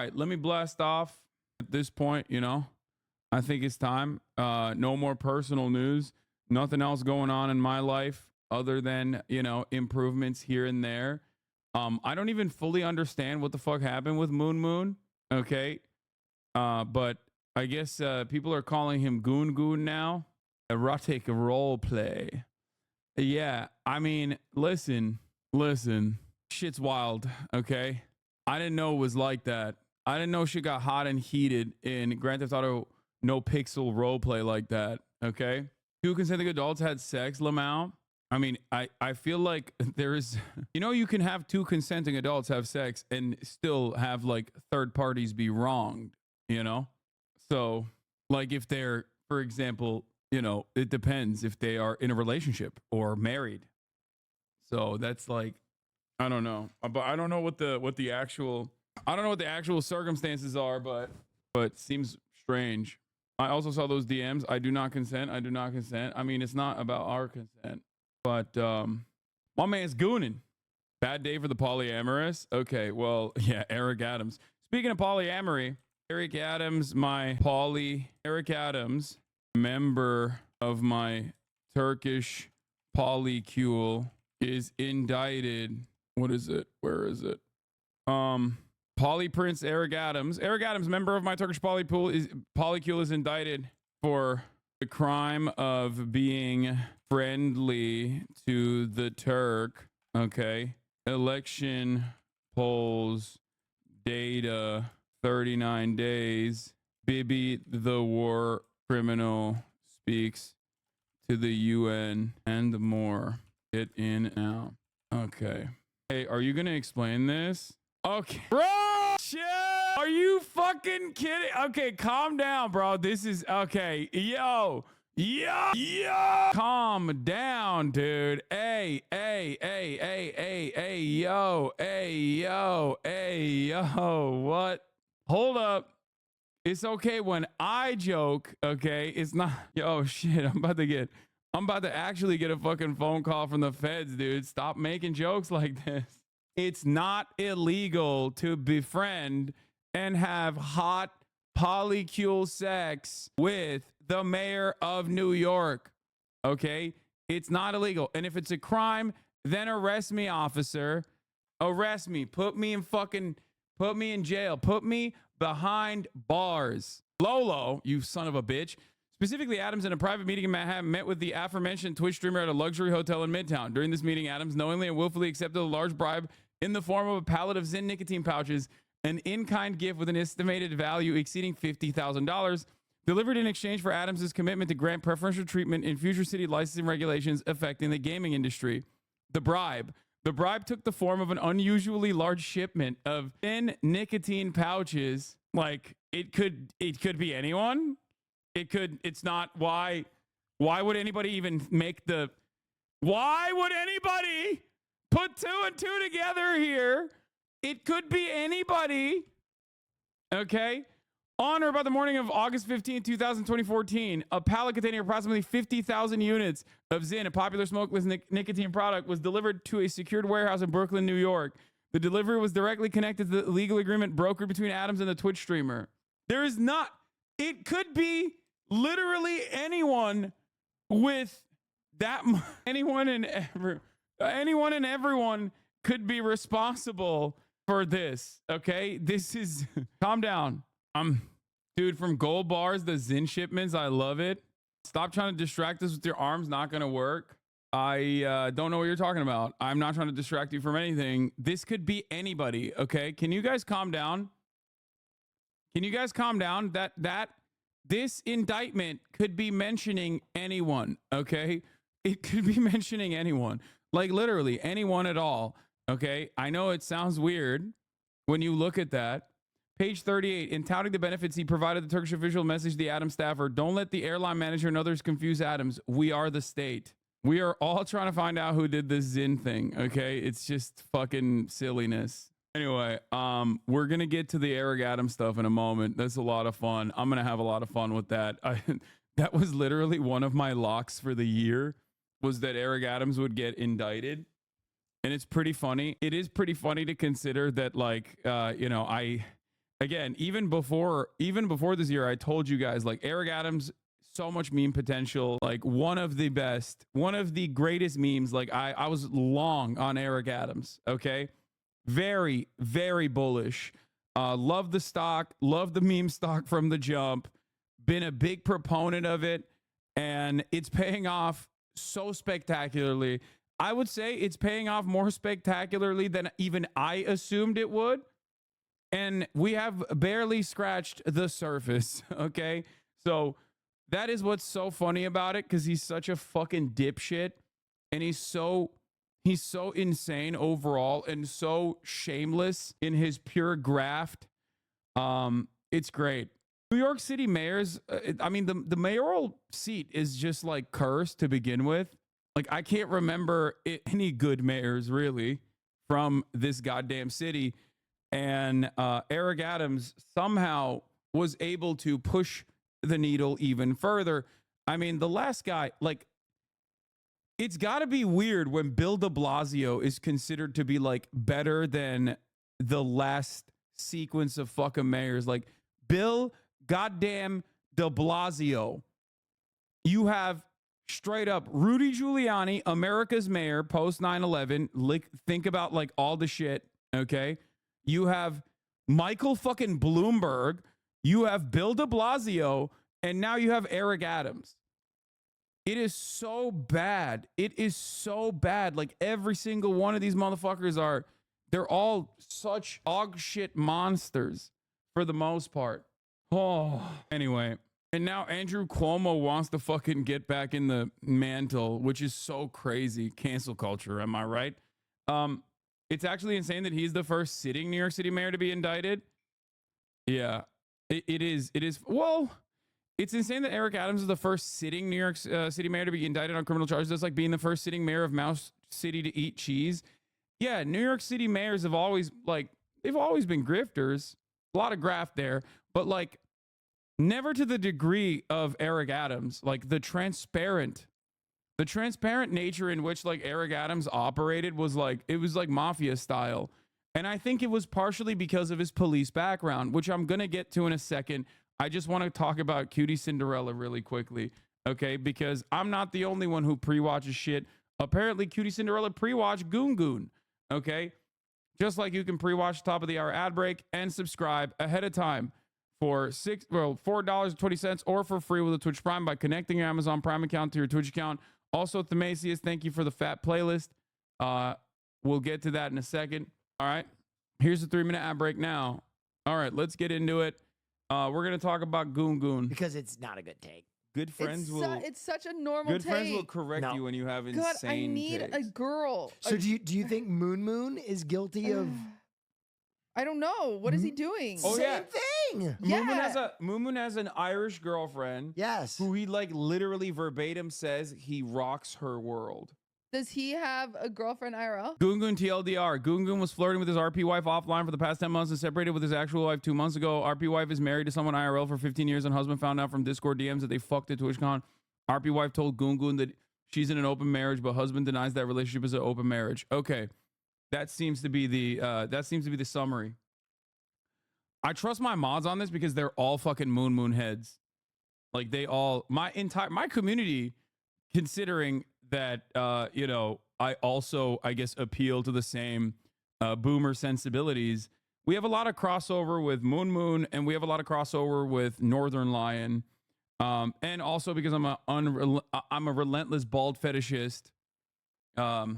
right, let me blast off at this point. I think it's time. No more personal news. Nothing else going on in my life other than, improvements here and there. I don't even fully understand what the fuck happened with Moon. Okay. But I guess people are calling him Goon Goon now. Erotic role play. Yeah, I mean, listen. Shit's wild, okay? I didn't know it was like that. I didn't know shit got hot and heated in Grand Theft Auto no pixel role play like that, okay? 2 consenting adults had sex, Lamau. I mean, I feel like there is, you can have 2 consenting adults have sex and still have like third parties be wronged, So, like if they're, for example, it depends if they are in a relationship or married. So that's like, I don't know, but I don't know what the actual circumstances are, but seems strange. I also saw those DMs. I do not consent. I mean, it's not about our consent, but my man's gooning. Bad day for the polyamorous. Okay, well, yeah, Eric Adams. Speaking of polyamory, Eric Adams, member of my Turkish polycule, is indicted. What is it? Where is it? Poly Prince Eric Adams, member of my Turkish polycule, is indicted for the crime of being friendly to the Turk. Okay. Election polls data 39 days. Bibi the war criminal speaks to the UN and more. Get in now. Okay. Hey, are you gonna explain this? Okay. Bro! Shit! Are you fucking kidding? Okay, calm down, bro. This is okay. Yo! Calm down, dude. Hey, yo. What? Hold up. It's okay when I joke, okay? It's not. Yo, shit. I'm about to actually get a fucking phone call from the feds, dude. Stop making jokes like this. It's not illegal to befriend and have hot polycule sex with the mayor of New York. Okay? It's not illegal. And if it's a crime, then arrest me, officer. Arrest me. Put me in jail. Put me behind bars. Lolo, you son of a bitch. Specifically, Adams, in a private meeting in Manhattan, met with the aforementioned Twitch streamer at a luxury hotel in Midtown. During this meeting, Adams knowingly and willfully accepted a large bribe in the form of a pallet of Zyn nicotine pouches, an in-kind gift with an estimated value exceeding $50,000, delivered in exchange for Adams' commitment to grant preferential treatment in future city licensing regulations affecting the gaming industry. The bribe took the form of an unusually large shipment of Zyn nicotine pouches. Like, it could be anyone. It's not. Why would anybody even why would anybody put 2 and 2 together here? It could be anybody. Okay. On or about the morning of August 15, 2014, a pallet containing approximately 50,000 units of Zyn, a popular smokeless nicotine product, was delivered to a secured warehouse in Brooklyn, New York. The delivery was directly connected to the legal agreement brokered between Adams and the Twitch streamer. There is not. It could be literally anyone with that. Anyone and everyone could be responsible for this. Okay, this is. Calm down. Dude, from gold bars, the Zyn shipments. I love it. Stop trying to distract us with your arms. Not gonna work. I don't know what you're talking about. I'm not trying to distract you from anything. This could be anybody. Okay, can you guys calm down? That this indictment could be mentioning anyone, okay? It could be mentioning anyone, like literally anyone at all, okay? I know it sounds weird when you look at that. Page 38, in touting the benefits, he provided the Turkish official message to the Adams staffer: don't let the airline manager and others confuse Adams. We are the state. We are all trying to find out who did this Zyn thing, okay? It's just fucking silliness. Anyway, we're going to get to the Eric Adams stuff in a moment. That's a lot of fun. I'm going to have a lot of fun with that. That was literally one of my locks for the year, was that Eric Adams would get indicted. And it's pretty funny. It is pretty funny to consider that, like, again, even before this year, I told you guys like Eric Adams, so much meme potential, like one of the best, one of the greatest memes. Like I was long on Eric Adams. Okay. Very, very bullish. Love the stock, love the meme stock from the jump. Been a big proponent of it, and it's paying off so spectacularly. I would say it's paying off more spectacularly than even I assumed it would. And we have barely scratched the surface. Okay. So that is what's so funny about it, because he's such a fucking dipshit, and he's so insane overall and so shameless in his pure graft. It's great. New York City mayors, I mean, the mayoral seat is just like cursed to begin with. Like, I can't remember any good mayors really from this goddamn city. And Eric Adams somehow was able to push the needle even further. I mean, the last guy, like, it's got to be weird when Bill de Blasio is considered to be like better than the last sequence of fucking mayors. Like Bill goddamn de Blasio. You have straight up Rudy Giuliani, America's mayor, post 9/11. Like, think about like all the shit. Okay. You have Michael fucking Bloomberg. You have Bill de Blasio. And now you have Eric Adams. It is so bad. It is so bad. Like every single one of these motherfuckers they're all such dog shit monsters for the most part. Oh, anyway. And now Andrew Cuomo wants to fucking get back in the mantle, which is so crazy. Cancel culture, am I right? It's actually insane that he's the first sitting New York City mayor to be indicted. Yeah, it is. Well, it's insane that Eric Adams is the first sitting New York City mayor to be indicted on criminal charges. That's like being the first sitting mayor of Mouse City to eat cheese. Yeah, New York City mayors have always they've always been grifters. A lot of graft there, but like never to the degree of Eric Adams. Like the transparent nature in which like Eric Adams operated was like, it was like mafia style. And I think it was partially because of his police background, which I'm going to get to in a second. I just want to talk about Cutie Cinderella really quickly, okay? Because I'm not the only one who pre-watches shit. Apparently, Cutie Cinderella pre-watched Goon Goon, okay? Just like you can pre-watch Top of the Hour ad break and subscribe ahead of time for $4.20 or for free with a Twitch Prime by connecting your Amazon Prime account to your Twitch account. Also, Themasius, thank you for the fat playlist. We'll get to that in a second. All right, here's the 3-minute ad break now. All right, let's get into it. We're gonna talk about Goon Goon because it's not a good take. Good friends it's such a normal good take. friends will correct you when you have insane God, I need takes. a girl. So do you think Moon Moon is guilty of? I don't know. What is he doing? Oh, Same thing. Yeah. Moon Moon has an Irish girlfriend. Yes. Who he like literally verbatim says he rocks her world. Does he have a girlfriend IRL? Goon Goon TLDR. Goon Goon was flirting with his RP wife offline for the past 10 months and separated with his actual wife 2 months ago. RP wife is married to someone IRL for 15 years, and husband found out from Discord DMs that they fucked at TwitchCon. RP wife told Goon Goon that she's in an open marriage, but husband denies that relationship is an open marriage. Okay, that seems to be the summary. I trust my mods on this because they're all fucking Moon Moon heads. Like they all, my community, considering that, I also, I guess, appeal to the same boomer sensibilities. We have a lot of crossover with Moon Moon, and we have a lot of crossover with Northern Lion. And also because I'm a relentless bald fetishist. I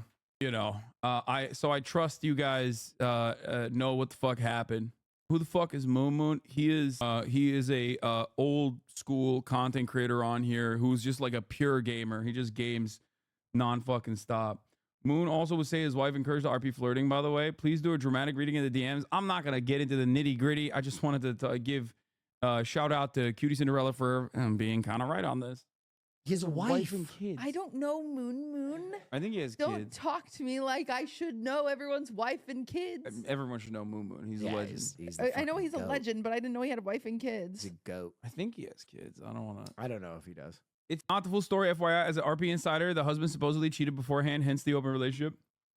trust you guys know what the fuck happened. Who the fuck is Moon Moon? He is a old school content creator on here who's just like a pure gamer. He just games non-fucking stop. Moon also would say his wife encouraged the RP flirting, by the way. Please do a dramatic reading in the DMs. I'm not going to get into the nitty gritty. I just wanted to give shout out to Cutie Cinderella for being kind of right on this. He has a wife and kids. I don't know Moon Moon. I think he has Don't kids. talk to me like I should know everyone's wife and kids. Everyone should know Moon Moon. He's a legend. I know he's a legend, but I didn't know he had a wife and kids. He's a goat. I think he has kids. I don't know if he does. It's not the full story, FYI. As an RP insider, the husband supposedly cheated beforehand, hence the open relationship.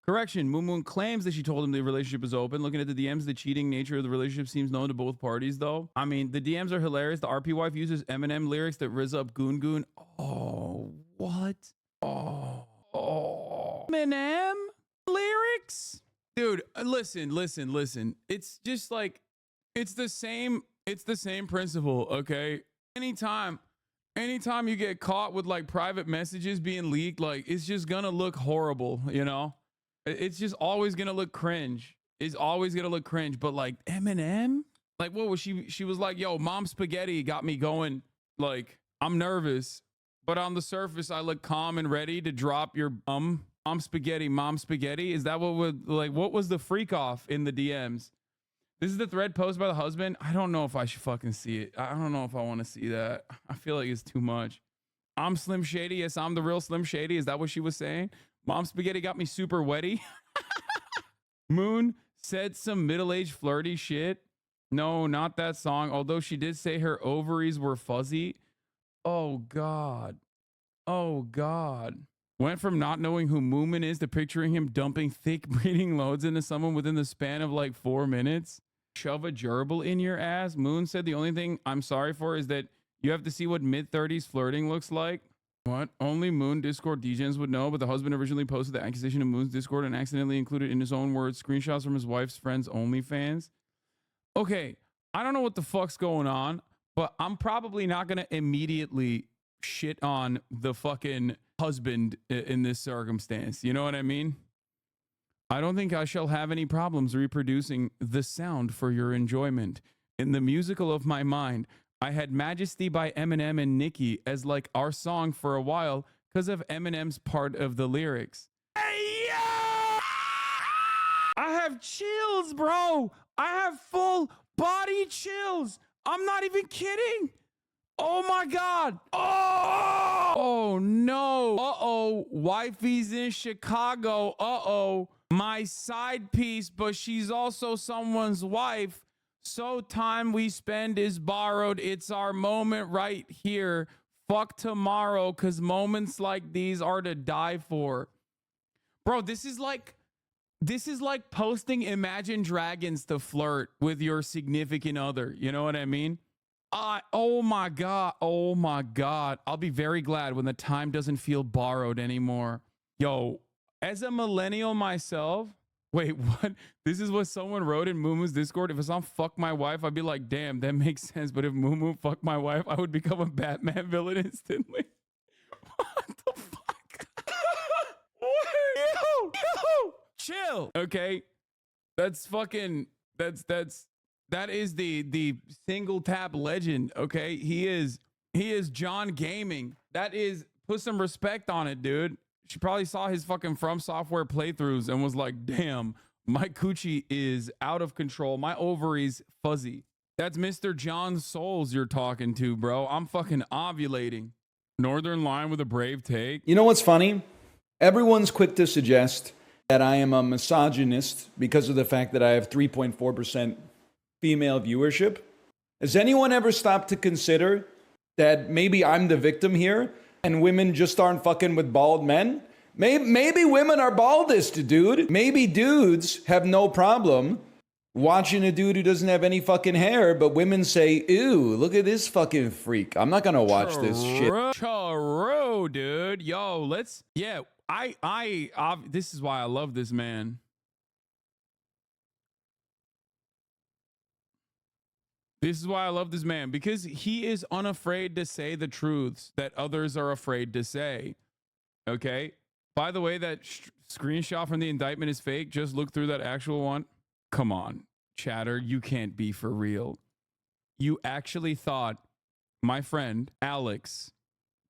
Correction, Moon Moon claims that she told him the relationship is open. Looking at the DMs, the cheating nature of the relationship seems known to both parties, though. I mean, the DMs are hilarious. The RP wife uses Eminem lyrics that rizz up Goon Goon. Oh, what? Oh. Eminem lyrics? Dude, listen. It's just like, it's the same principle, okay? Anytime you get caught with like private messages being leaked, like it's just gonna look horrible, you know? It's just always gonna look cringe. It's always gonna look cringe. But like Eminem, like what was she? She was like, "Yo, Mom Spaghetti got me going. Like I'm nervous, but on the surface I look calm and ready to drop your Mom Spaghetti, Mom Spaghetti." Is that what would like? What was the freak off in the DMs? This is the thread posted by the husband. I don't know if I should fucking see it. I don't know if I want to see that. I feel like it's too much. I'm Slim Shady. Yes, I'm the real Slim Shady. Is that what she was saying? Mom Spaghetti got me super wetty. Moon said some middle-aged flirty shit. No, not that song. Although she did say her ovaries were fuzzy. Oh, God. Oh, God. Went from not knowing who Moomin is to picturing him dumping thick breeding loads into someone within the span of like 4 minutes. Shove a gerbil in your ass. Moon said the only thing I'm sorry for is that you have to see what mid-30s flirting looks like. What? Only Moon Discord DJs would know, but the husband originally posted the accusation in Moon's Discord and accidentally included in his own words screenshots from his wife's friends' OnlyFans. Okay, I don't know what the fuck's going on, but I'm probably not going to immediately shit on the fucking husband in this circumstance. You know what I mean? I don't think I shall have any problems reproducing the sound for your enjoyment. In the musical of my mind, I had Majesty by Eminem and Nicki as like our song for a while because of Eminem's part of the lyrics. Hey, yeah! I have chills, bro. I have full body chills. I'm not even kidding. Oh my God. Oh no. Uh-oh. Wifey's in Chicago. Uh-oh. My side piece, but she's also someone's wife. So time we spend is borrowed. It's our moment right here. Fuck tomorrow, because moments like these are to die for. Bro, this is like posting Imagine Dragons to flirt with your significant other. You know what I mean? Oh my God. Oh my God. I'll be very glad when the time doesn't feel borrowed anymore. Yo, as a millennial myself, wait, what? This is what someone wrote in Moomoo's Discord. If it's on fuck my wife, I'd be like, damn, that makes sense. But if Moomoo fuck my wife, I would become a Batman villain instantly. What the fuck? Yo, chill. Okay. That is the single tap legend. Okay. He is John Gaming. That is, put some respect on it, dude. She probably saw his fucking From Software playthroughs and was like, damn, my coochie is out of control. My ovaries fuzzy. That's Mr. John Souls you're talking to, bro. I'm fucking ovulating. Northern Line with a brave take. You know what's funny? Everyone's quick to suggest that I am a misogynist because of the fact that I have 3.4% female viewership. Has anyone ever stopped to consider that maybe I'm the victim here and women just aren't fucking with bald men? Maybe women are baldest, dude. Maybe dudes have no problem watching a dude who doesn't have any fucking hair, but women say, ew, look at this fucking freak. I'm not gonna watch this shit. Charo, dude. Yo, let's, yeah, this is why I love this man. This is why I love this man, because he is unafraid to say the truths that others are afraid to say. Okay? By the way, that screenshot from the indictment is fake. Just look through that actual one. Come on, chatter. You can't be for real. You actually thought my friend Alex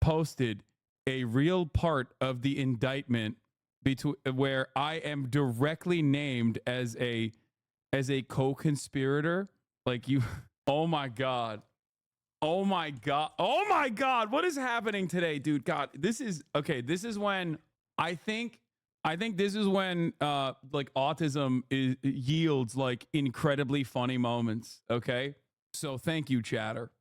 posted a real part of the indictment where I am directly named as a co-conspirator? Like you... Oh my God. Oh my God. Oh my God. What is happening today, dude? God, this is when I think this is when like autism yields like incredibly funny moments. Okay. So thank you, chatter.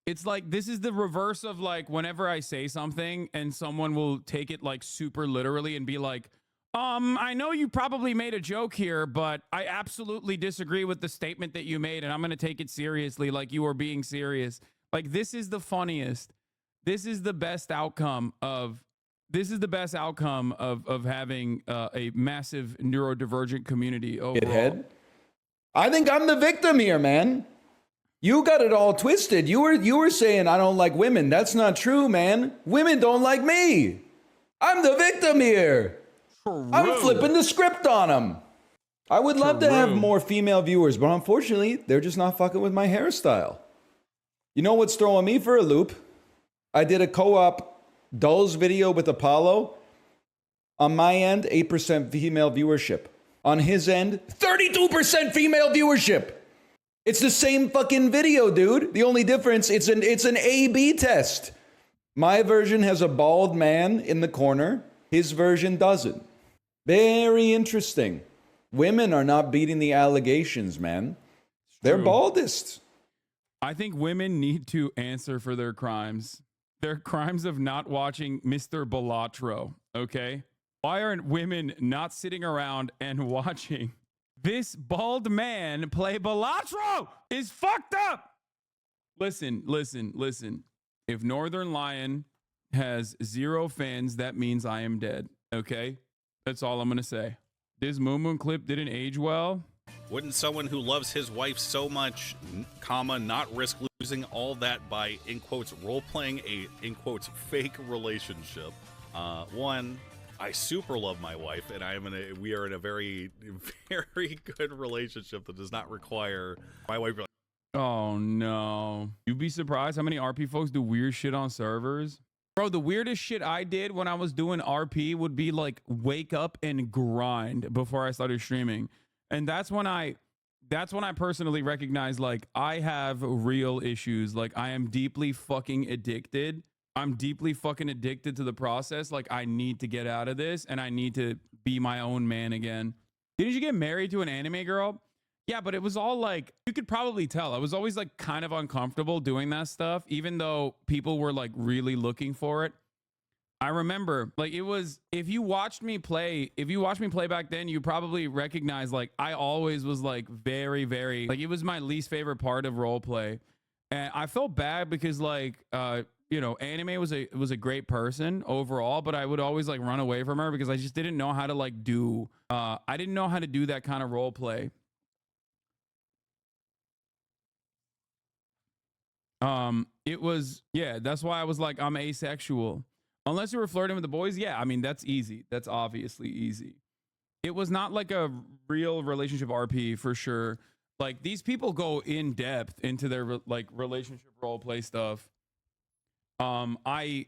It's like, this is the reverse of like whenever I say something and someone will take it like super literally and be like, I know you probably made a joke here, but I absolutely disagree with the statement that you made, and I'm going to take it seriously, like you were being serious. Like, this is the funniest. This is the best outcome of having a massive neurodivergent community overall. Shithead. I think I'm the victim here, man. You got it all twisted. You were saying I don't like women. That's not true, man. Women don't like me. I'm the victim here. True. I'm flipping the script on them. I would love to have more female viewers, but unfortunately, they're just not fucking with my hairstyle. You know what's throwing me for a loop? I did a co-op dolls video with Apollo. On my end, 8% female viewership. On his end, 32% female viewership. It's the same fucking video, dude. The only difference, it's an A/B test. My version has a bald man in the corner. His version doesn't. Very interesting. Women are not beating the allegations, man. They're baldest. I think women need to answer for their crimes. Their crimes of not watching Mr. Balatro, okay? Why aren't women not sitting around and watching this bald man play Balatro? Is fucked up. Listen. If Northern Lion has 0 fans, that means I am dead, okay? That's all I'm going to say. This Moon clip didn't age well. Wouldn't someone who loves his wife so much, comma, not risk losing all that by, in quotes, role-playing a, in quotes, fake relationship? One, I super love my wife, and we are in a very, very good relationship that does not require my wife. Oh, no. You'd be surprised how many RP folks do weird shit on servers. Bro, the weirdest shit I did when I was doing RP would be like wake up and grind before I started streaming. And that's when I personally recognized, like, I have real issues. Like, I am deeply fucking addicted. I'm deeply fucking addicted to the process. Like, I need to get out of this and I need to be my own man again. Didn't you get married to an anime girl? Yeah, but it was all like, you could probably tell. I was always like kind of uncomfortable doing that stuff, even though people were like really looking for it. I remember, like, it was, if you watched me play back then, you probably recognize, like, I always was like very, very, like, it was my least favorite part of roleplay. And I felt bad because, like, you know, Anime was a great person overall, but I would always like run away from her because I just didn't know how to like do, I didn't know how to do that kind of roleplay. It was, yeah, that's why I was like, I'm asexual. Unless you were flirting with the boys, yeah, I mean, that's easy. That's obviously easy. It was not like a real relationship RP for sure. Like, these people go in depth into their like relationship role play stuff. I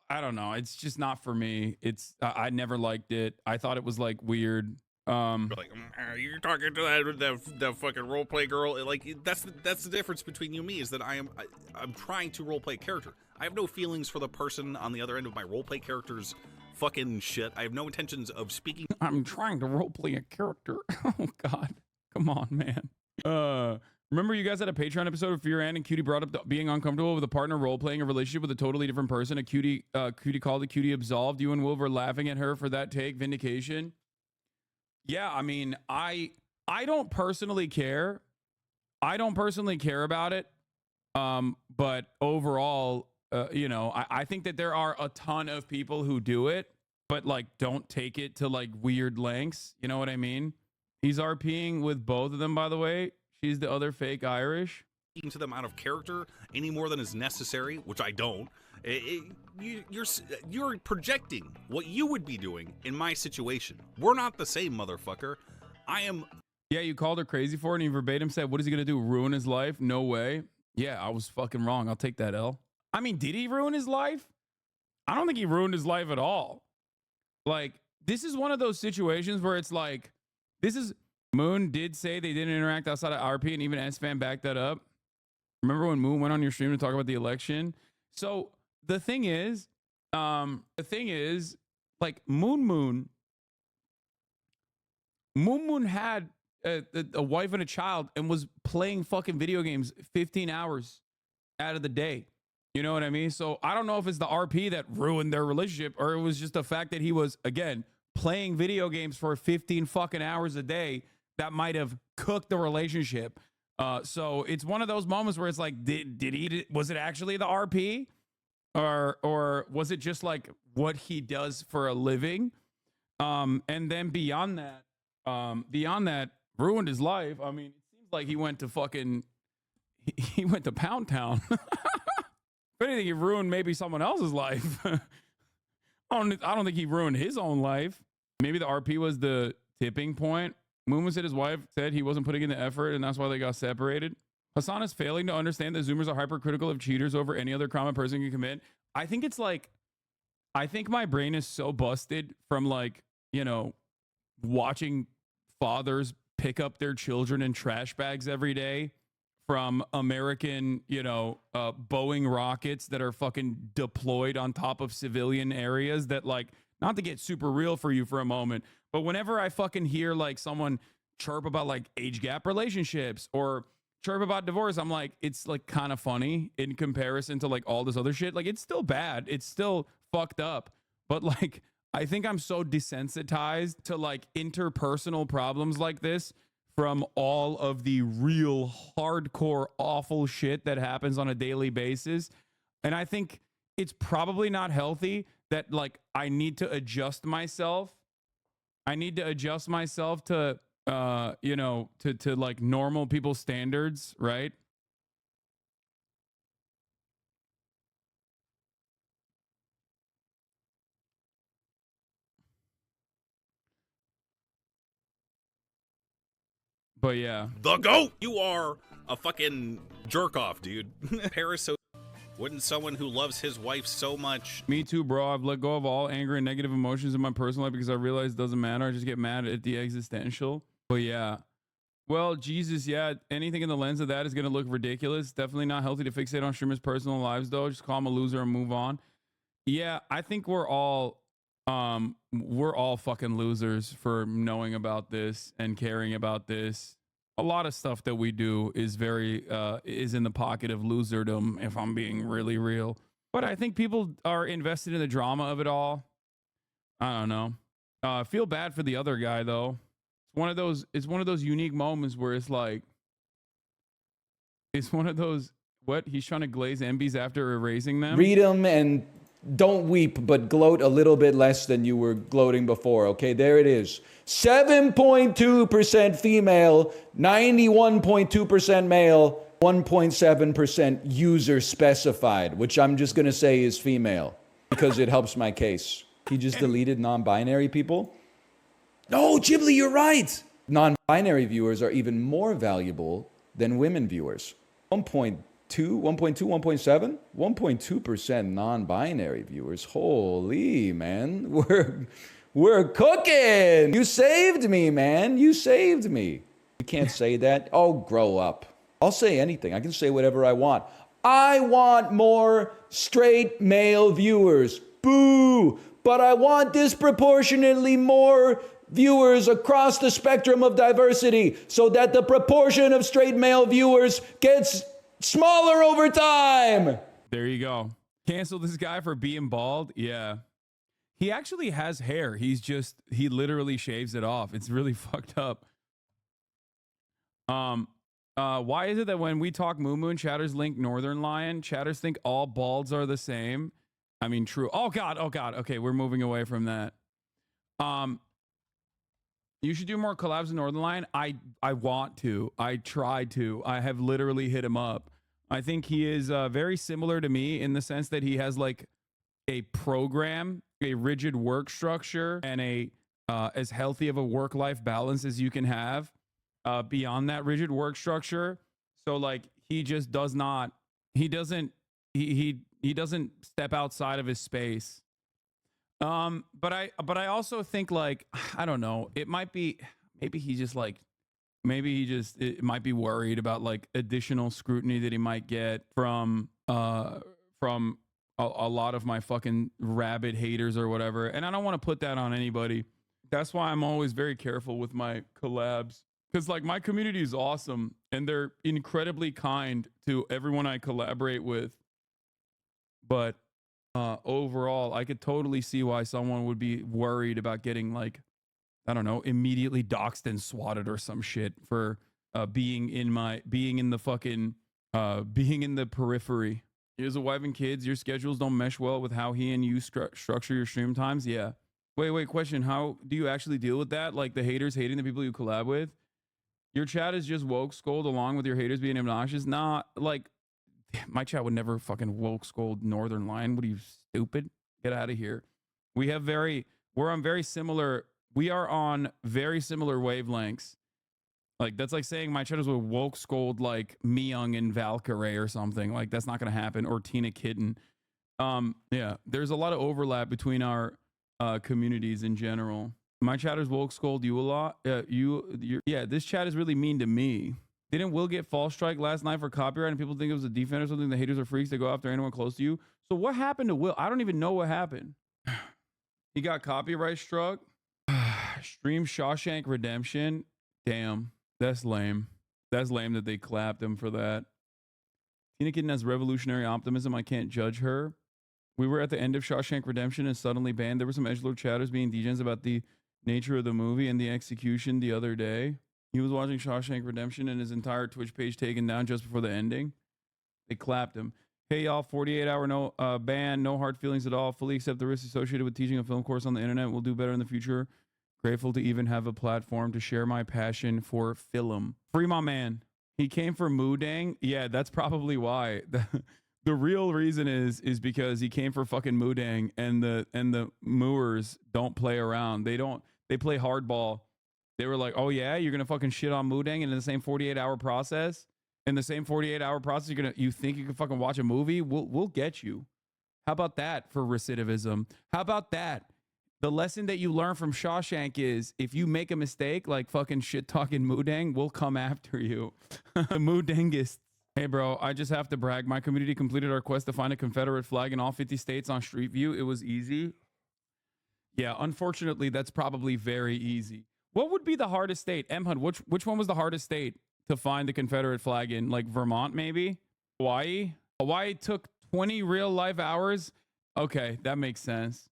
don't know. It's just not for me. I never liked it. I thought it was like weird. Like, you're talking to that fucking roleplay girl. Like, that's the difference between you and me, is that I'm trying to roleplay a character. I have no feelings for the person on the other end of my roleplay character's fucking shit. I have no intentions of speaking. I'm trying to roleplay a character. Oh God, come on, man. Remember you guys had a Patreon episode of Fear and Cutie brought up being uncomfortable with a partner roleplaying a relationship with a totally different person. A Cutie called the Cutie absolved. You and Will were laughing at her for that take. Vindication. Yeah, I mean, I don't personally care. I don't personally care about it. But overall, you know, I think that there are a ton of people who do it, but like don't take it to like weird lengths. You know what I mean? He's RPing with both of them, by the way. She's the other fake Irish. To them out of character any more than is necessary, which I don't. You're projecting what you would be doing in my situation. We're not the same, motherfucker. I am. Yeah, you called her crazy for it, and he verbatim said, "What is he gonna do? Ruin his life? No way." Yeah, I was fucking wrong. I'll take that L. I mean, did he ruin his life? I don't think he ruined his life at all. Like, this is one of those situations where it's like, Moon did say they didn't interact outside of RP, and even S-Fan backed that up. Remember when Moon went on your stream to talk about the election? So the thing is, like, Moon had a wife and a child and was playing fucking video games 15 hours out of the day. You know what I mean? So I don't know if it's the RP that ruined their relationship or it was just the fact that he was, again, playing video games for 15 fucking hours a day that might have cooked the relationship. So it's one of those moments where it's like, was it actually the RP? Or was it just like what he does for a living? And then beyond that, ruined his life. I mean, it seems like he went to Pound Town. If anything, he ruined maybe someone else's life. I don't think he ruined his own life. Maybe the RP was the tipping point. Moon said his wife said he wasn't putting in the effort, and that's why they got separated. Hassan is failing to understand that Zoomers are hypercritical of cheaters over any other crime a person can commit. I think it's like, I think my brain is so busted from like, you know, watching fathers pick up their children in trash bags every day from American, you know, Boeing rockets that are fucking deployed on top of civilian areas that, like, not to get super real for you for a moment, but whenever I fucking hear like someone chirp about like age gap relationships or chirp about divorce, I'm like, it's like kind of funny in comparison to like all this other shit. Like, it's still bad. It's still fucked up. But like, I think I'm so desensitized to like interpersonal problems like this from all of the real hardcore awful shit that happens on a daily basis. And I think it's probably not healthy that like I need to adjust myself. I need to adjust myself to you know, to like normal people's standards, right? But yeah. The GOAT! You are a fucking jerk off, dude. Paris, wouldn't someone who loves his wife so much... Me too, bro. I've let go of all anger and negative emotions in my personal life because I realize it doesn't matter. I just get mad at the existential. But yeah. Well, Jesus, yeah. Anything in the lens of that is going to look ridiculous. Definitely not healthy to fixate on streamers' personal lives, though. Just call them a loser and move on. Yeah, I think we're all fucking losers for knowing about this and caring about this. A lot of stuff that we do is is in the pocket of loserdom, if I'm being really real. But I think people are invested in the drama of it all. I don't know. I feel bad for the other guy though. It's one of those unique moments where it's like, it's one of those, what? He's trying to glaze MBs after erasing them? Read them and don't weep, but gloat a little bit less than you were gloating before. Okay, there it is. 7.2% female, 91.2% male, 1.7% user specified, which I'm just going to say is female because it helps my case. He just deleted non-binary people. No, Ghibli, you're right. Non-binary viewers are even more valuable than women viewers. 1.2, 1.7, 1.2% non-binary viewers. Holy, man. We're cooking. You saved me, man. You saved me. You can't say that. Oh, grow up. I'll say anything. I can say whatever I want. I want more straight male viewers. Boo. But I want disproportionately more viewers across the spectrum of diversity so that the proportion of straight male viewers gets smaller over time. There you go. Cancel this guy for being bald. Yeah. He actually has hair. He literally shaves it off. It's really fucked up. Why is it that when we talk Moo chatters link Northern Lion, chatters think all balds are the same? I mean, true. Oh God. Okay, we're moving away from that. You should do more collabs with Northern Lion. I want to. I tried to. I have literally hit him up. I think he is very similar to me in the sense that he has like a program, a rigid work structure, and a as healthy of a work-life balance as you can have beyond that rigid work structure. So like he just does not. He doesn't step outside of his space. But I also think like, I don't know, it might be, maybe it might be worried about like additional scrutiny that he might get from a lot of my fucking rabid haters or whatever. And I don't want to put that on anybody. That's why I'm always very careful with my collabs. Cause like my community is awesome and they're incredibly kind to everyone I collaborate with. But overall, I could totally see why someone would be worried about getting like, I don't know, immediately doxxed and swatted or some shit for being in the periphery. Here's a wife and kids. Your schedules don't mesh well with how he and you structure your stream times. Yeah. Wait. Question. How do you actually deal with that? Like the haters hating the people you collab with? Your chat is just woke scold along with your haters being obnoxious? Nah, like my chat would never fucking woke scold Northern Lion. What are you, stupid? Get out of here. We are on very similar wavelengths. Like that's like saying my chatters would woke scold like Myung and Valkyrie or something. Like that's not gonna happen. Or Tina Kitten. Yeah, there's a lot of overlap between our communities in general. My chatters woke scold you a lot. Yeah, this chat is really mean to me. Didn't Will get false strike last night for copyright and people think it was a defense or something? The haters are freaks that go after anyone close to you. So what happened to Will? I don't even know what happened. He got copyright struck. Stream Shawshank Redemption. Damn, that's lame. That's lame that they clapped him for that. Tina Kitten has revolutionary optimism. I can't judge her. We were at the end of Shawshank Redemption and suddenly banned. There were some edgelord chatters being degens about the nature of the movie and the execution the other day. He was watching Shawshank Redemption and his entire Twitch page taken down just before the ending. They clapped him. Hey y'all, 48-hour ban, no hard feelings at all. Fully accept the risks associated with teaching a film course on the internet. We'll do better in the future. Grateful to even have a platform to share my passion for film. Free my man. He came for Moodang. Yeah, that's probably why. The real reason is because he came for fucking Moodang, and the Mooers don't play around. They play hardball. They were like, oh yeah, you're gonna fucking shit on Moodang, and in the same 48-hour process, you think you can fucking watch a movie? We'll get you. How about that for recidivism? How about that? The lesson that you learn from Shawshank is if you make a mistake, like fucking shit talking Moodang, we'll come after you. Moodangists. Hey bro, I just have to brag. My community completed our quest to find a Confederate flag in all 50 states on Street View. It was easy. Yeah, unfortunately, that's probably very easy. What would be the hardest state? Mhud, which one was the hardest state to find the Confederate flag in? Like Vermont, maybe? Hawaii? Hawaii took 20 real life hours? Okay, that makes sense.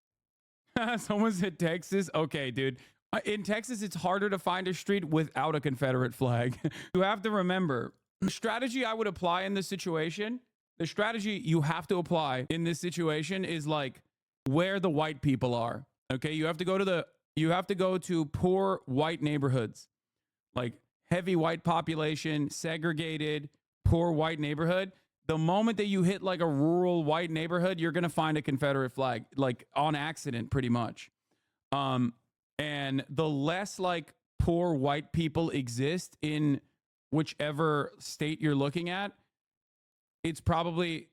Someone said Texas. Okay, dude. In Texas, it's harder to find a street without a Confederate flag. You have to remember, the strategy I would apply in this situation, the strategy you have to apply in this situation is like where the white people are. Okay, you have to go to poor white neighborhoods, like heavy white population, segregated, poor white neighborhood. The moment that you hit like a rural white neighborhood, you're going to find a Confederate flag, like on accident, pretty much. And the less like poor white people exist in whichever state you're looking at, it's probably,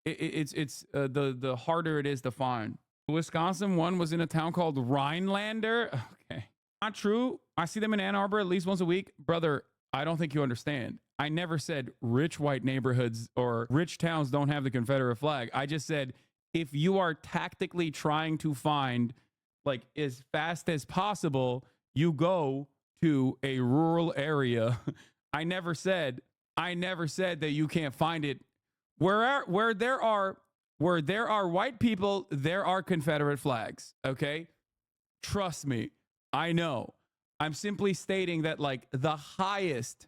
the harder it is to find. The Wisconsin one was in a town called Rhinelander. Okay. Not true. I see them in Ann Arbor at least once a week. Brother, I don't think you understand. I never said rich white neighborhoods or rich towns don't have the Confederate flag. I just said if you are tactically trying to find like as fast as possible, you go to a rural area. I never said that you can't find it. Where there are white people, there are Confederate flags. Okay? Trust me. I know. I'm simply stating that like the highest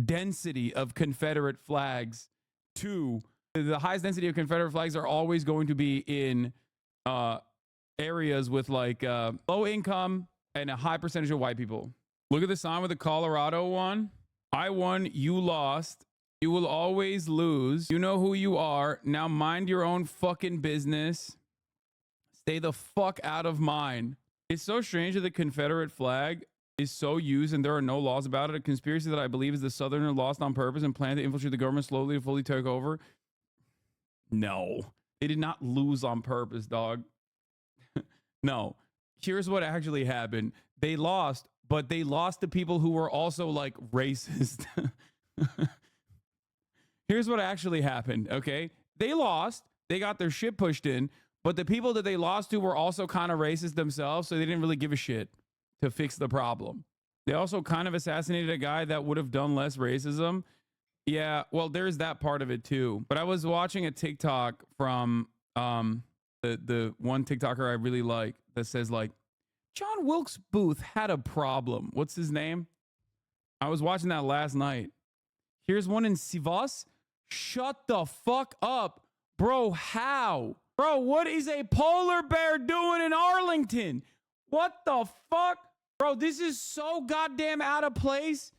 density of Confederate flags are always going to be in areas with like low income and a high percentage of white people. Look at the sign with the Colorado one. I won, you lost. You will always lose. You know who you are. Now mind your own fucking business. Stay the fuck out of mine. It's so strange that the Confederate flag is so used and there are no laws about it. A conspiracy that I believe is the Southerner lost on purpose and planned to infiltrate the government slowly to fully take over. No, they did not lose on purpose, dog. No, here's what actually happened. They lost, but they lost to people who were also like racist. Here's what actually happened. Okay. They lost, they got their shit pushed in, but the people that they lost to were also kind of racist themselves. So they didn't really give a shit to fix the problem. They also kind of assassinated a guy that would have done less racism. Yeah, well, there's that part of it too. But I was watching a TikTok from The one TikToker I really like that says like, John Wilkes Booth had a problem. What's his name? I was watching that last night. Here's one in Sivas. Shut the fuck up. Bro, how? Bro, what is a polar bear doing in Arlington? What the fuck? Bro, this is so goddamn out of place.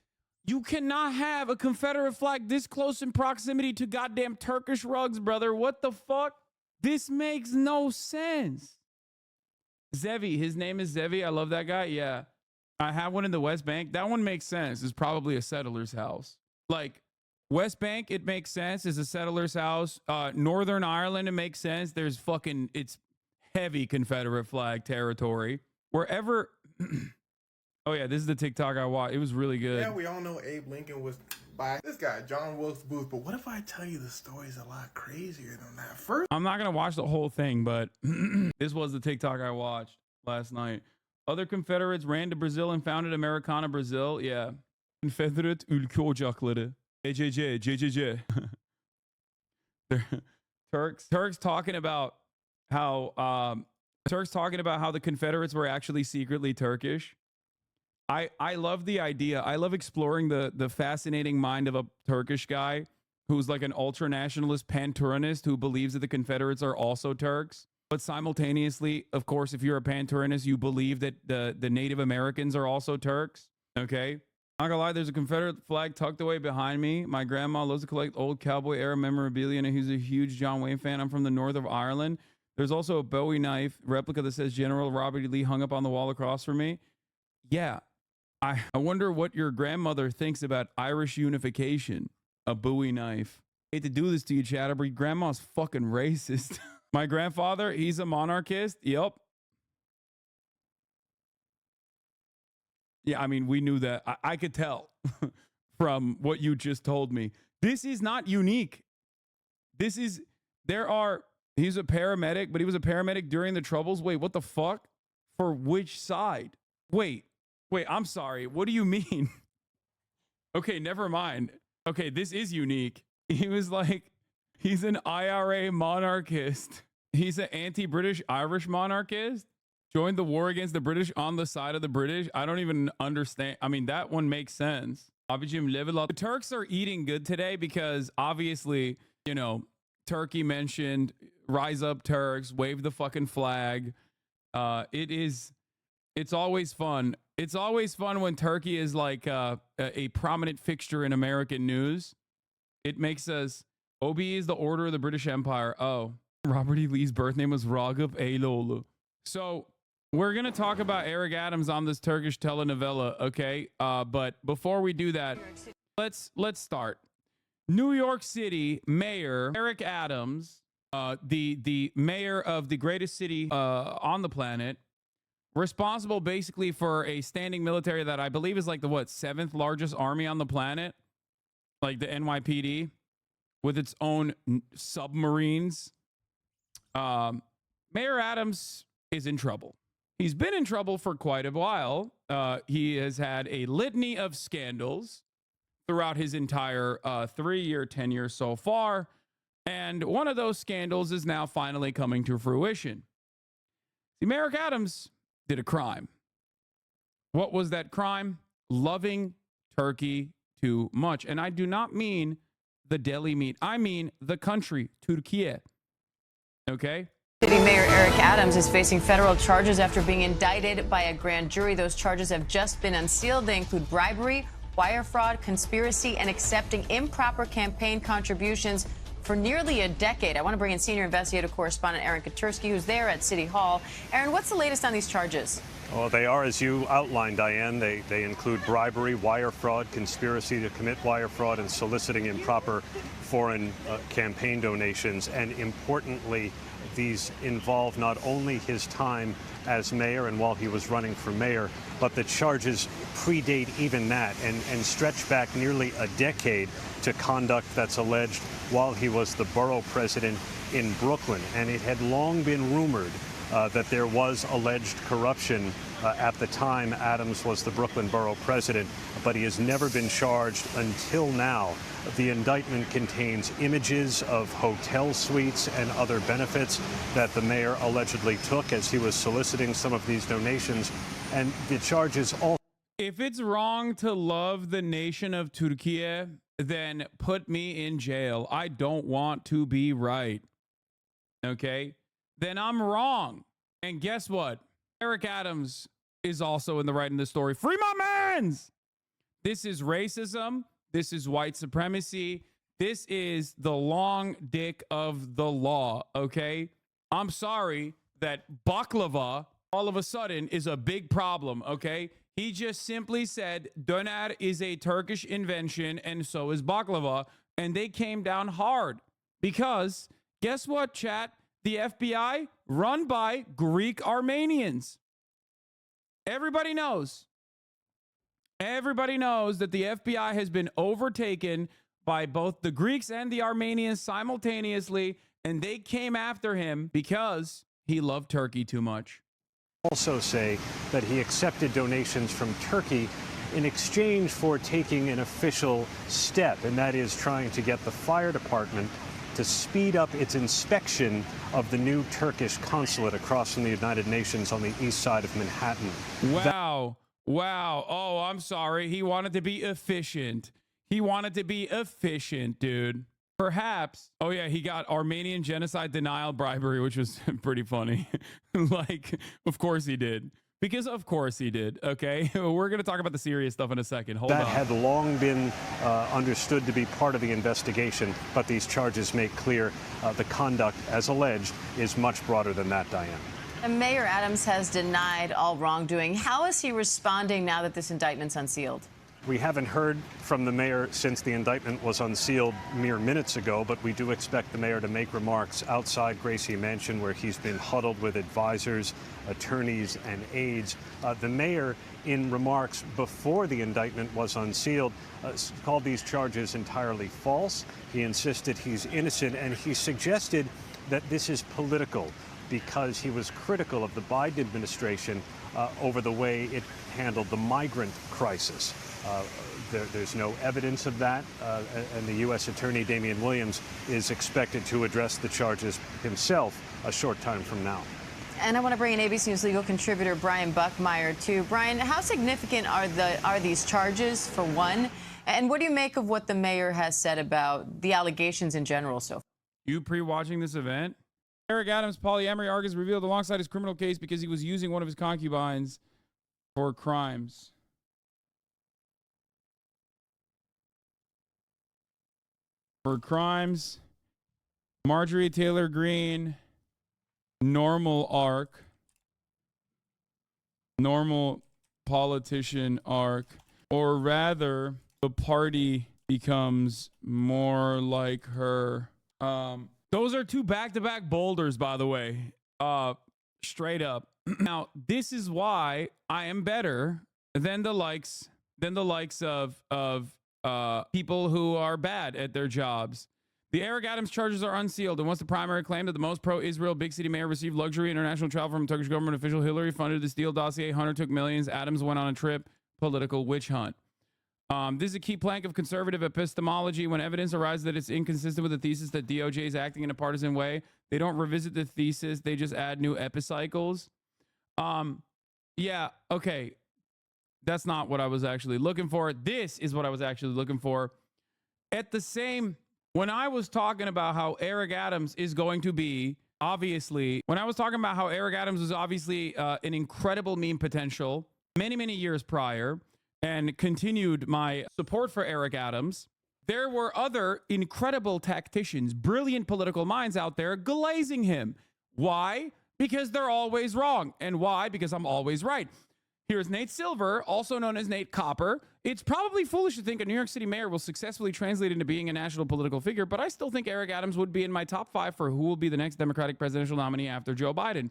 You cannot have a Confederate flag this close in proximity to goddamn Turkish rugs, brother. What the fuck? This makes no sense. Zevi, his name is Zevi. I love that guy. Yeah. I have one in the West Bank. That one makes sense. It's probably a settler's house. Like West Bank, it makes sense. It's a settler's house. Northern Ireland, it makes sense. There's fucking, it's heavy Confederate flag territory. Wherever. Oh yeah, this is the TikTok I watched. It was really good. Yeah, we all know Abe Lincoln was by this guy, John Wilkes Booth. But what if I tell you the story's a lot crazier than that? First, I'm not going to watch the whole thing, but this was the TikTok I watched last night. Other Confederates ran to Brazil and founded Americana Brazil. Yeah. Confederate ülke ocakları. JJJ. Turks talking about how the Confederates were actually secretly Turkish. I love the idea. I love exploring the fascinating mind of a Turkish guy who's like an ultra-nationalist pan-Turanist who believes that the Confederates are also Turks. But simultaneously, of course, if you're a pan-Turanist, you believe that the Native Americans are also Turks. Okay? Not gonna lie, there's a Confederate flag tucked away behind me. My grandma loves to collect old cowboy-era memorabilia, and he's a huge John Wayne fan. I'm from the north of Ireland. There's also a Bowie knife replica that says General Robert E. Lee hung up on the wall across from me. Yeah. I wonder what your grandmother thinks about Irish unification. A Bowie knife. Hate to do this to you, Chatterbreed. Grandma's fucking racist. My grandfather, he's a monarchist. Yep. Yeah, I mean, we knew that. I could tell from what you just told me. This is not unique. He's a paramedic, but he was a paramedic during the Troubles. Wait, what the fuck? For which side? Wait, I'm sorry. What do you mean? Okay, never mind. Okay, this is unique. He was like, he's an IRA monarchist. He's an anti-British Irish monarchist. Joined the war against the British on the side of the British. I don't even understand. I mean, that one makes sense. The Turks are eating good today because obviously, you know, Turkey mentioned rise up Turks, wave the fucking flag. It's always fun. It's always fun when Turkey is like a prominent fixture in American news. It makes us, OB is the Order of the British Empire. Oh, Robert E. Lee's birth name was Ragıp Eylolu. So we're going to talk about Eric Adams on this Turkish telenovela, okay? But before we do that, let's start. New York City Mayor Eric Adams, the mayor of the greatest city on the planet, responsible basically for a standing military that I believe is like the, seventh largest army on the planet, like the NYPD, with its own submarines. Mayor Adams is in trouble. He's been in trouble for quite a while. He has had a litany of scandals throughout his entire 3-year tenure so far. And one of those scandals is now finally coming to fruition. See, Mayor Adams did a crime. What was that crime? Loving Turkey too much. And I do not mean the deli meat. I mean the country, Turkey. Okay? City Mayor Eric Adams is facing federal charges after being indicted by a grand jury. Those charges have just been unsealed. They include bribery, wire fraud, conspiracy, and accepting improper campaign contributions for nearly a decade. I want to bring in senior investigative correspondent Aaron Katursky, who's there at City Hall. Aaron, what's the latest on these charges? Well, they are, as you outlined, Diane. They include bribery, wire fraud, conspiracy to commit wire fraud, and soliciting improper foreign campaign donations. And importantly, these involve not only his time as mayor and while he was running for mayor, but the charges predate even that and stretch back nearly a decade to conduct that's alleged while he was the borough president in Brooklyn. And it had long been rumored that there was alleged corruption at the time Adams was the Brooklyn borough president, but he has never been charged until now. The indictment contains images of hotel suites and other benefits that the mayor allegedly took as he was soliciting some of these donations. And the charges all. If it's wrong to love the nation of Turkey, then put me in jail. I don't want to be right. Okay? Then I'm wrong. And guess what? Eric Adams is also in the right in the story. Free my mans! This is racism. This is white supremacy. This is the long dick of the law, okay? I'm sorry that baklava all of a sudden is a big problem, okay? He just simply said döner is a Turkish invention and so is baklava. And they came down hard because guess what, chat? The FBI run by Greek Armenians. Everybody knows. Everybody knows that the FBI has been overtaken by both the Greeks and the Armenians simultaneously, and they came after him because he loved Turkey too much. Also say that he accepted donations from Turkey in exchange for taking an official step, and that is trying to get the fire department to speed up its inspection of the new Turkish consulate across from the United Nations on the east side of Manhattan. Wow. Wow. Oh, I'm sorry. He wanted to be efficient. He wanted to be efficient, dude. Perhaps. Oh, yeah. He got Armenian genocide denial bribery, which was pretty funny. Like, of course he did. Because of course he did. Okay. We're going to talk about the serious stuff in a second. Hold on. That had long been understood to be part of the investigation, but these charges make clear the conduct, as alleged, is much broader than that, Diane. Mayor Adams has denied all wrongdoing. How is he responding now that this indictment's unsealed? We haven't heard from the mayor since the indictment was unsealed mere minutes ago, but we do expect the mayor to make remarks outside Gracie Mansion, where he's been huddled with advisors, attorneys, and aides. The mayor, in remarks before the indictment was unsealed, called these charges entirely false. He insisted he's innocent, and he suggested that this is political because he was critical of the Biden administration over the way it handled the migrant crisis. There's no evidence of that, and the U.S. Attorney Damian Williams is expected to address the charges himself a short time from now. And I want to bring in ABC News legal contributor Brian Buckmeyer too. Brian, how significant are these charges, for one? And what do you make of what the mayor has said about the allegations in general so far? You pre-watching this event? Eric Adams' polyamory arc is revealed alongside his criminal case because he was using one of his concubines for crimes. For crimes, Marjorie Taylor Greene, normal arc, normal politician arc, or rather, the party becomes more like her. Those are two back-to-back boulders, by the way. Straight up. Now, this is why I am better than the likes of people who are bad at their jobs. The Eric Adams charges are unsealed, and once the primary claim that the most pro-Israel big city mayor received luxury international travel from Turkish government official Hillary funded the Steele dossier, Hunter took millions, Adams went on a trip, political witch hunt. This is a key plank of conservative epistemology. When evidence arises that it's inconsistent with the thesis that DOJ is acting in a partisan way, they don't revisit the thesis, they just add new epicycles. Yeah, okay. That's not what I was actually looking for. This is what I was actually looking for. When I was talking about how Eric Adams is going to be, obviously, when I was talking about how Eric Adams was obviously an incredible meme potential many, many years prior, and continued my support for Eric Adams, there were other incredible tacticians, brilliant political minds out there glazing him. Why? Because they're always wrong. And why? Because I'm always right. Here's Nate Silver, also known as Nate Copper. It's probably foolish to think a New York City mayor will successfully translate into being a national political figure, but I still think Eric Adams would be in my top 5 for who will be the next Democratic presidential nominee after Joe Biden.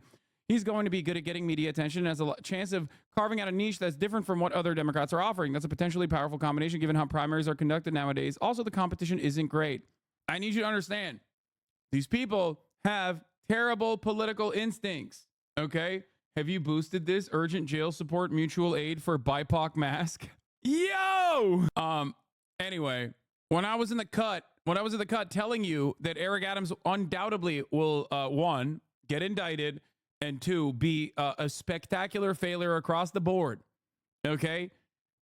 He's going to be good at getting media attention and has a chance of carving out a niche that's different from what other Democrats are offering. That's a potentially powerful combination given how primaries are conducted nowadays. Also, the competition isn't great. I need you to understand, these people have terrible political instincts, okay? Have you boosted this urgent jail support mutual aid for BIPOC mask? Yo! Anyway, when I was in the cut telling you that Eric Adams undoubtedly will, one, get indicted, and two, be a spectacular failure across the board. Okay?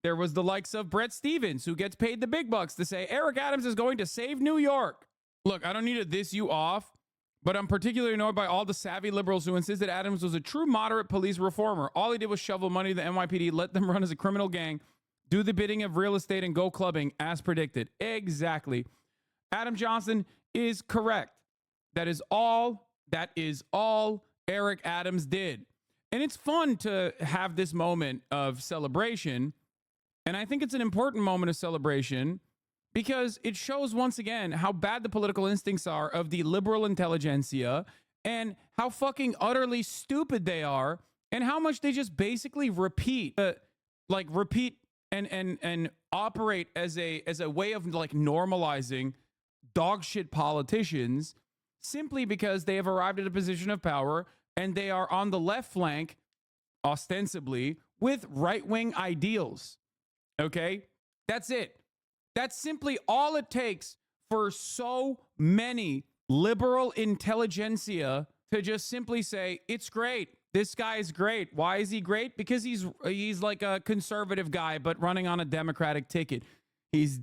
There was the likes of Brett Stevens, who gets paid the big bucks to say Eric Adams is going to save New York. Look, I don't need to diss you off, but I'm particularly annoyed by all the savvy liberals who insist that Adams was a true moderate police reformer. All he did was shovel money to the NYPD, let them run as a criminal gang, do the bidding of real estate, and go clubbing as predicted. Exactly. Adam Johnson is correct. That is all Eric Adams did. And it's fun to have this moment of celebration. And I think it's an important moment of celebration because it shows once again how bad the political instincts are of the liberal intelligentsia and how fucking utterly stupid they are and how much they just basically repeat and operate as a way of like normalizing dog shit politicians simply because they have arrived at a position of power and they are on the left flank, ostensibly, with right-wing ideals. Okay? That's it. That's simply all it takes for so many liberal intelligentsia to just simply say, it's great. This guy is great. Why is he great? Because he's like a conservative guy, but running on a Democratic ticket. He's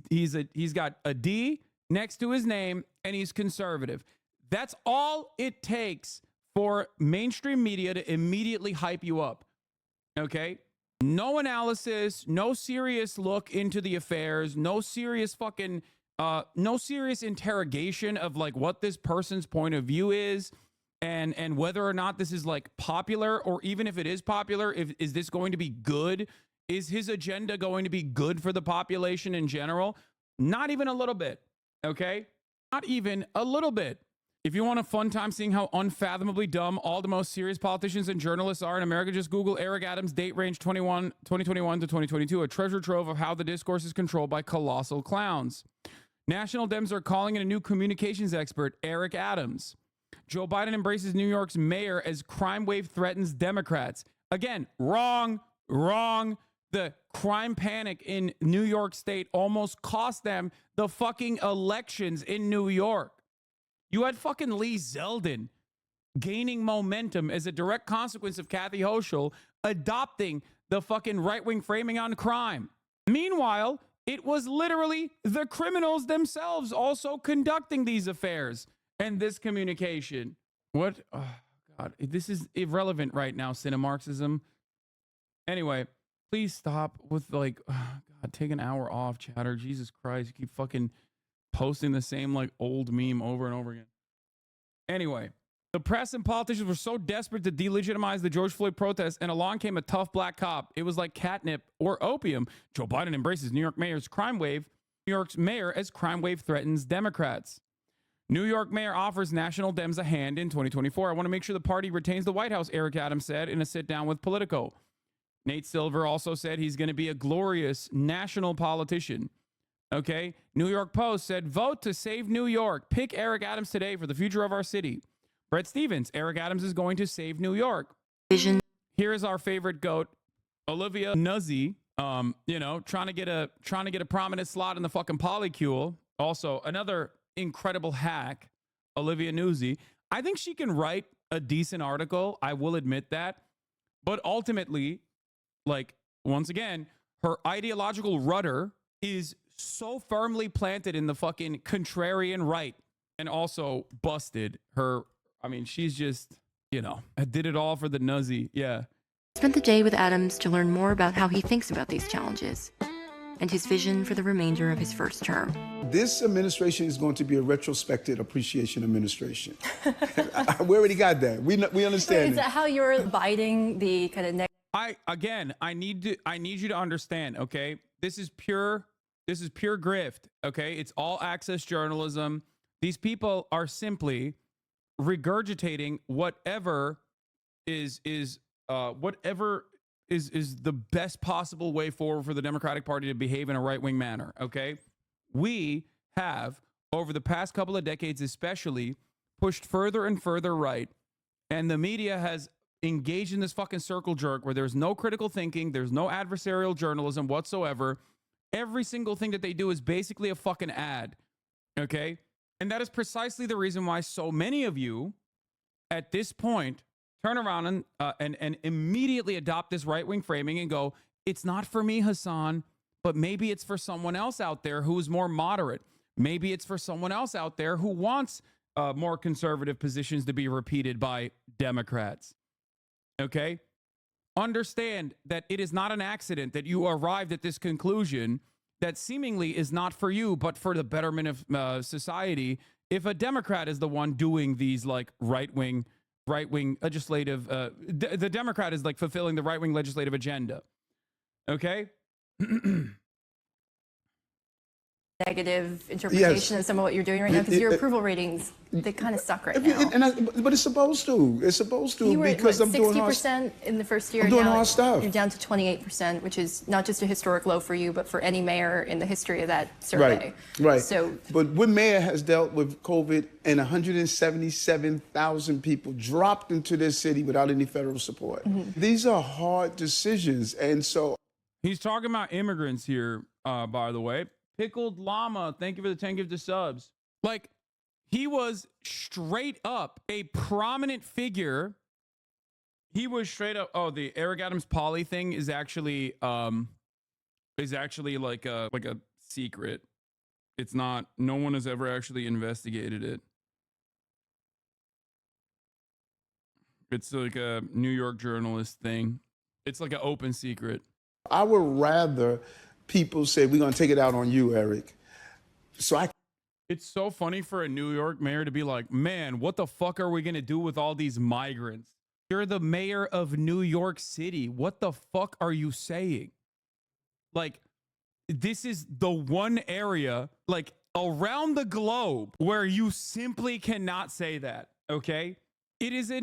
got a D next to his name, and he's conservative. That's all it takes for mainstream media to immediately hype you up. Okay? No analysis, no serious look into the affairs, no serious interrogation of like what this person's point of view is and whether or not this is like popular, or even if it is popular, is this going to be good? Is his agenda going to be good for the population in general? Not even a little bit. Okay? Not even a little bit. If you want a fun time seeing how unfathomably dumb all the most serious politicians and journalists are in America, just Google Eric Adams date range 2021 to 2022, a treasure trove of how the discourse is controlled by colossal clowns. National Dems are calling in a new communications expert, Eric Adams. Joe Biden embraces New York's mayor as crime wave threatens Democrats. Again, wrong. The crime panic in New York State almost cost them the fucking elections in New York. You had fucking Lee Zeldin gaining momentum as a direct consequence of Kathy Hochul adopting the fucking right-wing framing on crime. Meanwhile, it was literally the criminals themselves also conducting these affairs and this communication. What? Oh, God. This is irrelevant right now, Cinemarxism. Anyway, please stop with like, oh, God, take an hour off, chatter. Jesus Christ. You keep fucking posting the same like old meme over and over again. Anyway, the press and politicians were so desperate to delegitimize the George Floyd protests, and along came a tough black cop. It was like catnip or opium. Joe Biden embraces New York's mayor as crime wave threatens Democrats. New York mayor offers National Dems a hand in 2024. I want to make sure the party retains the White House, Eric Adams said in a sit-down with Politico. Nate Silver also said he's going to be a glorious national politician. Okay. New York Post said, vote to save New York. Pick Eric Adams today for the future of our city. Brett Stevens, Eric Adams is going to save New York. Vision. Here is our favorite goat, Olivia Nuzzi, trying to get a prominent slot in the fucking polycule. Also, another incredible hack, Olivia Nuzzi. I think she can write a decent article. I will admit that. But ultimately, like, once again, her ideological rudder is so firmly planted in the fucking contrarian right, and also busted her. I mean, she's just, I did it all for the Nuzzy. Yeah. Spent the day with Adams to learn more about how he thinks about these challenges and his vision for the remainder of his first term. This administration is going to be a retrospective appreciation administration. We already got that. We understand. Is that how you're abiding the kind of I need you to understand, okay? This is pure grift, okay? It's all access journalism. These people are simply regurgitating whatever is the best possible way forward for the Democratic Party to behave in a right-wing manner, okay? We have, over the past couple of decades especially, pushed further and further right, and the media has engaged in this fucking circle jerk where there's no critical thinking, there's no adversarial journalism whatsoever, every single thing that they do is basically a fucking ad. Okay? And that is precisely the reason why so many of you at this point turn around and immediately adopt this right-wing framing and go, it's not for me, Hassan, but maybe it's for someone else out there who's more moderate. Maybe it's for someone else out there who wants more conservative positions to be repeated by Democrats. Okay? Understand that it is not an accident that you arrived at this conclusion that seemingly is not for you, but for the betterment of society. If a Democrat is the one doing these like right-wing legislative, the Democrat is like fulfilling the right-wing legislative agenda. Okay? Negative interpretation of some of what you're doing right now, because your approval ratings, they kind of suck right now. But it's supposed to. It's supposed to, You were because at, I'm what, doing hard 60% in the first year. I'm doing now hard stuff. You're down to 28%, which is not just a historic low for you, but for any mayor in the history of that survey. Right. So, but what mayor has dealt with COVID, and 177,000 people dropped into their city without any federal support. These are hard decisions, and so he's talking about immigrants here, by the way. Pickled Llama, thank you for the 10 gifted subs. Like, he was straight up a prominent figure. He was straight up. Oh, the Eric Adams Poly thing is actually like a secret. It's not. No one has ever actually investigated it. It's like a New York journalist thing. It's like an open secret. I would rather people say, we're going to take it out on you, Eric. It's so funny for a New York mayor to be like, man, what the fuck are we going to do with all these migrants? You're the mayor of New York City. What the fuck are you saying? Like, this is the one area, like, around the globe where you simply cannot say that, okay? It is a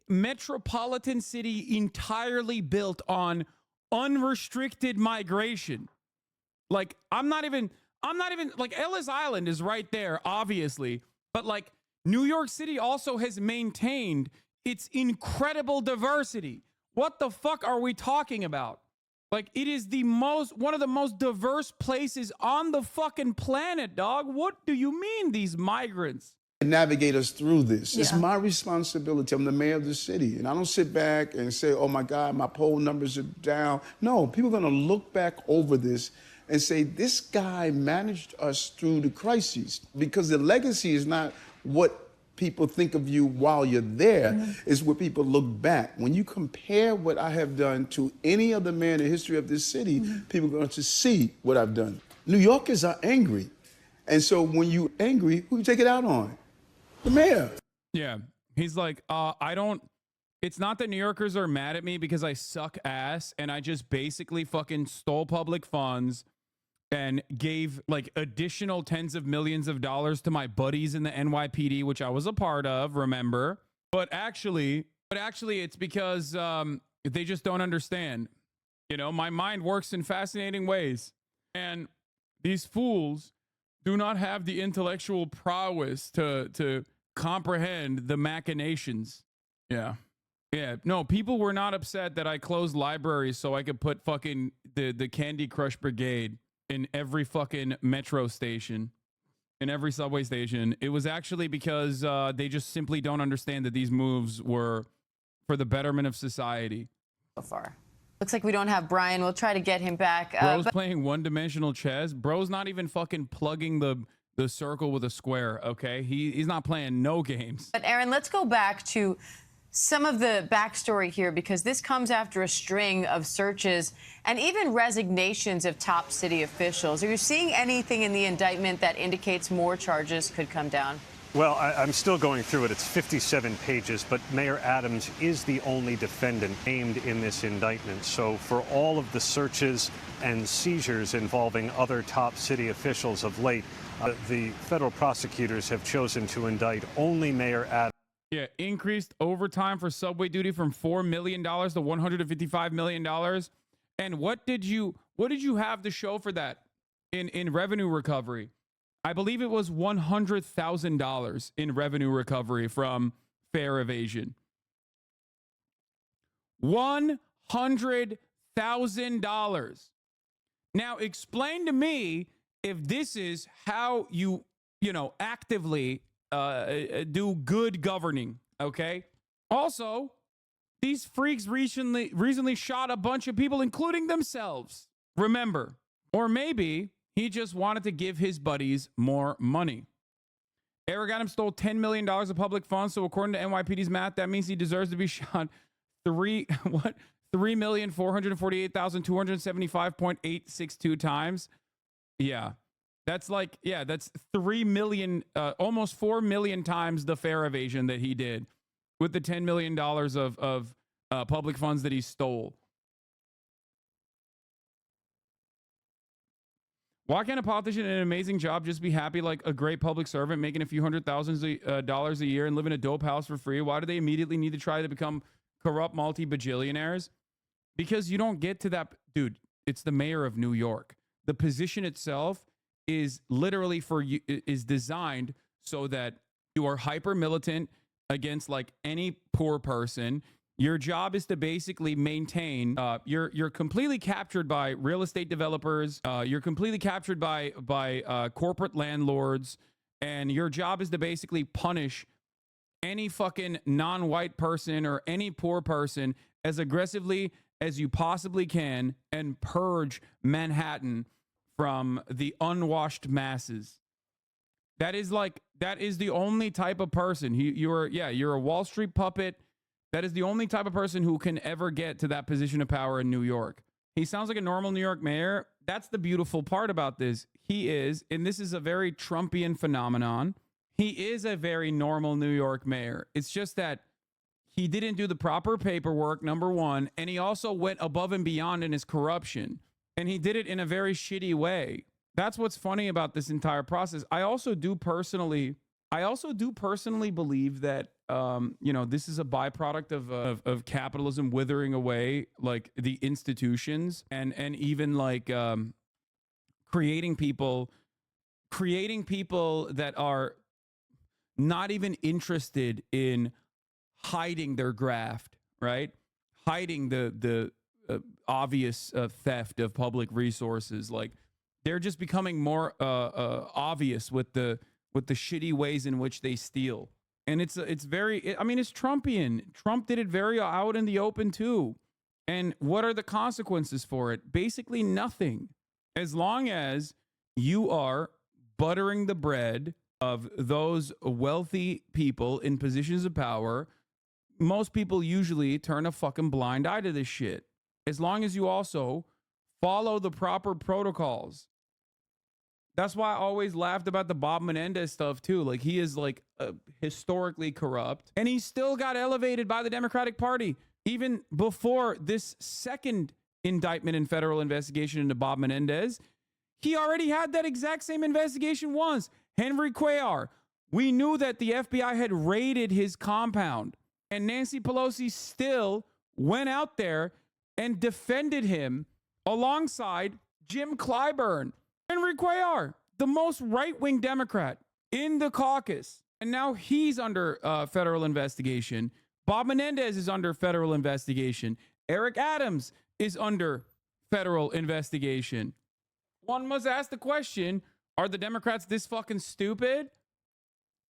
metropolitan city entirely built on unrestricted migration. Like, I'm not even like, Ellis Island is right there, obviously, but like, New York City also has maintained its incredible diversity. What the fuck are we talking about? Like, it is one of the most diverse places on the fucking planet, dog. What do you mean, these migrants? Navigate us through this. It's my responsibility. I'm the mayor of the city. And I don't sit back and say, oh my God, my poll numbers are down. No, people are going to look back over this and say, this guy managed us through the crises. Because the legacy is not what people think of you while you're there, it's what people look back. When you compare what I have done to any other mayor in the history of this city, people are going to see what I've done. New Yorkers are angry. And so when you're angry, who you take it out on? The mayor. Yeah. He's like, it's not that New Yorkers are mad at me because I suck ass and I just basically fucking stole public funds and gave like additional tens of millions of dollars to my buddies in the NYPD, which I was a part of, remember? But actually it's because they just don't understand. You know, my mind works in fascinating ways. And these fools do not have the intellectual prowess to comprehend the machinations. Yeah. No, people were not upset that I closed libraries so I could put fucking the Candy Crush Brigade in every fucking metro station, in every subway station. It was actually because they just simply don't understand that these moves were for the betterment of society. So far. Looks like we don't have Brian. We'll try to get him back. Bro's playing one-dimensional chess. Bro's not even fucking plugging the circle with a square, okay? He's not playing no games. But Aaron, let's go back to some of the backstory here, because this comes after a string of searches and even resignations of top city officials. Are you seeing anything in the indictment that indicates more charges could come down? Well, I'm still going through it. It's 57 pages, but Mayor Adams is the only defendant named in this indictment. So for all of the searches and seizures involving other top city officials of late, the federal prosecutors have chosen to indict only Mayor Adams. Yeah, increased overtime for subway duty from $4 million to $155 million. And what did you have to show for that in revenue recovery? I believe it was $100,000 in revenue recovery from fare evasion. $100,000. Now, explain to me if this is how you actively do good governing, okay? Also, these freaks recently shot a bunch of people, including themselves. Remember, or maybe he just wanted to give his buddies more money. Eric Adams stole $10 million of public funds, so according to NYPD's math, that means he deserves to be shot 3,448,275.862 times. Yeah. That's that's 3 million, almost 4 million times the fare evasion that he did with the $10 million of public funds that he stole. Why can't a politician in an amazing job just be happy like a great public servant making a few $100,000 a year and live in a dope house for free? Why do they immediately need to try to become corrupt multi-bajillionaires? Because you don't get to that. Dude, it's the mayor of New York. The position itself is literally is designed so that you are hyper militant against like any poor person. Your job is to basically maintain. You're completely captured by real estate developers. You're completely captured by corporate landlords, and your job is to basically punish any fucking non-white person or any poor person as aggressively as you possibly can, and purge Manhattan from the unwashed masses. That is the only type of person. You're a Wall Street puppet. That is the only type of person who can ever get to that position of power in New York. He sounds like a normal New York mayor. That's the beautiful part about this. He is, and this is a very Trumpian phenomenon, he is a very normal New York mayor. It's just that he didn't do the proper paperwork, number one, and he also went above and beyond in his corruption. And he did it in a very shitty way. That's what's funny about this entire process. I also do personally believe that this is a byproduct of capitalism withering away like the institutions and even like creating people that are not even interested in hiding their graft, right? Hiding the obvious theft of public resources. Like they're just becoming more obvious with the shitty ways in which they steal. And it's Trumpian. Trump did it very out in the open too. And what are the consequences for it? Basically nothing. As long as you are buttering the bread of those wealthy people in positions of power, most people usually turn a fucking blind eye to this shit. As long as you also follow the proper protocols. That's why I always laughed about the Bob Menendez stuff too. Like he is like historically corrupt, and he still got elevated by the Democratic Party even before this second indictment and federal investigation into Bob Menendez. He already had that exact same investigation once. Henry Cuellar. We knew that the FBI had raided his compound, and Nancy Pelosi still went out there and defended him alongside Jim Clyburn. Henry Cuellar, the most right-wing Democrat in the caucus. And now he's under federal investigation. Bob Menendez is under federal investigation. Eric Adams is under federal investigation. One must ask the question, are the Democrats this fucking stupid?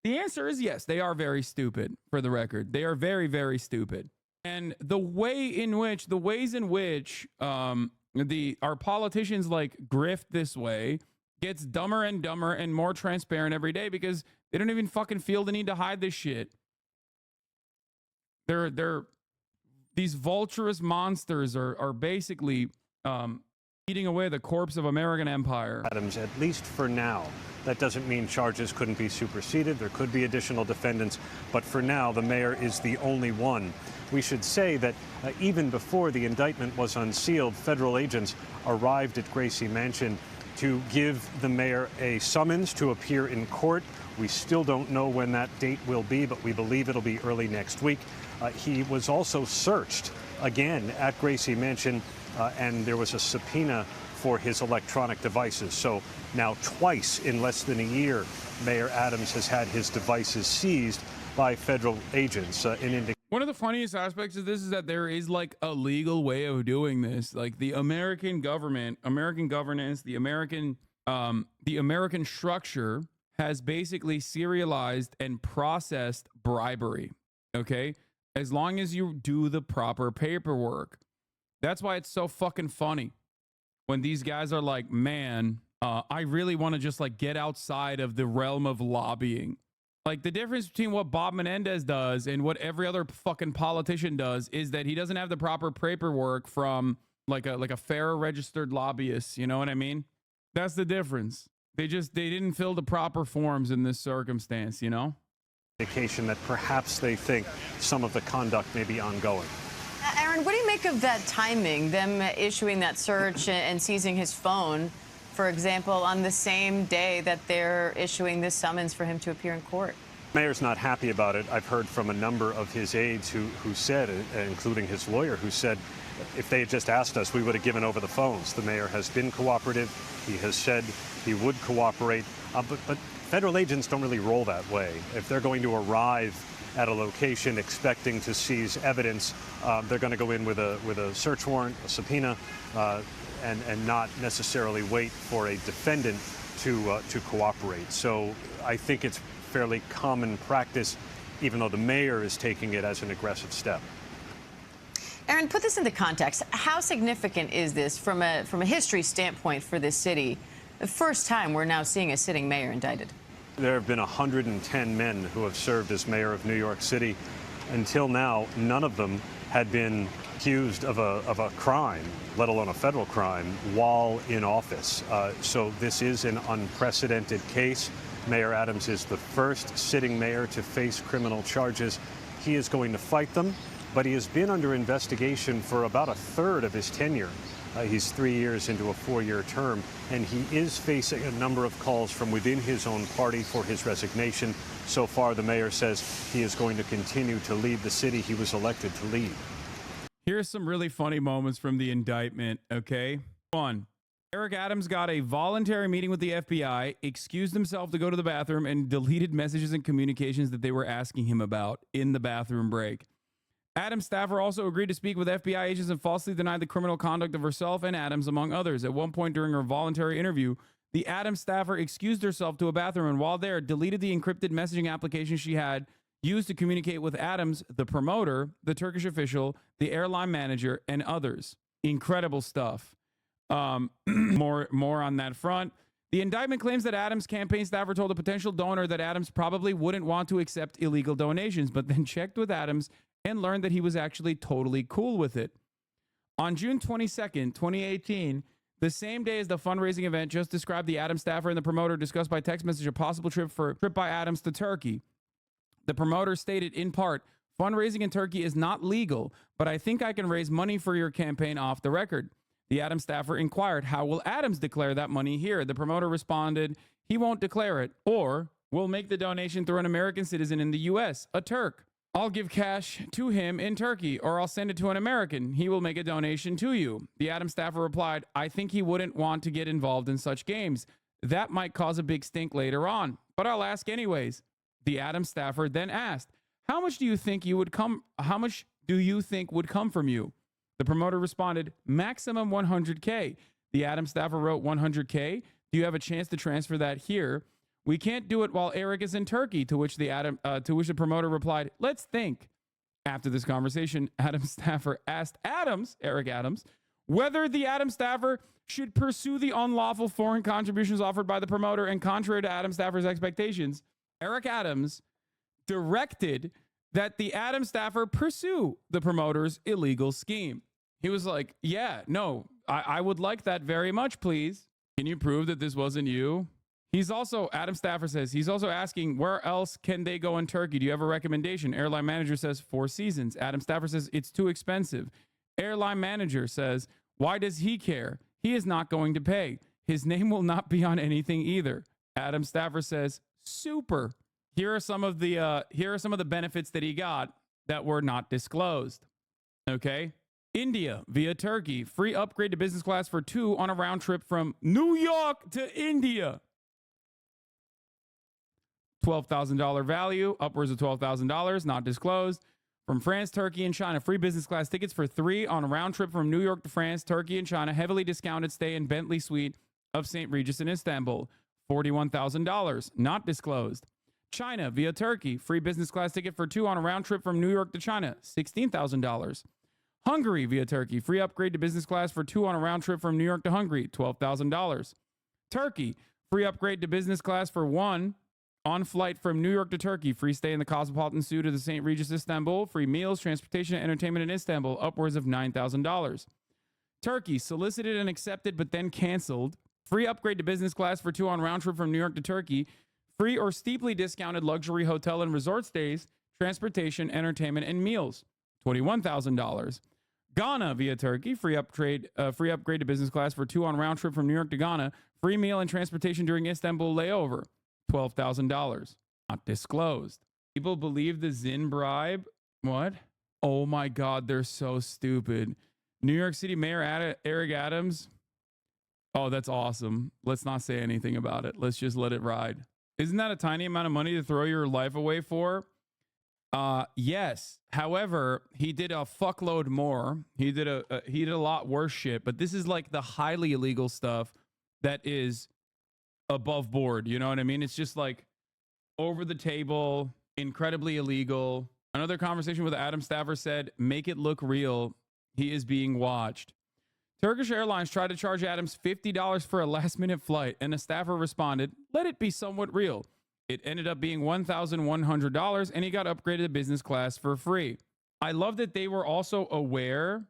The answer is yes, they are very stupid, for the record. They are very, very stupid. And the ways in which our politicians like grift this way gets dumber and dumber and more transparent every day because they don't even fucking feel the need to hide this shit. They're these vulturous monsters are basically eating away the corpse of American empire. Adams, at least for now. That doesn't mean charges couldn't be superseded. There could be additional defendants. But for now, the mayor is the only one. We should say that even before the indictment was unsealed, federal agents arrived at Gracie Mansion to give the mayor a summons to appear in court. We still don't know when that date will be, but we believe it'll be early next week. He was also searched again at Gracie Mansion, and there was a subpoena for his electronic devices. So now twice in less than a year, Mayor Adams has had his devices seized by federal agents. One of the funniest aspects of this is that there is like a legal way of doing this. Like the American government, American governance, the American structure has basically serialized and processed bribery. Okay, as long as you do the proper paperwork. That's why it's so fucking funny when these guys are like, man, I really want to just like get outside of the realm of lobbying. Like the difference between what Bob Menendez does and what every other fucking politician does is that he doesn't have the proper paperwork from like a fair registered lobbyist. You know what I mean? That's the difference. They didn't fill the proper forms in this circumstance, you know? Indication that perhaps they think some of the conduct may be ongoing. Aaron, what do you make of that timing, them issuing that search and seizing his phone, for example, on the same day that they're issuing this summons for him to appear in court? Mayor's not happy about it. I've heard from a number of his aides who said, including his lawyer, who said, if they had just asked us, we would have given over the phones. The mayor has been cooperative. He has said he would cooperate. But federal agents don't really roll that way. If they're going to arrive at a location expecting to seize evidence, they're going to go in with a search warrant, a subpoena, and not necessarily wait for a defendant to cooperate. So I think it's fairly common practice, even though the mayor is taking it as an aggressive step. Aaron, put this into context. How significant is this from a history standpoint for this city? The first time we're now seeing a sitting mayor indicted. There have been 110 men who have served as mayor of New York City. Until now, none of them had been accused of a crime, let alone a federal crime, while in office. So this is an unprecedented case. Mayor Adams is the first sitting mayor to face criminal charges. He is going to fight them, but he has been under investigation for about a third of his tenure. He's 3 years into a 4-year term, and he is facing a number of calls from within his own party for his resignation. So far, the mayor says he is going to continue to lead the city he was elected to lead. Here's some really funny moments from the indictment, okay? 1. Eric Adams got a voluntary meeting with the FBI, excused himself to go to the bathroom, and deleted messages and communications that they were asking him about in the bathroom break. Adams' staffer also agreed to speak with FBI agents and falsely denied the criminal conduct of herself and Adams, among others. At one point during her voluntary interview, the Adams staffer excused herself to a bathroom and while there, deleted the encrypted messaging application she had used to communicate with Adams, the promoter, the Turkish official, the airline manager, and others. Incredible stuff. More on that front. The indictment claims that Adams' campaign staffer told a potential donor that Adams probably wouldn't want to accept illegal donations, but then checked with Adams and learned that he was actually totally cool with it. On June 22nd, 2018, the same day as the fundraising event just described, the Adams staffer and the promoter discussed by text message a possible trip by Adams to Turkey. The promoter stated in part, fundraising in Turkey is not legal, but I think I can raise money for your campaign off the record. The Adams staffer inquired, how will Adams declare that money here? The promoter responded, he won't declare it, or we'll make the donation through an American citizen in the U.S., a Turk. I'll give cash to him in Turkey, or I'll send it to an American. He will make a donation to you. The Adams staffer replied, I think he wouldn't want to get involved in such games. That might cause a big stink later on, but I'll ask anyways. The Adams staffer then asked, how much do you think would come from you? The promoter responded, maximum 100K. The Adams staffer wrote 100K. Do you have a chance to transfer that here? We can't do it while Eric is in Turkey, to which the promoter replied, let's think. After this conversation, Adams staffer asked Eric Adams, whether the Adams staffer should pursue the unlawful foreign contributions offered by the promoter, and contrary to Adams staffer's expectations, Eric Adams directed that the Adams staffer pursue the promoter's illegal scheme. He was like, yeah, no, I would like that very much, please. Can you prove that this wasn't you? Adam staffer says, he's also asking, where else can they go in Turkey? Do you have a recommendation? Airline manager says, 4 Seasons. Adam staffer says, it's too expensive. Airline manager says, why does he care? He is not going to pay. His name will not be on anything either. Adam staffer says, super. Here are some of the benefits that he got that were not disclosed. Okay. India via Turkey, free upgrade to business class for 2 on a round trip from New York to India. $12,000 value, upwards of $12,000, not disclosed. from France, Turkey, and China. Free business class tickets for 3 on a round trip from New York to France, Turkey, and China. Heavily discounted stay in Bentley Suite of St. Regis in Istanbul. $41,000. Not disclosed. China via Turkey. Free business class ticket for 2 on a round trip from New York to China. $16,000. Hungary via Turkey. Free upgrade to business class for 2 on a round trip from New York to Hungary. $12,000. Turkey. Free upgrade to business class for 1 on flight from New York to Turkey. Free stay in the Cosmopolitan Suite of the St. Regis Istanbul. Free meals, transportation, and entertainment in Istanbul. Upwards of $9,000. Turkey. Solicited and accepted but then canceled. Free upgrade to business class for 2 on round trip from New York to Turkey. Free or steeply discounted luxury hotel and resort stays, transportation, entertainment, and meals. $21,000. Ghana via Turkey. Free upgrade to business class for 2 on round trip from New York to Ghana. Free meal and transportation during Istanbul layover. $12,000. Not disclosed. People believe the Zin bribe. What? Oh my God, they're so stupid. New York City Mayor Eric Adams. Oh, that's awesome. Let's not say anything about it. Let's just let it ride. Isn't that a tiny amount of money to throw your life away for? Yes. However, he did a fuckload more. He did a lot worse shit. But this is like the highly illegal stuff that is above board. You know what I mean? It's just like over the table, incredibly illegal. Another conversation with Adam Staver said, "Make it look real. He is being watched." Turkish Airlines tried to charge Adams $50 for a last-minute flight, and a staffer responded, "Let it be somewhat real." It ended up being $1,100, and he got upgraded to business class for free. I love that they were also aware.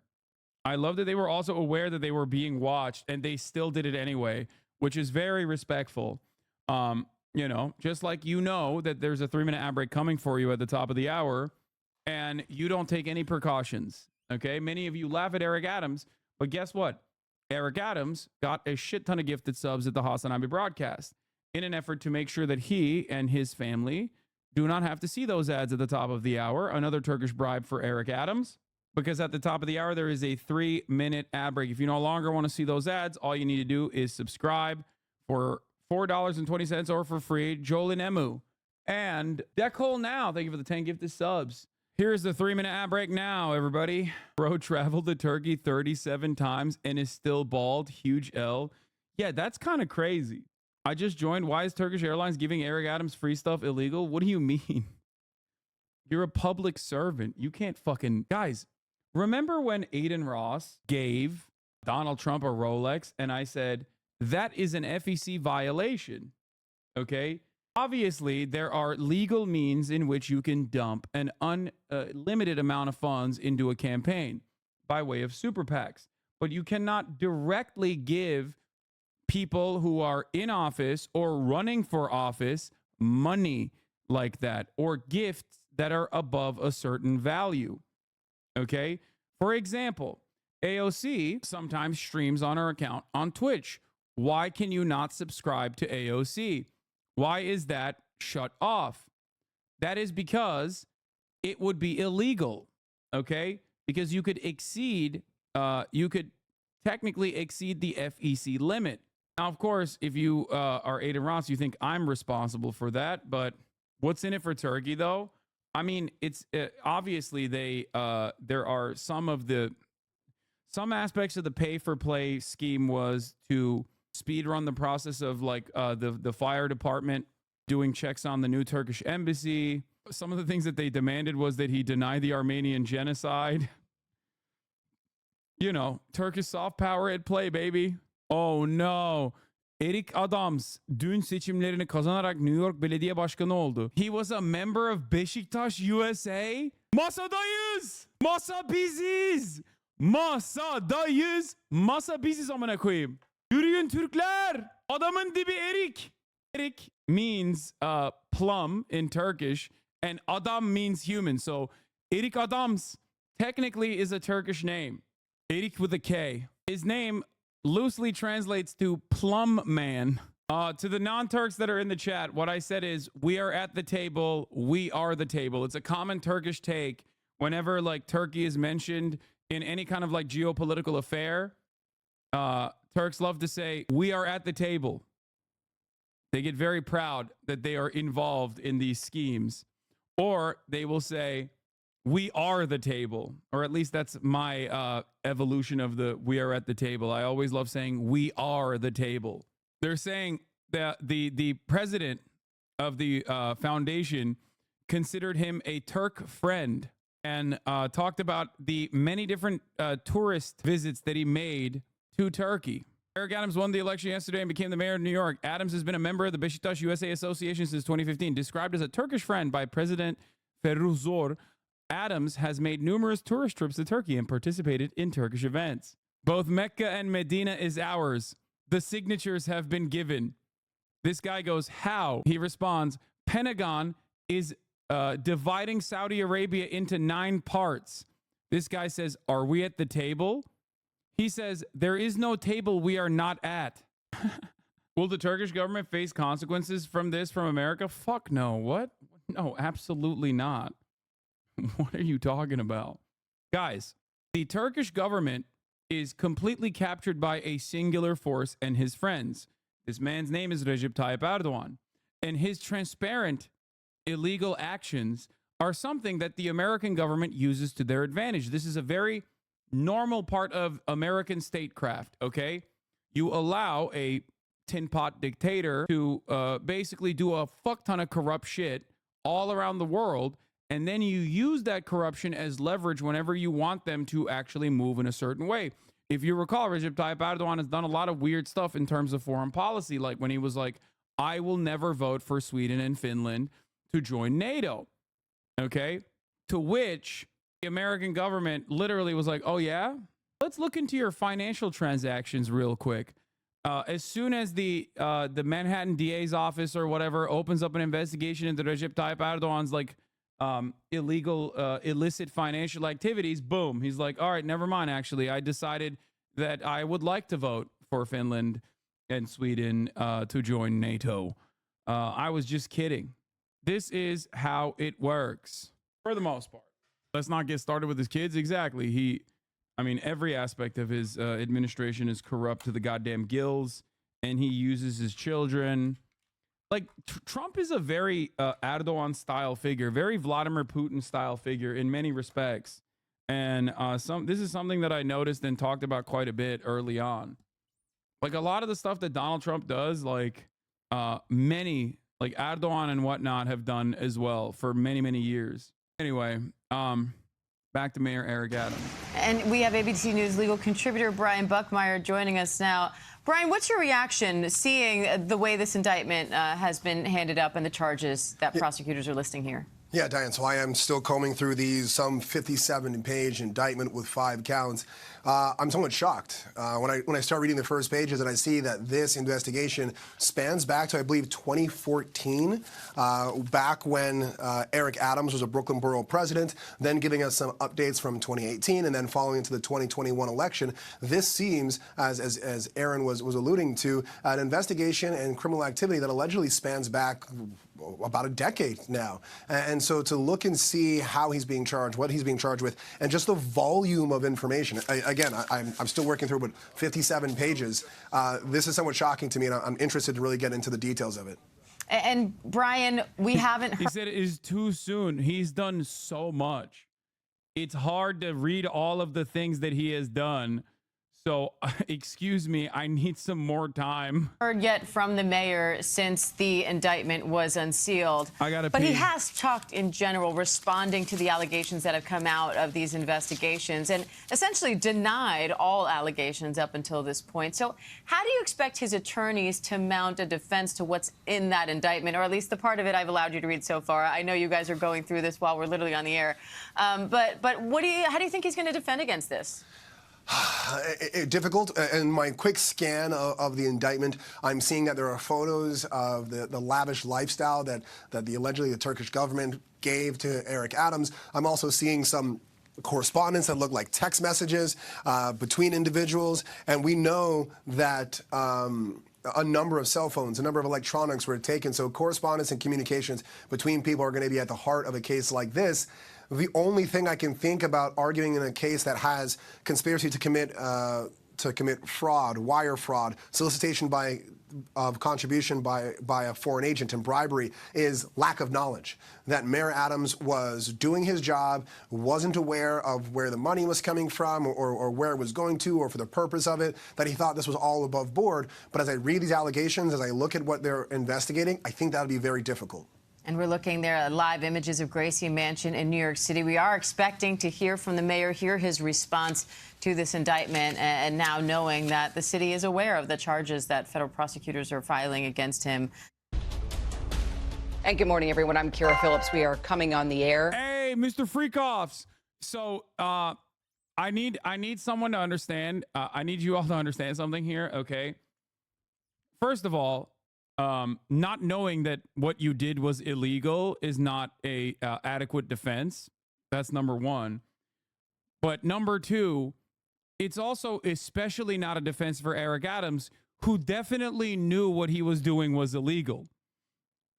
That they were being watched, and they still did it anyway, which is very respectful. You know, just like you know that there's a 3-minute ad break coming for you at the top of the hour, and you don't take any precautions. Okay, many of you laugh at Eric Adams. But guess what? Eric Adams got a shit ton of gifted subs at the Hasanabi broadcast in an effort to make sure that he and his family do not have to see those ads at the top of the hour. Another Turkish bribe for Eric Adams, because at the top of the hour, there is a 3-minute ad break. If you no longer want to see those ads, all you need to do is subscribe for $4.20 or for free. Jolin Emu and Decole now. Thank you for the 10 gifted subs. Here's the 3-minute ad break now, everybody. Bro traveled to Turkey 37 times and is still bald. Huge L. Yeah, that's kind of crazy. I just joined. Why is Turkish Airlines giving Eric Adams free stuff illegal? What do you mean? You're a public servant. You can't fucking... Guys, remember when Aiden Ross gave Donald Trump a Rolex and I said, that is an FEC violation, okay? Obviously, there are legal means in which you can dump an unlimited amount of funds into a campaign by way of super PACs. But you cannot directly give people who are in office or running for office money like that, or gifts that are above a certain value. Okay? For example, AOC sometimes streams on her account on Twitch. Why can you not subscribe to AOC? Why is that shut off? That is because it would be illegal, okay? Because you could technically exceed the FEC limit. Now, of course, if you are Aiden Ross, you think I'm responsible for that, but what's in it for Turkey, though? I mean, it's obviously there are some aspects of the pay-for-play scheme was to speed run the process of like the fire department doing checks on the new Turkish embassy. Some of the things that they demanded was that he deny the Armenian genocide. You know, Turkish soft power at play, baby. Oh no. Eric Adams dün seçimlerini kazanarak New York Belediye Başkanı oldu. He was a member of Beşiktaş USA. Masadayız. Masa biziz. Masadayız. Masa biziz amına koyayım. Yürüyün Türkler. Adamın dibi Erik. Erik means plum in Turkish, and Adam means human. So Eric Adams technically is a Turkish name. Erik with a K. His name loosely translates to plum man. To the non-Turks that are in the chat, what I said is, we are at the table. We are the table. It's a common Turkish take whenever like Turkey is mentioned in any kind of like geopolitical affair. Turks love to say, we are at the table. They get very proud that they are involved in these schemes. Or they will say, we are the table, or at least that's my evolution of the we are at the table. I always love saying we are the table. They're saying that the president of the foundation considered him a Turk friend and talked about the many different tourist visits that he made to Turkey. Eric Adams won the election yesterday and became the mayor of New York. Adams has been a member of the Beşiktaş USA Association since 2015. Described as a Turkish friend by President Feruzor, Adams has made numerous tourist trips to Turkey and participated in Turkish events. Both Mecca and Medina is ours. The signatures have been given. This guy goes, how? He responds, Pentagon is dividing Saudi Arabia into 9 parts. This guy says, are we at the table? He says, there is no table we are not at. Will the Turkish government face consequences from this from America? Fuck no. What? No, absolutely not. What are you talking about? Guys, the Turkish government is completely captured by a singular force and his friends. This man's name is Recep Tayyip Erdogan. And his transparent illegal actions are something that the American government uses to their advantage. This is a very normal part of American statecraft, okay? You allow a tin pot dictator to basically do a fuck ton of corrupt shit all around the world, and then you use that corruption as leverage whenever you want them to actually move in a certain way. If you recall, Recep Tayyip Erdogan has done a lot of weird stuff in terms of foreign policy, like when he was like, I will never vote for Sweden and Finland to join NATO, okay? To which the American government literally was like, oh yeah, let's look into your financial transactions real quick. As soon as the Manhattan DA's office or whatever opens up an investigation into Recep Tayyip Erdogan's like illegal, illicit financial activities, boom, he's like, all right, never mind. Actually, I decided that I would like to vote for Finland and Sweden to join NATO. I was just kidding. This is how it works for the most part. Let's not get started with his kids. Exactly. I mean, every aspect of his administration is corrupt to the goddamn gills, and he uses his children. Like, Trump is a very Erdogan-style figure, very Vladimir Putin-style figure in many respects. And this is something that I noticed and talked about quite a bit early on. Like, a lot of the stuff that Donald Trump does, like, many, like Erdogan and whatnot, have done as well for many, many years. Anyway, back to Mayor Eric Adams. And we have ABC News legal contributor Brian Buckmeyer joining us now. Brian, what's your reaction seeing the way this indictment has been handed up and the charges that prosecutors are listing here? Yeah, Diane, so I am still combing through these, some 57-page indictment with 5 counts. I'm somewhat shocked when I start reading the first pages and I see that this investigation spans back to, I believe, 2014, back when Eric Adams was a Brooklyn borough president, then giving us some updates from 2018, and then following into the 2021 election. This seems, as Aaron was alluding to, an investigation and criminal activity that allegedly spans back about a decade now. And so to look and see how he's being charged, what he's being charged with, and just the volume of information. Again, I'm still working through, but 57 pages. This is somewhat shocking to me, and I'm interested to really get into the details of it. And Brian, we haven't heard. He said it is too soon. He's done so much. It's hard to read all of the things that he has done. So, excuse me, I need some more time. Heard yet from the mayor since the indictment was unsealed. I gotta But pee. he has talked in general, responding to the allegations that have come out of these investigations and essentially denied all allegations up until this point. So how do you expect his attorneys to mount a defense to what's in that indictment, or at least the part of it I've allowed you to read so far? I know you guys are going through this while we're literally on the air. But how do you think he's going to defend against this? Difficult. In my quick scan of the indictment, I'm seeing that there are photos of the lavish lifestyle that allegedly the Turkish government gave to Eric Adams. I'm also seeing some correspondence that look like text messages between individuals, and we know that a number of cell phones, a number of electronics were taken. So correspondence and communications between people are going to be at the heart of a case like this. The only thing I can think about arguing in a case that has conspiracy to commit to commit fraud, wire fraud, solicitation of contribution by a foreign agent, and bribery is lack of knowledge. That Mayor Adams was doing his job, wasn't aware of where the money was coming from or where it was going to or for the purpose of it, that he thought this was all above board. But as I read these allegations, as I look at what they're investigating, I think that would be very difficult. And we're looking there at live images of Gracie Mansion in New York City. We are expecting to hear from the mayor, hear his response to this indictment, and now knowing that the city is aware of the charges that federal prosecutors are filing against him. And good morning, everyone. I'm Kara Phillips. We are coming on the air. Hey, Mr. Freakoffs. So I need someone to understand. I need you all to understand something here, okay? First of all, not knowing that what you did was illegal is not a adequate defense. That's number one. But number two, it's also especially not a defense for Eric Adams, who definitely knew what he was doing was illegal.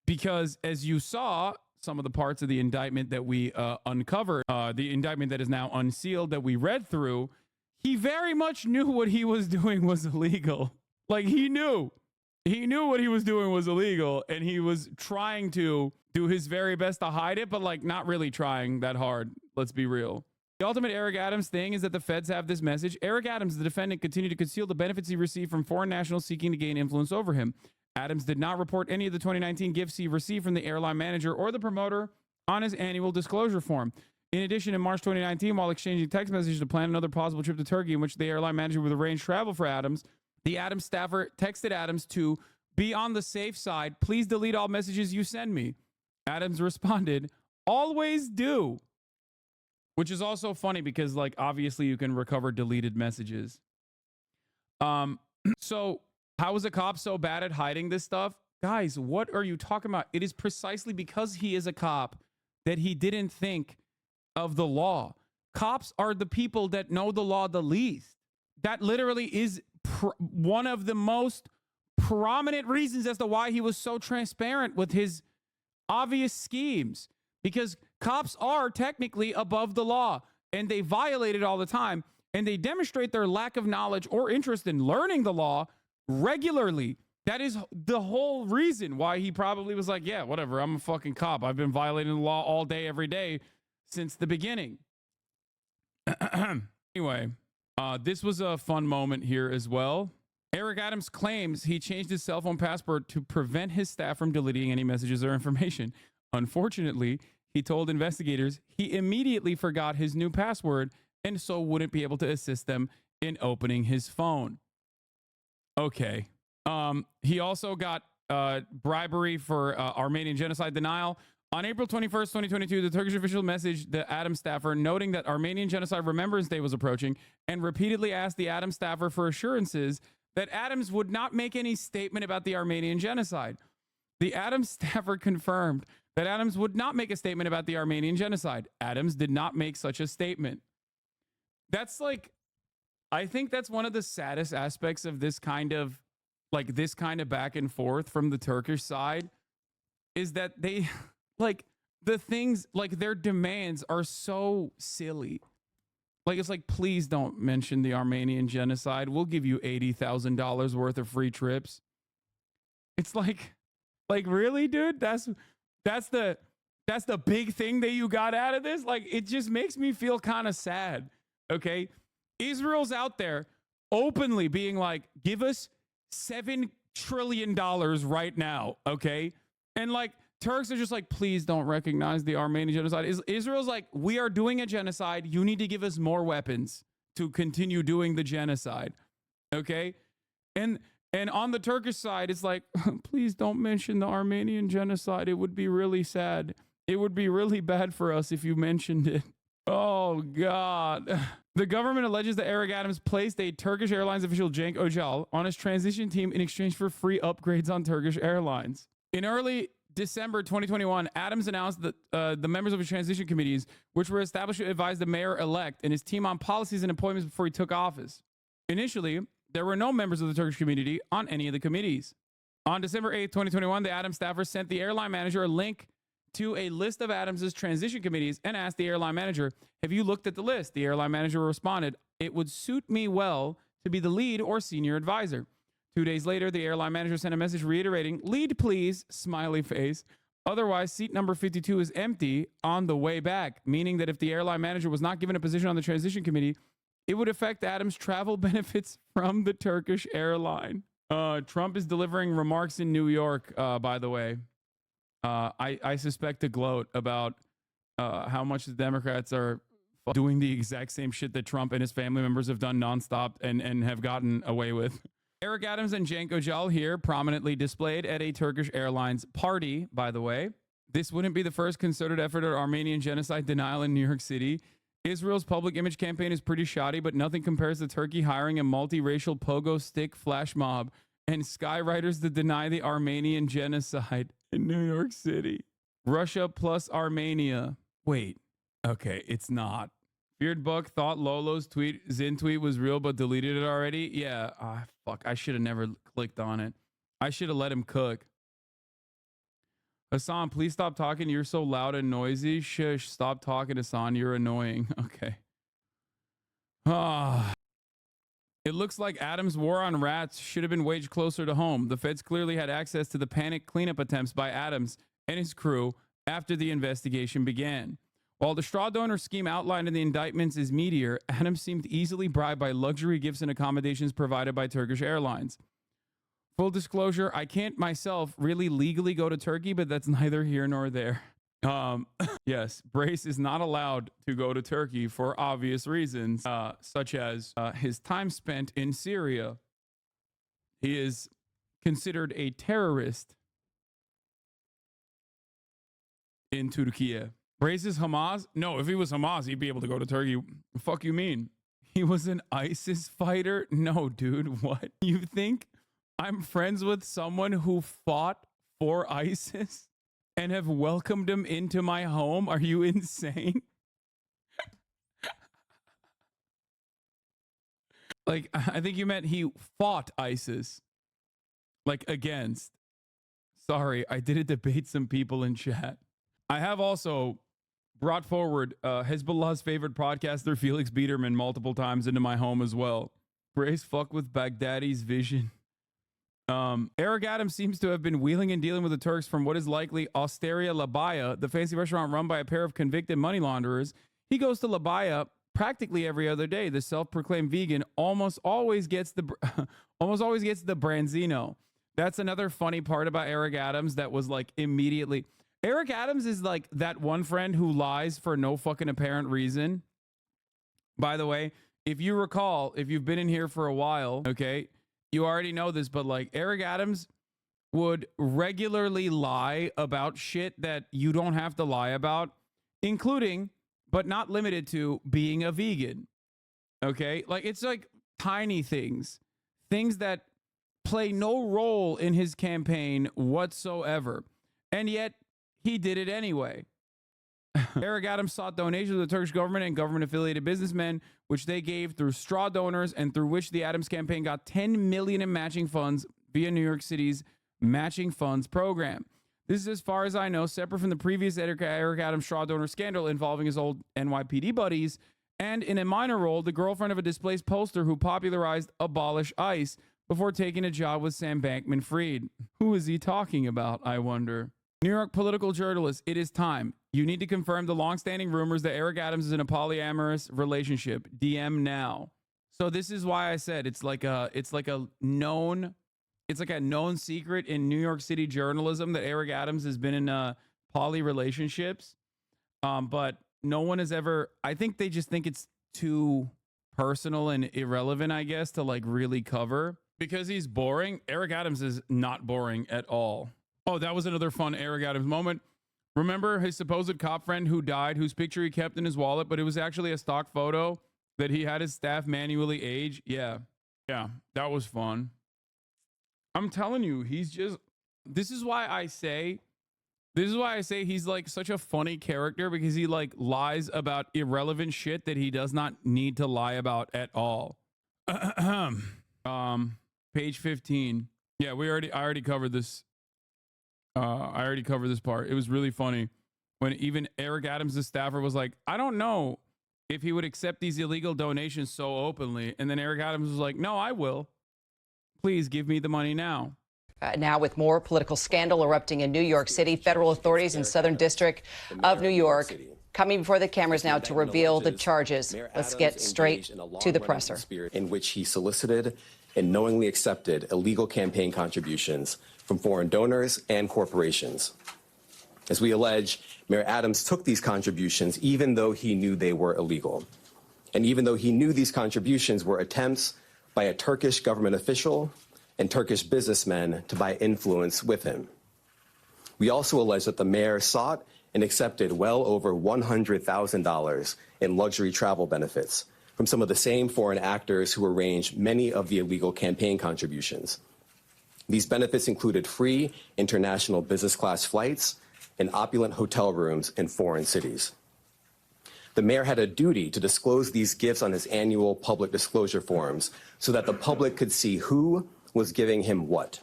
Because as you saw, some of the parts of the indictment that we uncovered, the indictment that is now unsealed that we read through, he very much knew what he was doing was illegal. Like, he knew. He knew what he was doing was illegal, and he was trying to do his very best to hide it, but like not really trying that hard. Let's be real. The ultimate Eric Adams thing is that the feds have this message. Eric Adams, the defendant, continued to conceal the benefits he received from foreign nationals seeking to gain influence over him. Adams did not report any of the 2019 gifts he received from the airline manager or the promoter on his annual disclosure form. In addition, in March 2019, while exchanging text messages to plan another possible trip to Turkey in which the airline manager would arrange travel for Adams, the Adams staffer texted Adams to be on the safe side. Please delete all messages you send me. Adams responded, always do. Which is also funny because, like, obviously you can recover deleted messages. So how is a cop so bad at hiding this stuff? Guys, what are you talking about? It is precisely because he is a cop that he didn't think of the law. Cops are the people that know the law the least. That literally is one of the most prominent reasons as to why he was so transparent with his obvious schemes, because cops are technically above the law and they violate it all the time, and they demonstrate their lack of knowledge or interest in learning the law regularly. That is the whole reason why he probably was like, yeah, whatever, I'm a fucking cop. I've been violating the law all day, every day since the beginning. Anyway, this was a fun moment here as well. Eric Adams claims he changed his cell phone password to prevent his staff from deleting any messages or information. Unfortunately, he told investigators he immediately forgot his new password and so wouldn't be able to assist them in opening his phone. Okay. He also got bribery for Armenian genocide denial. On April 21st, 2022, the Turkish official messaged the Adams staffer noting that Armenian Genocide Remembrance Day was approaching and repeatedly asked the Adams staffer for assurances that Adams would not make any statement about the Armenian genocide. The Adams staffer confirmed that Adams would not make a statement about the Armenian genocide. Adams did not make such a statement. That's like, I think that's one of the saddest aspects of this kind of back and forth from the Turkish side, is that they, like, the things, like, their demands are so silly. Like, it's like, please don't mention the Armenian genocide. We'll give you $80,000 worth of free trips. It's like really, dude? That's the big thing that you got out of this? Like, it just makes me feel kind of sad. Okay? Israel's out there openly being like, give us $7 trillion right now. Okay? And like, Turks are just like, please don't recognize the Armenian genocide. Israel's like, we are doing a genocide. You need to give us more weapons to continue doing the genocide. Okay? And on the Turkish side, it's like, please don't mention the Armenian genocide. It would be really sad. It would be really bad for us if you mentioned it. Oh, God. The government alleges that Eric Adams placed a Turkish Airlines official, Cenk Öcal, on his transition team in exchange for free upgrades on Turkish Airlines. In early December 2021, Adams announced that the members of his transition committees, which were established to advise the mayor-elect and his team on policies and appointments before he took office. Initially, there were no members of the Turkish community on any of the committees. On December 8th, 2021, the Adams staffer sent the airline manager a link to a list of Adams's transition committees and asked the airline manager, have you looked at the list? The airline manager responded, it would suit me well to be the lead or senior advisor. 2 days later, the airline manager sent a message reiterating, "Lead, please," smiley face. Otherwise, seat number 52 is empty on the way back, meaning that if the airline manager was not given a position on the transition committee, it would affect Adams' travel benefits from the Turkish airline. Trump is delivering remarks in New York, by the way. I suspect to gloat about how much the Democrats are doing the exact same shit that Trump and his family members have done nonstop and have gotten away with. Eric Adams and Cenk Öcal here prominently displayed at a Turkish Airlines party, by the way. This wouldn't be the first concerted effort at Armenian genocide denial in New York City. Israel's public image campaign is pretty shoddy, but nothing compares to Turkey hiring a multiracial pogo stick flash mob and skywriters to deny the Armenian genocide in New York City. Russia plus Armenia. Wait, okay, it's not. Feared Buck thought Lolo's Zin tweet was real, but deleted it already. Yeah, fuck, I should have never clicked on it. I should have let him cook. Hassan, please stop talking. You're so loud and noisy. Shush, stop talking, Hassan. You're annoying. Okay. It looks like Adams' war on rats should have been waged closer to home. The feds clearly had access to the panic cleanup attempts by Adams and his crew after the investigation began. While the straw donor scheme outlined in the indictments is meatier, Adams seemed easily bribed by luxury gifts and accommodations provided by Turkish Airlines. Full disclosure, I can't myself really legally go to Turkey, but that's neither here nor there. Yes, Brace is not allowed to go to Turkey for obvious reasons, such as his time spent in Syria. He is considered a terrorist in Turkey. Brace is Hamas? No, if he was Hamas, he'd be able to go to Turkey. The fuck you mean? He was an ISIS fighter? No, dude, what? You think I'm friends with someone who fought for ISIS and have welcomed him into my home? Are you insane? Like, I think you meant he fought ISIS. Like, against. Sorry, I did debate some people in chat. I have also brought forward Hezbollah's favorite podcaster, Felix Biederman, multiple times into my home as well. Brace fuck with Baghdadi's vision. Eric Adams seems to have been wheeling and dealing with the Turks from what is likely Osteria Labaya, the fancy restaurant run by a pair of convicted money launderers. He goes to Labaya practically every other day. The self-proclaimed vegan almost always gets the branzino. That's another funny part about Eric Adams that was like immediately. Eric Adams is like that one friend who lies for no fucking apparent reason. By the way, if you recall, if you've been in here for a while, okay, you already know this, but like Eric Adams would regularly lie about shit that you don't have to lie about, including, but not limited to, being a vegan. Okay? Like it's like tiny things that play no role in his campaign whatsoever. And yet he did it anyway. Eric Adams sought donations of the Turkish government and government-affiliated businessmen, which they gave through straw donors, and through which the Adams campaign got $10 million in matching funds via New York City's matching funds program. This is, as far as I know, separate from the previous Eric Adams straw donor scandal involving his old NYPD buddies, and in a minor role, the girlfriend of a displaced pollster who popularized Abolish ICE before taking a job with Sam Bankman-Fried. Who is he talking about, I wonder? New York political journalist, it is time. You need to confirm the longstanding rumors that Eric Adams is in a polyamorous relationship. DM now. So this is why I said it's like a known secret in New York City journalism that Eric Adams has been in poly relationships. But no one has ever, I think they just think it's too personal and irrelevant, I guess, to like really cover. Because he's boring. Eric Adams is not boring at all. Oh, that was another fun Eric Adams moment. Remember his supposed cop friend who died, whose picture he kept in his wallet, but it was actually a stock photo that he had his staff manually age? Yeah, that was fun. I'm telling you, he's just, this is why I say he's like such a funny character, because he like lies about irrelevant shit that he does not need to lie about at all. Page 15. Yeah, I already covered this. I already covered this part. It was really funny when even Eric Adams' staffer was like, I don't know. if he would accept these illegal donations so openly. And then Eric Adams was like, no, I will. Please give me the money now. Now, with more political scandal erupting in New York City, federal authorities in Southern District of New York coming before the cameras now to reveal the charges. Let's get straight to the presser. In which he solicited and knowingly accepted illegal campaign contributions from foreign donors and corporations. As we allege, Mayor Adams took these contributions even though he knew they were illegal, and even though he knew these contributions were attempts by a Turkish government official and Turkish businessmen to buy influence with him. We also allege that the mayor sought and accepted well over $100,000 in luxury travel benefits from some of the same foreign actors who arranged many of the illegal campaign contributions. These benefits included free international business class flights and opulent hotel rooms in foreign cities. The mayor had a duty to disclose these gifts on his annual public disclosure forms so that the public could see who was giving him what.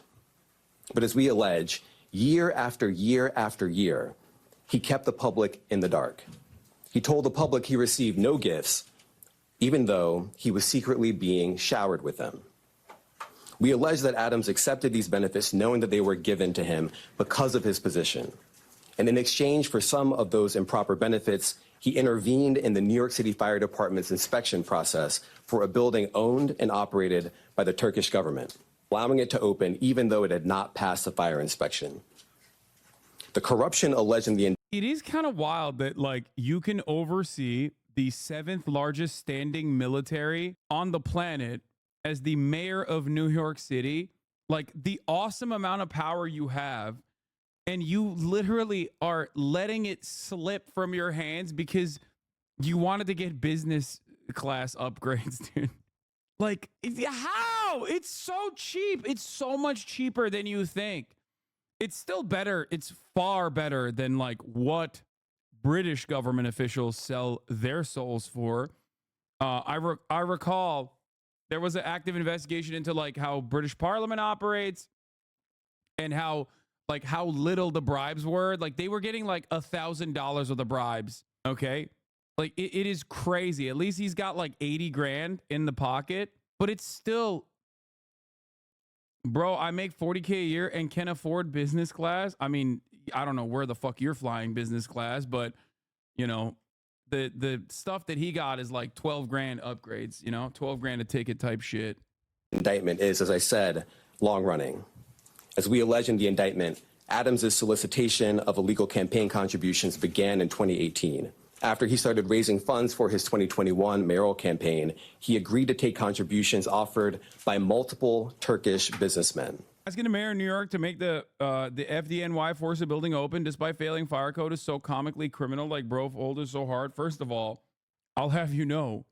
But as we allege, year after year after year, he kept the public in the dark. He told the public he received no gifts, even though he was secretly being showered with them. We allege that Adams accepted these benefits knowing that they were given to him because of his position. And in exchange for some of those improper benefits, he intervened in the New York City Fire Department's inspection process for a building owned and operated by the Turkish government, allowing it to open even though it had not passed the fire inspection. The corruption alleged in the... It is kind of wild that, like, you can oversee the 7th largest standing military on the planet as the mayor of New York City. Like, the awesome amount of power you have, and you literally are letting it slip from your hands because you wanted to get business class upgrades, dude. Like, how? It's so cheap. It's so much cheaper than you think. It's still better. It's far better than, like, what British government officials sell their souls for. I recall there was an active investigation into, like, how British Parliament operates and how little the bribes were. Like, they were getting like $1,000 of the bribes. Okay. Like, it is crazy. At least he's got like 80 grand in the pocket, but it's still, bro, I make 40K a year and can afford business class. I mean, I don't know where the fuck you're flying business class, but you know, the stuff that he got is like 12 grand upgrades, you know, 12 grand a ticket type shit. Indictment is, as I said, long running. As we allege in the indictment, Adams' solicitation of illegal campaign contributions began in 2018. After he started raising funds for his 2021 mayoral campaign, he agreed to take contributions offered by multiple Turkish businessmen. Asking the mayor of New York to make the FDNY Forza building open despite failing fire code is so comically criminal. Like, bro, if old is so hard. First of all, I'll have you know,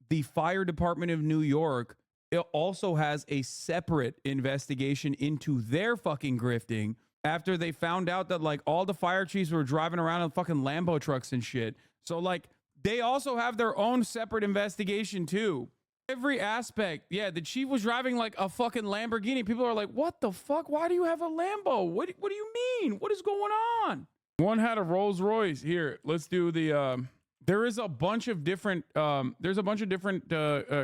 the fire department of New York, it also has a separate investigation into their fucking grifting after they found out that, like, all the fire chiefs were driving around in fucking Lambo trucks and shit. So, like, they also have their own separate investigation too. Every aspect. Yeah, the chief was driving like a fucking Lamborghini. People are like, what the fuck? Why do you have a Lambo? What do you mean? What is going on? One had a Rolls Royce. Here, let's do the there is a bunch of different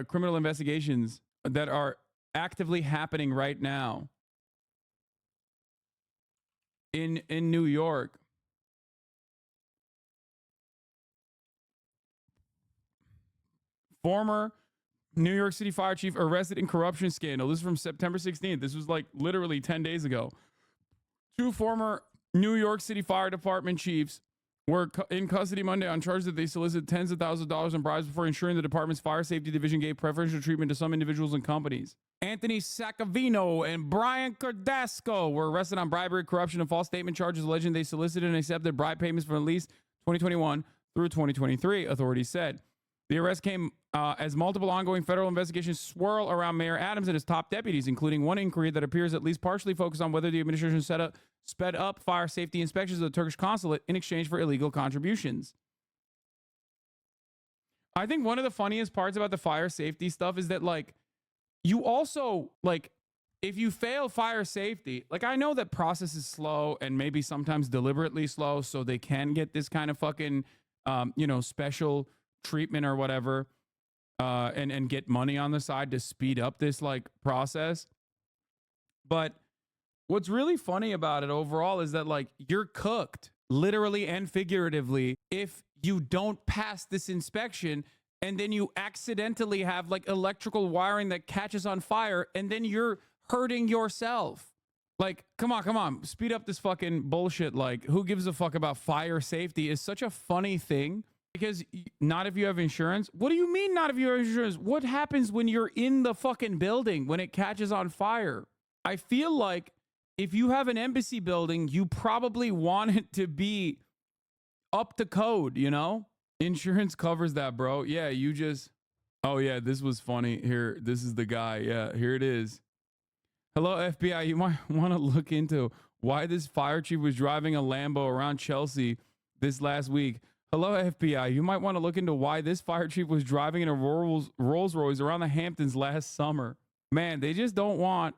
criminal investigations that are actively happening right now in New York. Former New York City fire chief arrested in corruption scandal. This is from September 16th. This was like literally 10 days ago. 2 former New York City Fire Department chiefs were in custody Monday on charges that they solicited tens of thousands of dollars in bribes before ensuring the department's fire safety division gave preferential treatment to some individuals and companies. Anthony Saccavino and Brian Cardasco were arrested on bribery, corruption, and false statement charges alleging they solicited and accepted bribe payments from at least 2021 through 2023, authorities said. The arrest came as multiple ongoing federal investigations swirl around Mayor Adams and his top deputies, including one inquiry that appears at least partially focused on whether the administration sped up fire safety inspections of the Turkish consulate in exchange for illegal contributions. I think one of the funniest parts about the fire safety stuff is that, like, you also, like, if you fail fire safety, like, I know that process is slow and maybe sometimes deliberately slow, so they can get this kind of fucking, special treatment or whatever, and get money on the side to speed up this like process. But what's really funny about it overall is that like you're cooked literally and figuratively if you don't pass this inspection, and then you accidentally have like electrical wiring that catches on fire, and then you're hurting yourself. Like, come on, speed up this fucking bullshit. Like, who gives a fuck about fire safety is such a funny thing, because not if you have insurance. What do you mean not if you have insurance? What happens when you're in the fucking building when it catches on fire? I feel like if you have an embassy building, you probably want it to be up to code, you know? Insurance covers that, bro. Yeah, you just... Oh, yeah, this was funny. Here, this is the guy. Yeah, here it is. Hello, FBI. You might want to look into why this fire chief was driving a Lambo around Chelsea this last week. Hello, FBI. You might want to look into why this fire chief was driving in a Rolls Royce around the Hamptons last summer. Man, they just don't want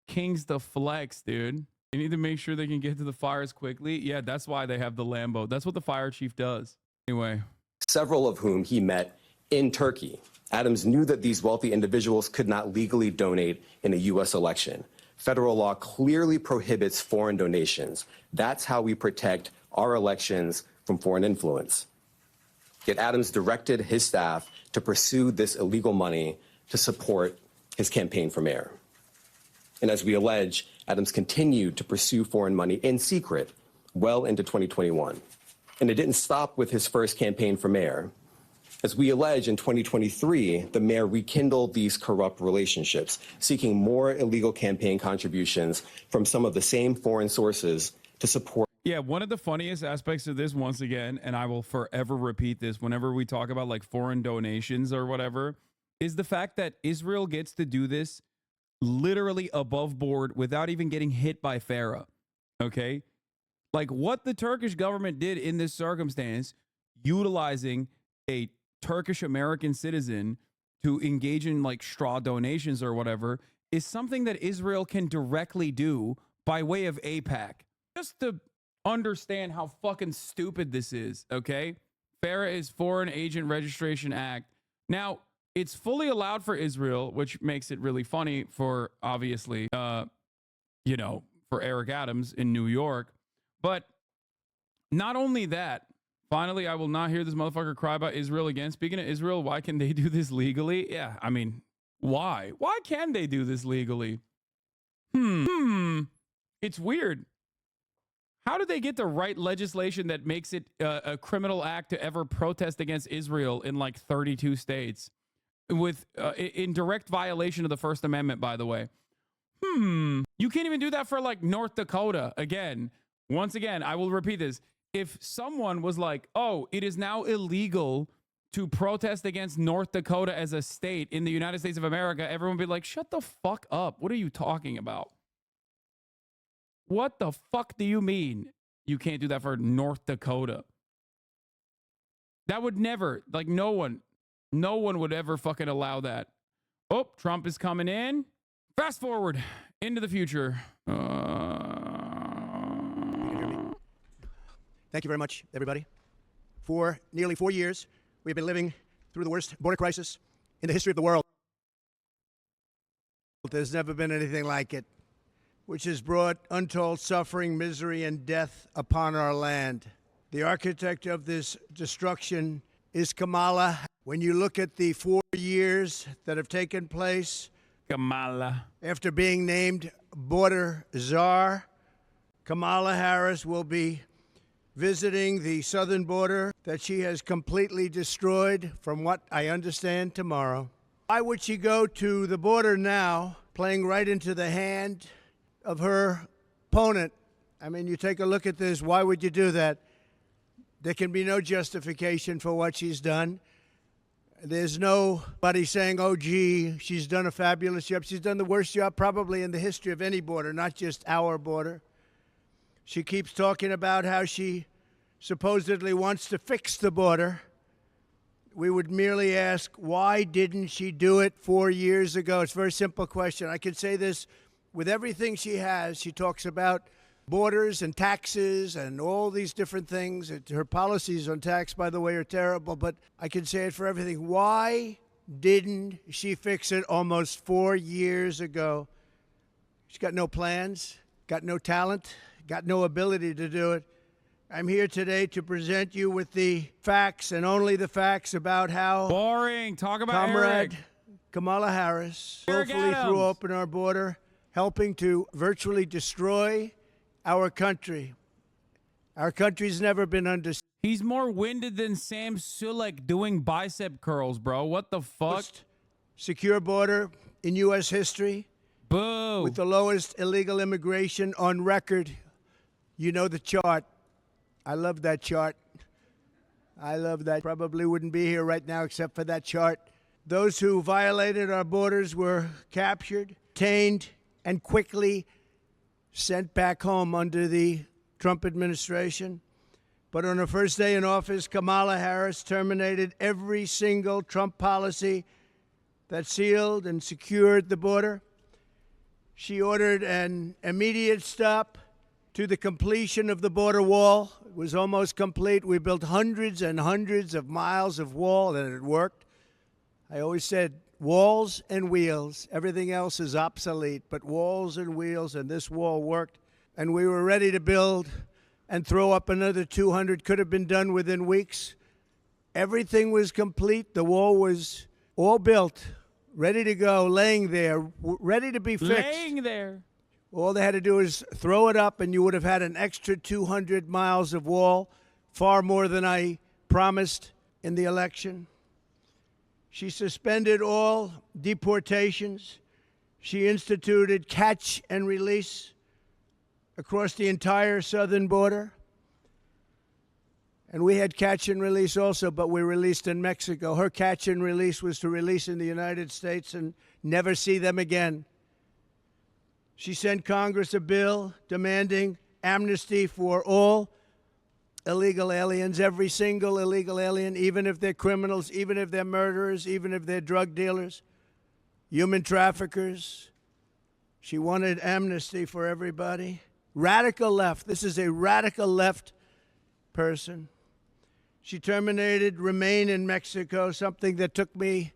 kings to flex, dude. They need to make sure they can get to the fires quickly. Yeah, that's why they have the Lambo. That's what the fire chief does. Anyway. Several of whom he met in Turkey. Adams knew that these wealthy individuals could not legally donate in a U.S. election. Federal law clearly prohibits foreign donations. That's how we protect our elections from foreign influence. Yet Adams directed his staff to pursue this illegal money to support his campaign for mayor. And as we allege, Adams continued to pursue foreign money in secret well into 2021. And it didn't stop with his first campaign for mayor. As we allege, in 2023, the mayor rekindled these corrupt relationships, seeking more illegal campaign contributions from some of the same foreign sources to support. Yeah, one of the funniest aspects of this, once again, and I will forever repeat this whenever we talk about like foreign donations or whatever, is the fact that Israel gets to do this literally above board without even getting hit by FARA. Okay? Like what the Turkish government did in this circumstance, utilizing a Turkish American citizen to engage in like straw donations or whatever, is something that Israel can directly do by way of AIPAC. Just to understand how fucking stupid this is, okay? FARA is Foreign Agent Registration Act. Now, it's fully allowed for Israel, which makes it really funny for, obviously, you know, for Eric Adams in New York. But not only that, finally, I will not hear this motherfucker cry about Israel again. Speaking of Israel, why can they do this legally? Yeah, I mean, why? Why can they do this legally? It's weird. How did they get the right legislation that makes it a criminal act to ever protest against Israel in like 32 states? With in direct violation of the First Amendment, by the way. You can't even do that for like North Dakota. Again, once again, I will repeat this. If someone was like, oh, it is now illegal to protest against North Dakota as a state in the United States of America, everyone would be like, shut the fuck up. What are you talking about? What the fuck do you mean you can't do that for North Dakota? That would never, like no one would ever fucking allow that. Oh, Trump is coming in. Fast forward into the future. Thank you very much, everybody. For nearly 4 years, we've been living through the worst border crisis in the history of the world. There's never been anything like it, which has brought untold suffering, misery, and death upon our land. The architect of this destruction is Kamala. When you look at the 4 years that have taken place, Kamala, after being named border czar, Kamala Harris will be visiting the southern border that she has completely destroyed, from what I understand, tomorrow. Why would she go to the border now, playing right into the hand of her opponent? I mean, you take a look at this. Why would you do that? There can be no justification for what she's done. There's nobody saying, oh, gee, she's done a fabulous job. She's done the worst job probably in the history of any border, not just our border. She keeps talking about how she supposedly wants to fix the border. We would merely ask, why didn't she do it 4 years ago? It's a very simple question. I can say this with everything she has. She talks about borders and taxes and all these different things. Her policies on tax, by the way, are terrible, but I can say it for everything. Why didn't she fix it almost 4 years ago? She's got no plans, got no talent, got no ability to do it. I'm here today to present you with the facts and only the facts about how boring. Talk about Comrade Eric. Kamala Harris Eric willfully threw Adams. open our border, helping to virtually destroy our country. Our country's never been under. He's more winded than Sam Sulek doing bicep curls, bro. What the fuck? Secure border in U.S. history. Boo. With the lowest illegal immigration on record. You know the chart. I love that chart. I love that. Probably wouldn't be here right now except for that chart. Those who violated our borders were captured, detained, and quickly sent back home under the Trump administration. But on her first day in office, Kamala Harris terminated every single Trump policy that sealed and secured the border. She ordered an immediate stop to the completion of the border wall. It was almost complete. We built hundreds and hundreds of miles of wall, and it worked. I always said walls and wheels. Everything else is obsolete, but walls and wheels, and this wall worked. And we were ready to build and throw up another 200. Could have been done within weeks. Everything was complete. The wall was all built, ready to go, laying there, ready to be fixed. Laying there. All they had to do is throw it up, and you would have had an extra 200 miles of wall, far more than I promised in the election. She suspended all deportations. She instituted catch and release across the entire southern border. And we had catch and release also, but we released in Mexico. Her catch and release was to release in the United States and never see them again. She sent Congress a bill demanding amnesty for all illegal aliens, every single illegal alien, even if they're criminals, even if they're murderers, even if they're drug dealers, human traffickers. She wanted amnesty for everybody. Radical left. This is a radical left person. She terminated Remain in Mexico, something that took me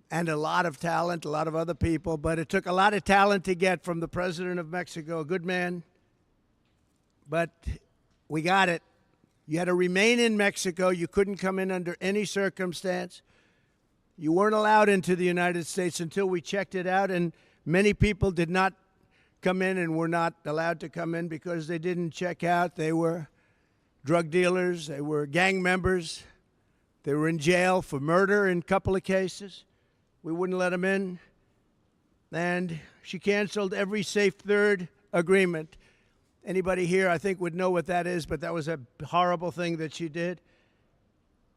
and a lot of talent, a lot of other people, but it took a lot of talent to get from the president of Mexico, a good man. But we got it. You had to remain in Mexico. You couldn't come in under any circumstance. You weren't allowed into the United States until we checked it out, and many people did not come in and were not allowed to come in because they didn't check out. They were drug dealers. They were gang members. They were in jail for murder in a couple of cases. We wouldn't let them in. And she canceled every Safe Third agreement. Anybody here, I think, would know what that is, but that was a horrible thing that she did.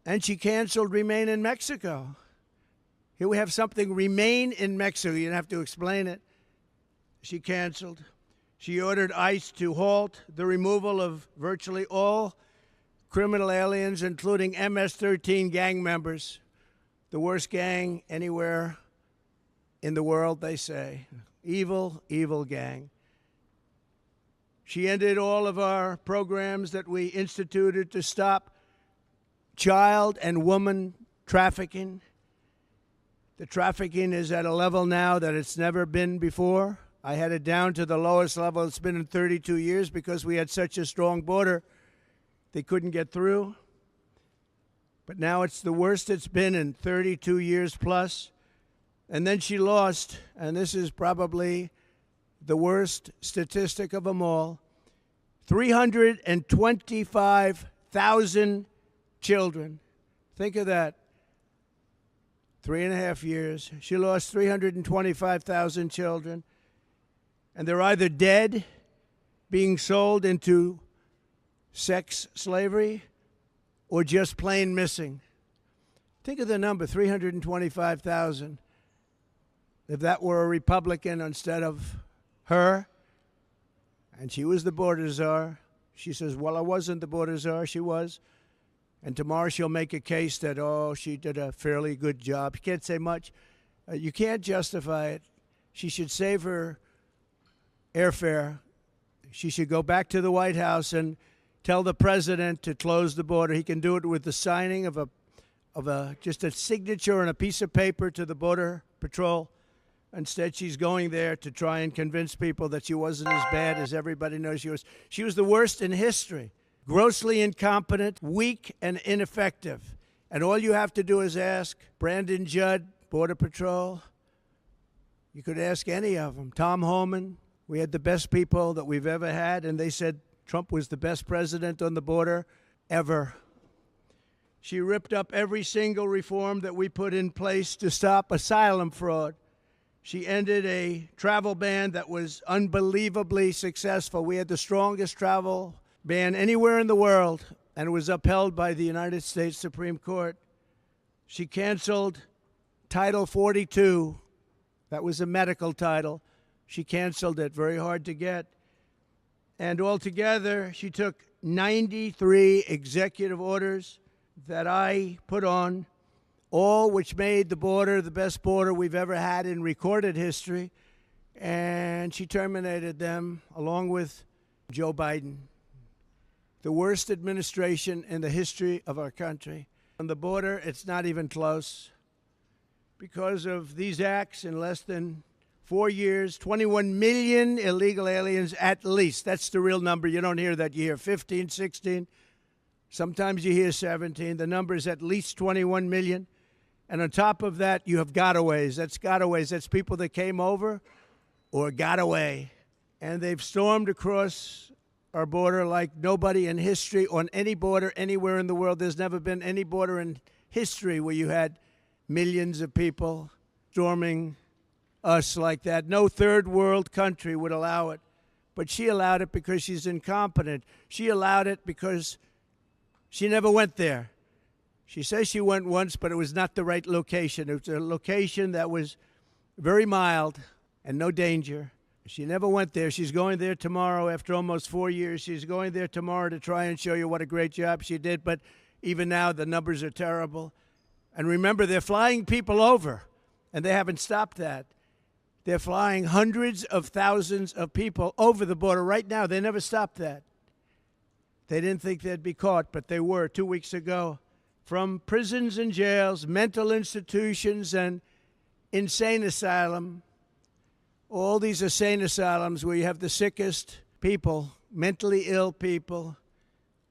And she canceled Remain in Mexico. Here we have something, Remain in Mexico. You don't have to explain it. She canceled. She ordered ICE to halt the removal of virtually all criminal aliens, including MS-13 gang members. The worst gang anywhere in the world, they say. Evil, evil gang. She ended all of our programs that we instituted to stop child and woman trafficking. The trafficking is at a level now that it's never been before. I had it down to the lowest level it's been in 32 years because we had such a strong border, they couldn't get through. But now it's the worst it's been in 32 years plus. And then she lost, and this is probably the worst statistic of them all, 325,000 children. Think of that. 3.5 years. She lost 325,000 children. And they're either dead, being sold into sex slavery, or just plain missing. Think of the number, 325,000. If that were a Republican instead of her, and she was the border czar, she says, well, I wasn't the border czar, she was. And tomorrow she'll make a case that, oh, she did a fairly good job. You can't say much. You can't justify it. She should save her airfare. she should go back to the White House and tell the president to close the border. He can do it with the signing of just a signature on a piece of paper to the Border Patrol. Instead, she's going there to try and convince people that she wasn't as bad as everybody knows she was. She was the worst in history. Grossly incompetent, weak, and ineffective. And all you have to do is ask Brandon Judd, Border Patrol. You could ask any of them. Tom Homan. We had the best people that we've ever had, and they said Trump was the best president on the border ever. She ripped up every single reform that we put in place to stop asylum fraud. She ended a travel ban that was unbelievably successful. We had the strongest travel ban anywhere in the world, and it was upheld by the United States Supreme Court. She canceled Title 42. That was a medical title. She canceled it, very hard to get. And altogether, she took 93 executive orders that I put on, all which made the border the best border we've ever had in recorded history. And she terminated them along with Joe Biden. The worst administration in the history of our country. On the border, it's not even close. Because of these acts, in less than 4 years, 21 million illegal aliens at least. That's the real number. You don't hear that. You hear 15, 16. Sometimes you hear 17. The number is at least 21 million. And on top of that, you have gotaways. That's gotaways. That's people that came over or got away. And they've stormed across our border like nobody in history on any border anywhere in the world. There's never been any border in history where you had millions of people storming us like that. No third world country would allow it. But she allowed it because she's incompetent. She allowed it because she never went there. She says she went once, but it was not the right location. It was a location that was very mild and no danger. She never went there. She's going there tomorrow after almost 4 years. She's going there tomorrow to try and show you what a great job she did. But even now, the numbers are terrible. And remember, they're flying people over, and they haven't stopped that. They're flying hundreds of thousands of people over the border right now. They never stopped that. They didn't think they'd be caught, but they were 2 weeks ago. From prisons and jails, mental institutions, and insane asylum, all these insane asylums where you have the sickest people, mentally ill people,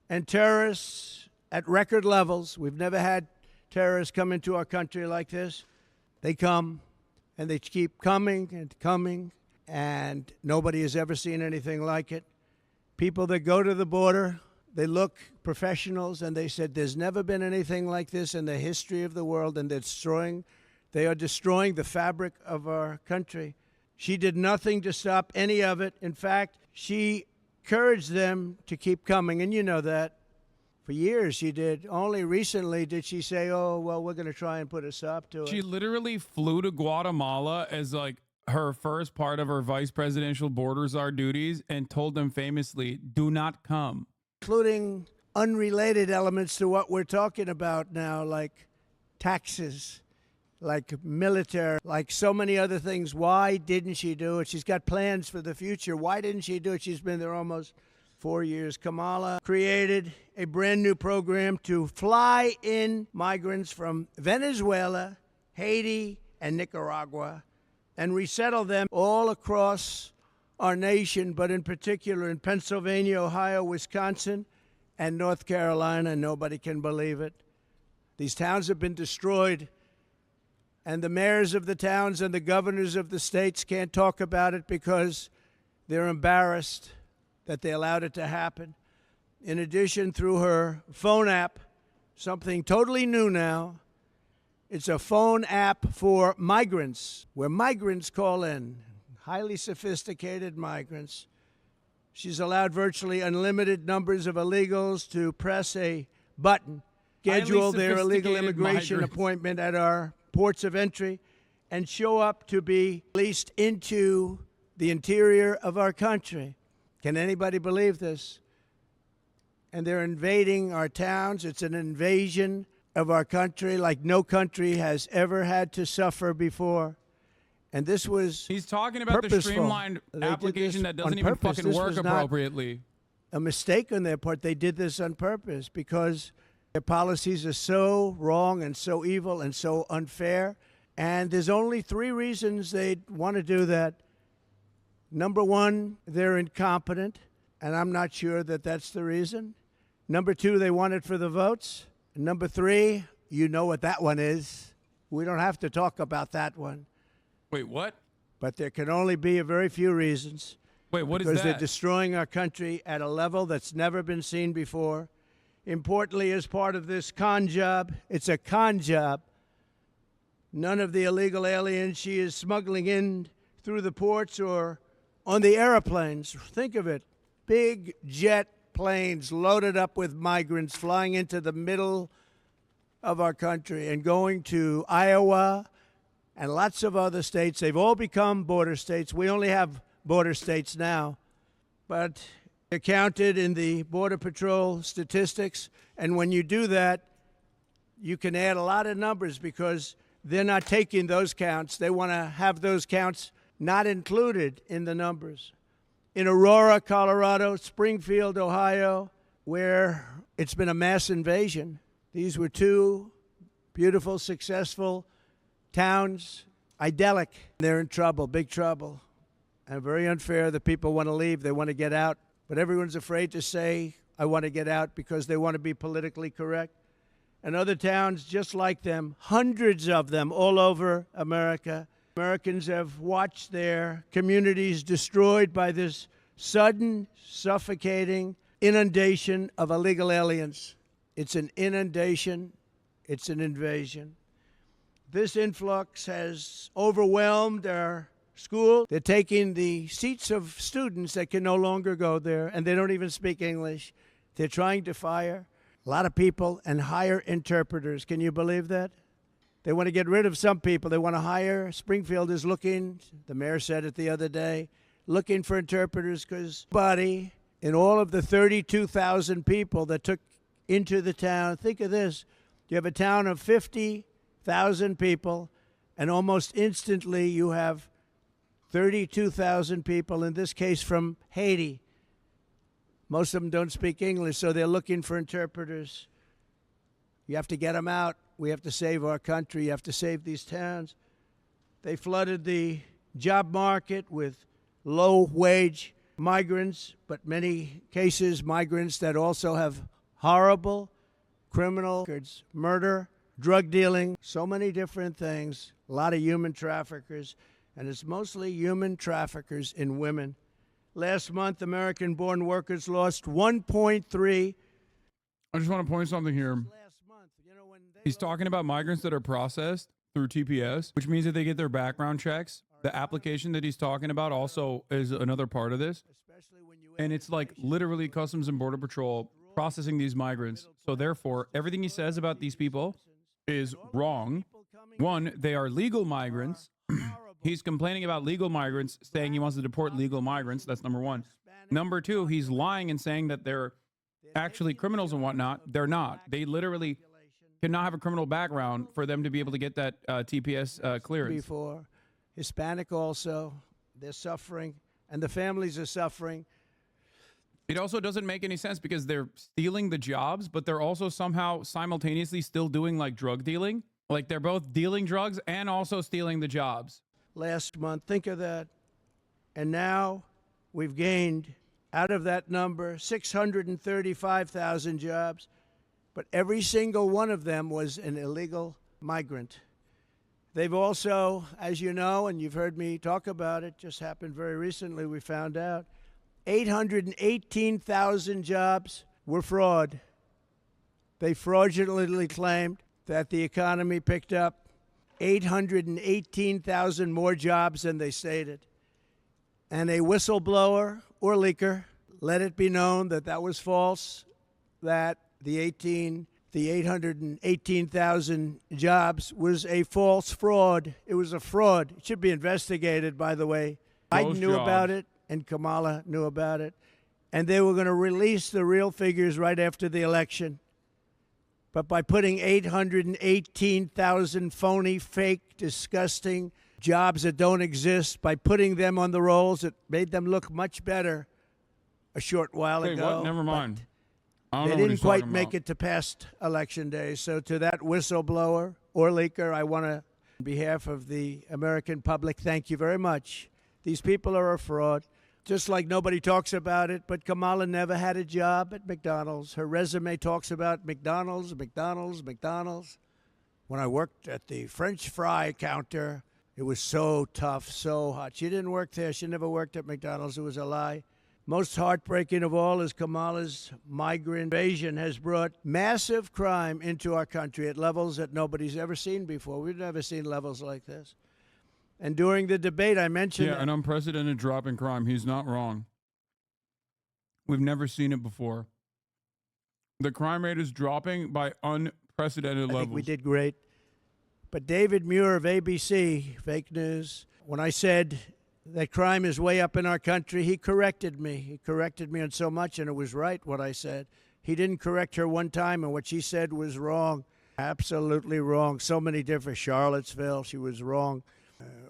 and terrorists at record levels. We've never had terrorists come into our country like this. They come, and they keep coming and coming, and nobody has ever seen anything like it. People that go to the border, they look professionals, and they said there's never been anything like this in the history of the world, and they are destroying the fabric of our country. She did nothing to stop any of it. In fact, she encouraged them to keep coming, and you know that. For years she did. Only recently did she say, oh, well, we're going to try and put a stop to it. She literally flew to Guatemala as like her first part of her vice presidential border czar duties and told them famously, do not come. Including unrelated elements to what we're talking about now, like taxes, like military, like so many other things. Why didn't she do it? She's got plans for the future. Why didn't she do it? She's been there almost 4 years. Kamala created a brand new program to fly in migrants from Venezuela, Haiti, and Nicaragua and resettle them all across our nation, but in particular in Pennsylvania, Ohio, Wisconsin, and North Carolina. Nobody can believe it. These towns have been destroyed, and the mayors of the towns and the governors of the states can't talk about it because they're embarrassed that they allowed it to happen. In addition, through her phone app, something totally new now, it's a phone app for migrants, where migrants call in, highly sophisticated migrants. She's allowed virtually unlimited numbers of illegals to press a button, schedule their illegal immigration appointment at our ports of entry, and show up to be released into the interior of our country. Can anybody believe this? And they're invading our towns. It's an invasion of our country like no country has ever had to suffer before. And this was He's talking about the purposeful. streamlined They did application this that doesn't on even purpose. fucking This work was not appropriately. a mistake on their part. They did this on purpose because their policies are so wrong and so evil and so unfair. And there's only 3 reasons they'd want to do that. Number 1, they're incompetent, and I'm not sure that that's the reason. Number 2, they want it for the votes. And number 3, you know what that one is. We don't have to talk about that one. Wait, what? But there can only be a very few reasons. Wait, what is because they're that? destroying our country at a level that's never been seen before. Importantly, as part of this con job, it's a con job. None of the illegal aliens she is smuggling in through the ports or on the airplanes. Think of it. Big jet planes loaded up with migrants flying into the middle of our country and going to Iowa and lots of other states. They've all become border states. We only have border states now, but they're counted in the Border Patrol statistics. And when you do that, you can add a lot of numbers because they're not taking those counts. They want to have those counts not included in the numbers. In Aurora, Colorado, Springfield, Ohio, where it's been a mass invasion, these were 2 beautiful, successful towns, idyllic. They're in trouble, big trouble, and very unfair. The people want to leave. They want to get out, but everyone's afraid to say, I want to get out because they want to be politically correct. And other towns just like them, hundreds of them all over America. Americans have watched their communities destroyed by this sudden, suffocating inundation of illegal aliens. It's an inundation. It's an invasion. This influx has overwhelmed our school. They're taking the seats of students that can no longer go there, and they don't even speak English. They're trying to fire a lot of people and hire interpreters. Can you believe that? They want to get rid of some people. They want to hire. Springfield is looking, the mayor said it the other day, looking for interpreters because nobody in all of the 32,000 people that took into the town, think of this, you have a town of 50,000 people, and almost instantly you have 32,000 people, in this case from Haiti. Most of them don't speak English, so they're looking for interpreters. You have to get them out. We have to save our country. You have to save these towns. They flooded the job market with low-wage migrants, but many cases migrants that also have horrible criminal records, murder, drug dealing, so many different things, a lot of human traffickers, and it's mostly human traffickers in women. Last month, American-born workers lost 1.3. I just want to point something here. He's talking about migrants that are processed through TPS, which means that they get their background checks. The application that he's talking about also is another part of this. And it's like literally Customs and Border Patrol processing these migrants. So therefore, everything he says about these people is wrong. One, they are legal migrants. He's complaining about legal migrants, saying he wants to deport legal migrants. That's number 1. Number 2, he's lying and saying that they're actually criminals and whatnot. They're not. They literally cannot have a criminal background for them to be able to get that TPS clearance. Before, Hispanic also, they're suffering, and the families are suffering. It also doesn't make any sense because they're stealing the jobs, but they're also somehow simultaneously still doing like drug dealing. Like they're both dealing drugs and also stealing the jobs. Last month, think of that. And now we've gained out of that number 635,000 jobs, but every single one of them was an illegal migrant. They've also, as you know, and you've heard me talk about it, just happened very recently, we found out, 818,000 jobs were fraud. They fraudulently claimed that the economy picked up 818,000 more jobs than they stated. And a whistleblower or leaker let it be known that that was false, that the 818,000 jobs was a false fraud. It was a fraud. It should be investigated, by the way. Biden knew about it, and Kamala knew about it. And they were going to release the real figures right after the election. But by putting 818,000 phony, fake, disgusting jobs that don't exist by putting them on the rolls. It made them look much better a short while Wait, ago. what? Never mind. I don't They know what didn't he's quite talking make about. it to past election day. So to that whistleblower or leaker, I want to, on behalf of the American public, thank you very much. These people are a fraud. Just like nobody talks about it, but Kamala never had a job at McDonald's. Her resume talks about McDonald's. When I worked at the French fry counter, it was so tough, so hot. She didn't work there. She never worked at McDonald's. It was a lie. Most heartbreaking of all is Kamala's migrant invasion has brought massive crime into our country at levels that nobody's ever seen before. We've never seen levels like this. And during the debate, I mentioned Yeah, an unprecedented drop in crime. He's not wrong. We've never seen it before. The crime rate is dropping by unprecedented I levels. think we did great. But David Muir of ABC, fake news, when I said that crime is way up in our country, he corrected me. He corrected me on so much, and it was right what I said. He didn't correct her one time, and what she said was wrong. Absolutely wrong. So many different, Charlottesville, she was wrong.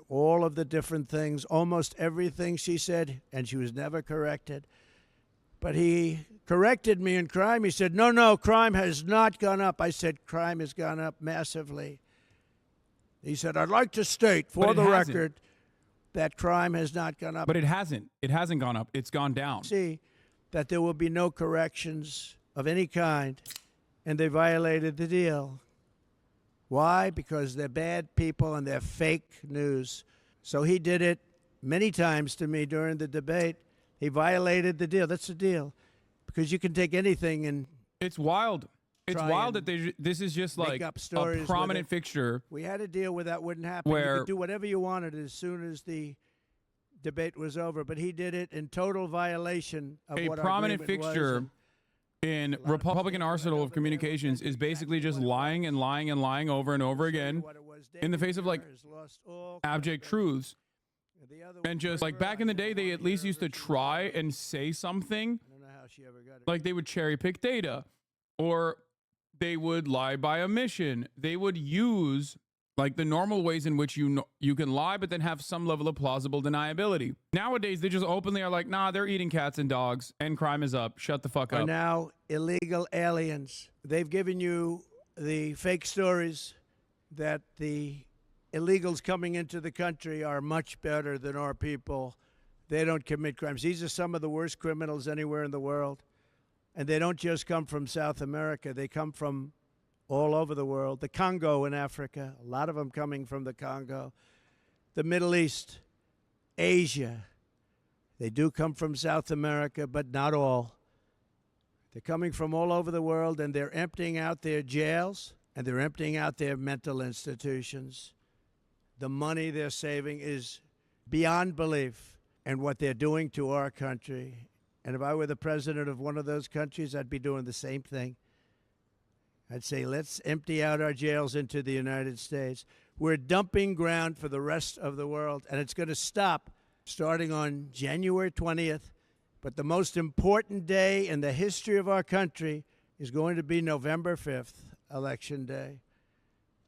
All of the different things, almost everything she said, and she was never corrected. But he corrected me in crime. He said, no, crime has not gone up. I said, crime has gone up massively. He said, I'd like to state for the record that crime has not gone up. But it hasn't. It hasn't gone up. It's gone down. See that there will be no corrections of any kind, and they violated the deal. Why? Because they're bad people and they're fake news. So he did it many times to me during the debate. He violated the deal. That's the deal. Because you can take anything and it's wild. It's wild that this is just like up stories a with prominent it. fixture. We had a deal where that wouldn't happen. You Where- could do whatever you wanted as soon as the debate was over. But he did it in total violation of A what prominent our agreement was. fixture And in Republican arsenal of communications is basically just lying and lying and lying over and over again in the face of like abject truths. And just like back in the day, they at least used to try and say something. Like they would cherry pick data, or they would lie by omission. They would use like the normal ways in which you can lie, but then have some level of plausible deniability. Nowadays, they just openly are like, nah, they're eating cats and dogs, and crime is up. Shut the fuck are up. now illegal aliens. They've given you the fake stories that the illegals coming into the country are much better than our people. They don't commit crimes. These are some of the worst criminals anywhere in the world. And they don't just come from South America. They come from all over the world. The Congo in Africa, a lot of them coming from the Congo. The Middle East, Asia. They do come from South America, but not all. They're coming from all over the world, and they're emptying out their jails, and they're emptying out their mental institutions. The money they're saving is beyond belief, and what they're doing to our country. And if I were the president of one of those countries, I'd be doing the same thing. I'd say, let's empty out our jails into the United States. We're dumping ground for the rest of the world, and it's going to stop starting on January 20th. But the most important day in the history of our country is going to be November 5th, Election Day.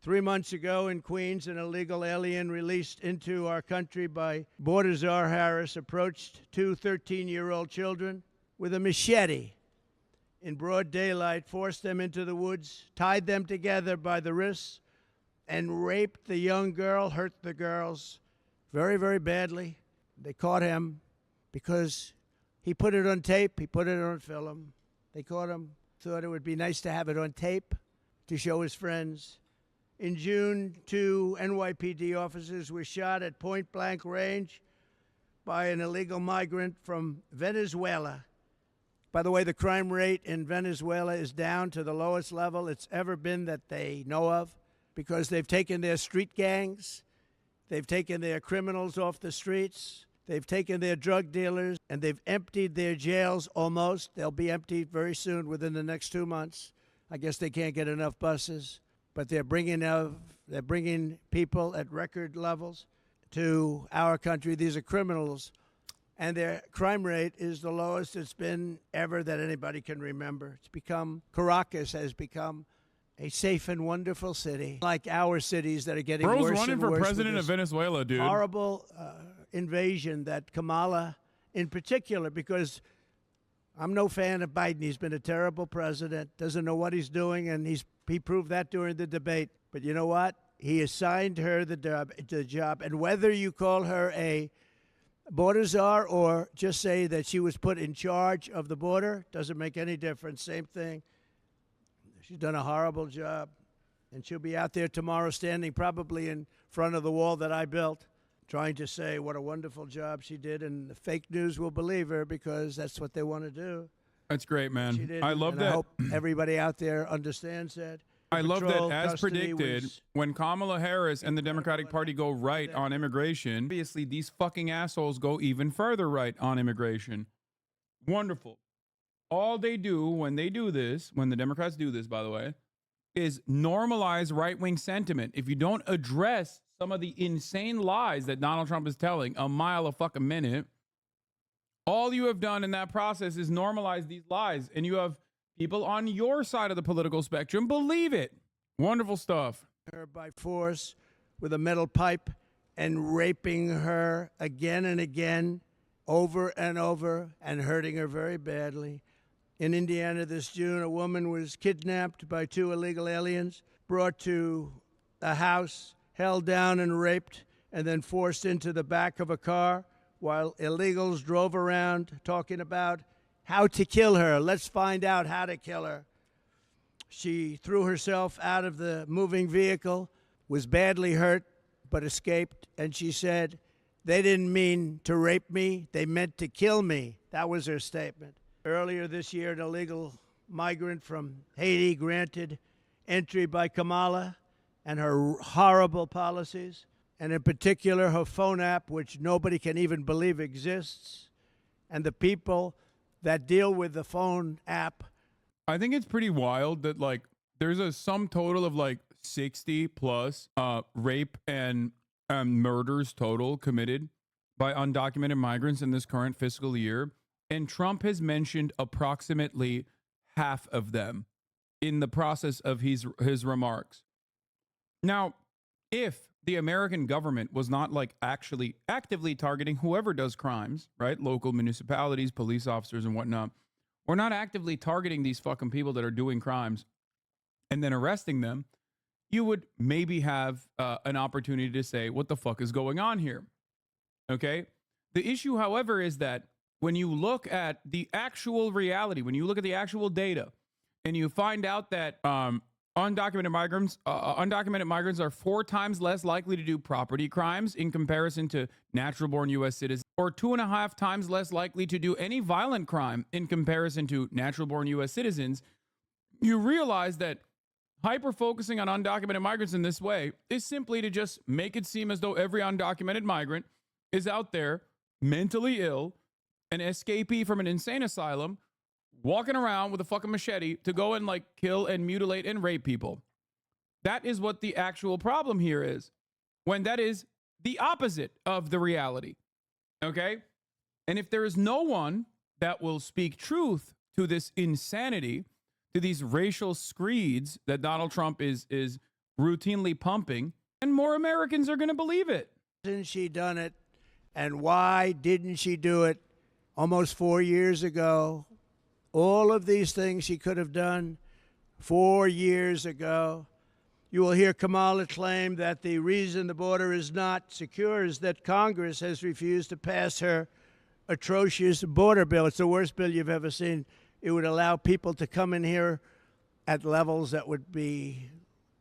3 months ago in Queens, an illegal alien released into our country by Border Czar Harris approached 2 13-year-old children with a machete in broad daylight, forced them into the woods, tied them together by the wrists, and raped the young girl, hurt the girls very, very badly. They caught him because he put it on tape. He put it on film. They caught him, thought it would be nice to have it on tape to show his friends. In June, 2 NYPD officers were shot at point-blank range by an illegal migrant from Venezuela. By the way, the crime rate in Venezuela is down to the lowest level it's ever been that they know of, because they've taken their street gangs, they've taken their criminals off the streets, they've taken their drug dealers, and they've emptied their jails almost. They'll be emptied very soon, within the next 2 months. I guess they can't get enough buses. But they're bringing people at record levels to our country. These are criminals, and their crime rate is the lowest it's been ever that anybody can remember. It's become, Caracas has become a safe and wonderful city, like our cities that are getting Bro's worse running and for worse with president of this Venezuela, dude. horrible invasion that Kamala, in particular, because I'm no fan of Biden. He's been a terrible president, doesn't know what he's doing, and he proved that during the debate. But you know what? He assigned her the job, and whether you call her a border czar or just say that she was put in charge of the border, doesn't make any difference. Same thing. She's done a horrible job, and she'll be out there tomorrow standing probably in front of the wall that I built, trying to say what a wonderful job she did, and the fake news will believe her because that's what they want to do. That's great, man. She didn't, I love and that. I hope everybody out there understands that. I love that, Patrol as custody predicted, was- when Kamala Harris and the Democratic Party go right on immigration, obviously these fucking assholes go even further right on immigration. Wonderful. All they do when they do this, when the Democrats do this, by the way, is normalize right-wing sentiment. If you don't address some of the insane lies that Donald Trump is telling a mile a fucking minute, all you have done in that process is normalize these lies, and you have people on your side of the political spectrum believe it. Wonderful stuff. Her by force with a metal pipe and raping her again and again, over and over, and hurting her very badly. In Indiana this June, a woman was kidnapped by 2 illegal aliens, brought to a house, held down and raped, and then forced into the back of a car while illegals drove around talking about how to kill her. Let's find out how to kill her. She threw herself out of the moving vehicle, was badly hurt, but escaped. And she said, "They didn't mean to rape me. They meant to kill me." That was her statement. Earlier this year, an illegal migrant from Haiti granted entry by Kamala and her horrible policies, and in particular, her phone app, which nobody can even believe exists, and the people that deal with the phone app. I think it's pretty wild that like there's a sum total of like 60 plus rape and murders total committed by undocumented migrants in this current fiscal year. And Trump has mentioned approximately half of them in the process of his remarks. Now, if the American government was not like actually actively targeting whoever does crimes, right? Local municipalities, police officers and whatnot. We're not actively targeting these fucking people that are doing crimes and then arresting them. You would maybe have an opportunity to say, what the fuck is going on here? Okay. The issue, however, is that when you look at the actual reality, when you look at the actual data and you find out that undocumented migrants are 4 times less likely to do property crimes in comparison to natural-born U.S. citizens, or 2.5 times less likely to do any violent crime in comparison to natural-born U.S. citizens, you realize that hyper-focusing on undocumented migrants in this way is simply to just make it seem as though every undocumented migrant is out there mentally ill, an escapee from an insane asylum, walking around with a fucking machete to go and like kill and mutilate and rape people. That is what the actual problem here is, when that is the opposite of the reality. Okay? And if there is no one that will speak truth to this insanity, to these racial screeds that Donald Trump is routinely pumping, and more Americans are going to believe it. Hasn't she done it? And why didn't she do it almost 4 years ago? All of these things she could have done 4 years ago. You will hear Kamala claim that the reason the border is not secure is that Congress has refused to pass her atrocious border bill. It's the worst bill you've ever seen. It would allow people to come in here at levels that would be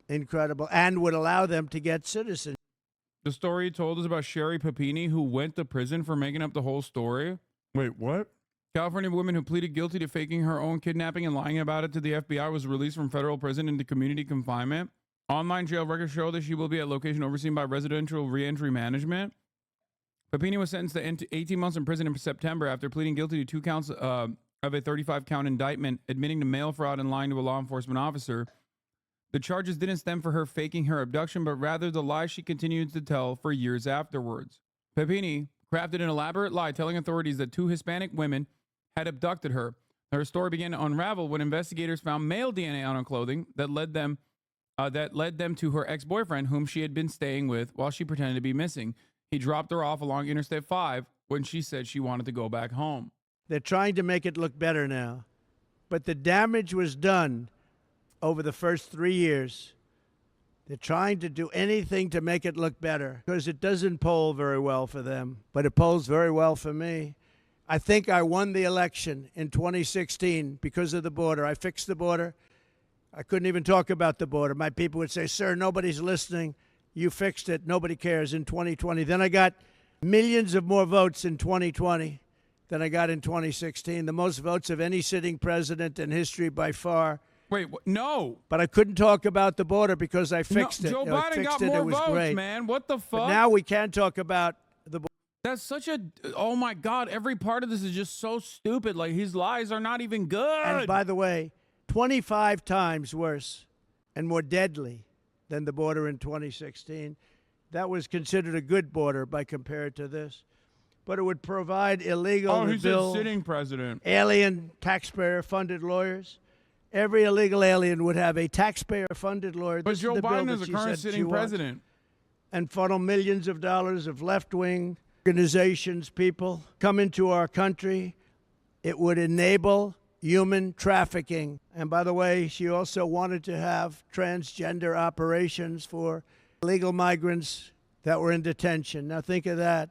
incredible and would allow them to get citizenship. The story he told us about Sherry Papini, who went to prison for making up the whole story. Wait, what? California woman who pleaded guilty to faking her own kidnapping and lying about it to the FBI was released from federal prison into community confinement. Online jail records show that she will be at location overseen by residential reentry management. Papini was sentenced to 18 months in prison in September after pleading guilty to 2 counts of a 35-count indictment, admitting to mail fraud and lying to a law enforcement officer. The charges didn't stem from her faking her abduction, but rather the lies she continued to tell for years afterwards. Papini crafted an elaborate lie telling authorities that 2 Hispanic women had abducted her. Her story began to unravel when investigators found male DNA on her clothing that led them that led them to her ex-boyfriend, whom she had been staying with while she pretended to be missing. He dropped her off along Interstate 5 when she said she wanted to go back home. They're trying to make it look better now. But the damage was done over the first 3 years. They're trying to do anything to make it look better because it doesn't poll very well for them, but it polls very well for me. I think I won the election in 2016 because of the border. I fixed the border. I couldn't even talk about the border. My people would say, sir, nobody's listening. You fixed it. Nobody cares in 2020. Then I got millions of more votes in 2020 than I got in 2016, the most votes of any sitting president in history by far. Wait, no. But I couldn't talk about the border because I fixed it. Joe I Biden fixed got it. more It was votes, great. man. What the fuck? But now we can talk about the border. That's such a, oh my God, every part of this is just so stupid. Like, his lies are not even good. And by the way, 25 times worse and more deadly than the border in 2016. That was considered a good border by compared to this. But it would provide illegal Oh, he's a bill, sitting president. alien taxpayer-funded lawyers. Every illegal alien would have a taxpayer-funded lawyer. But This Joe the bill Biden that is a she current said she sitting wants. president. And funnel millions of dollars of left-wing organizations, people come into our country. It would enable human trafficking. And by the way, she also wanted to have transgender operations for illegal migrants that were in detention. Now think of that.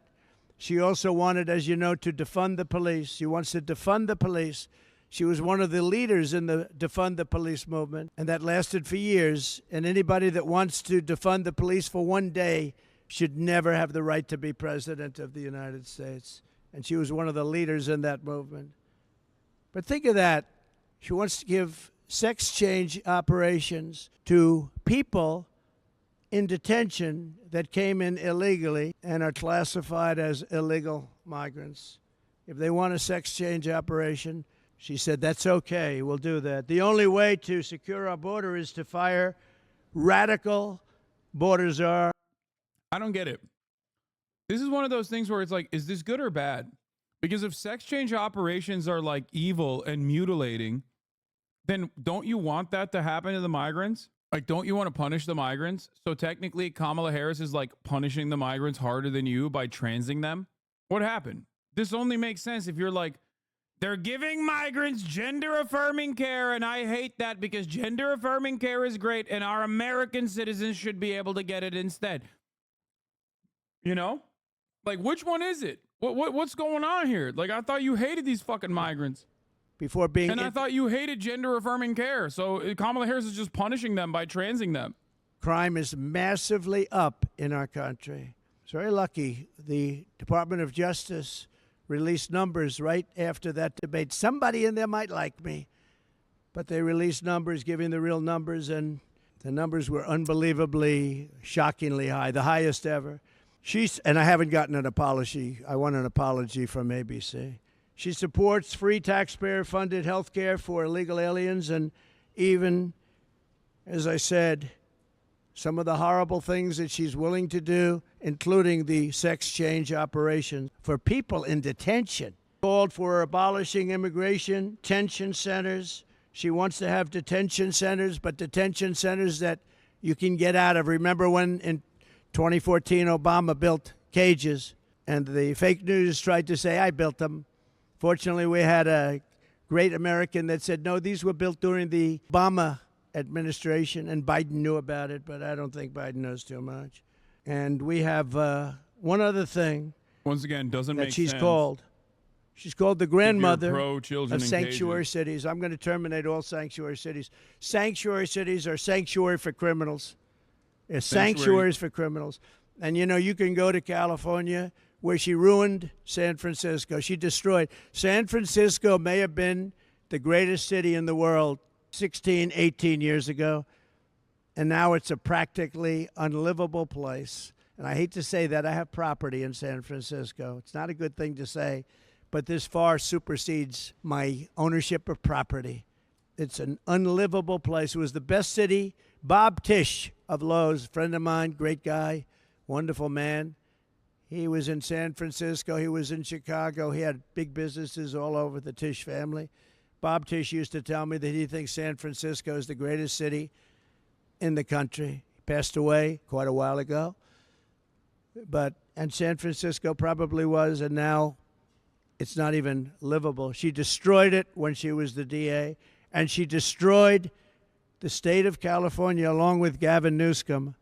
She also wanted, as you know, to defund the police. She wants to defund the police. She was one of the leaders in the defund the police movement, and that lasted for years. And anybody that wants to defund the police for one day should never have the right to be president of the United States. And she was one of the leaders in that movement. But think of that. She wants to give sex change operations to people in detention that came in illegally and are classified as illegal migrants. If they want a sex change operation, she said, that's okay, we'll do that. The only way to secure our border is to fire radical border czar. I don't get it. This is one of those things where it's like, is this good or bad? Because if sex change operations are like evil and mutilating, then don't you want that to happen to the migrants? Like, don't you want to punish the migrants? So technically, Kamala Harris is like punishing the migrants harder than you by transing them. What happened? This only makes sense if you're like, they're giving migrants gender-affirming care, and I hate that because gender-affirming care is great, and our American citizens should be able to get it instead. You know? Like, which one is it? What's going on here? Like, I thought you hated these fucking migrants. Before being And I thought you hated gender-affirming care. So Kamala Harris is just punishing them by transing them. Crime is massively up in our country. It's very lucky the Department of Justice released numbers right after that debate. Somebody in there might like me, but they released numbers, giving the real numbers, and the numbers were unbelievably, shockingly high, the highest ever. And I haven't gotten an apology. I want an apology from ABC. She supports free taxpayer-funded health care for illegal aliens, and even, as I said, some of the horrible things that she's willing to do, including the sex change operation for people in detention. Called for abolishing immigration detention centers. She wants to have detention centers, but detention centers that you can get out of. Remember when in 2014 Obama built cages, and the fake news tried to say, I built them. Fortunately, we had a great American that said, no, these were built during the Obama administration, and Biden knew about it, but I don't think Biden knows too much. And we have one other thing. Once again, doesn't that make she's sense. called. She's called the grandmother pro-children of in sanctuary cages. cities. I'm going to terminate all sanctuary cities. Sanctuary cities are sanctuary for criminals. They're sanctuaries for criminals. And, you know, you can go to California, where she ruined San Francisco. She destroyed. San Francisco may have been the greatest city in the world 16, 18 years ago, and now it's a practically unlivable place. And I hate to say that. I have property in San Francisco. It's not a good thing to say, but this far supersedes my ownership of property. It's an unlivable place. It was the best city. Bob Tisch of Lowe's, friend of mine, great guy, wonderful man. He was in San Francisco. He was in Chicago. He had big businesses all over, the Tisch family. Bob Tisch used to tell me that he thinks San Francisco is the greatest city in the country. He passed away quite a while ago. And San Francisco probably was, and now it's not even livable. She destroyed it when she was the DA, and she destroyed the state of California along with Gavin Newsom.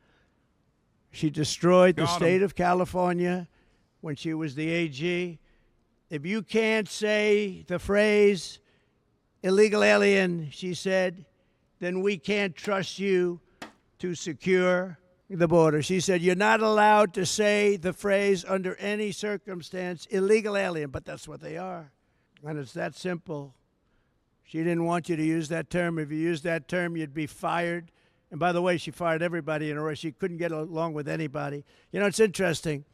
She destroyed the state of California when she was the AG. If you can't say the phrase illegal alien, she said, then we can't trust you to secure the border. She said, you're not allowed to say the phrase under any circumstance, illegal alien, but that's what they are. And it's that simple. She didn't want you to use that term. If you used that term, you'd be fired. And by the way, she fired everybody in a row. She couldn't get along with anybody. You know, it's interesting.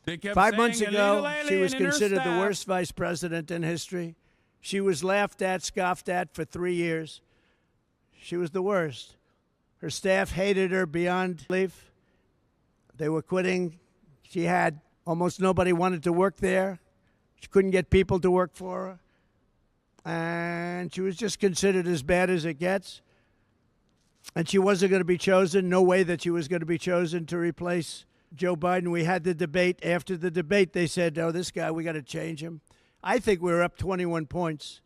5 months ago, she was considered the worst vice president in history. She was laughed at, scoffed at for 3 years. She was the worst. Her staff hated her beyond belief. They were quitting. She had almost nobody wanted to work there. She couldn't get people to work for her. And she was just considered as bad as it gets. And she wasn't going to be chosen. No way that she was going to be chosen to replace Joe Biden. We had the debate. After the debate, they said, oh, this guy, we got to change him. I think we were up 21 points.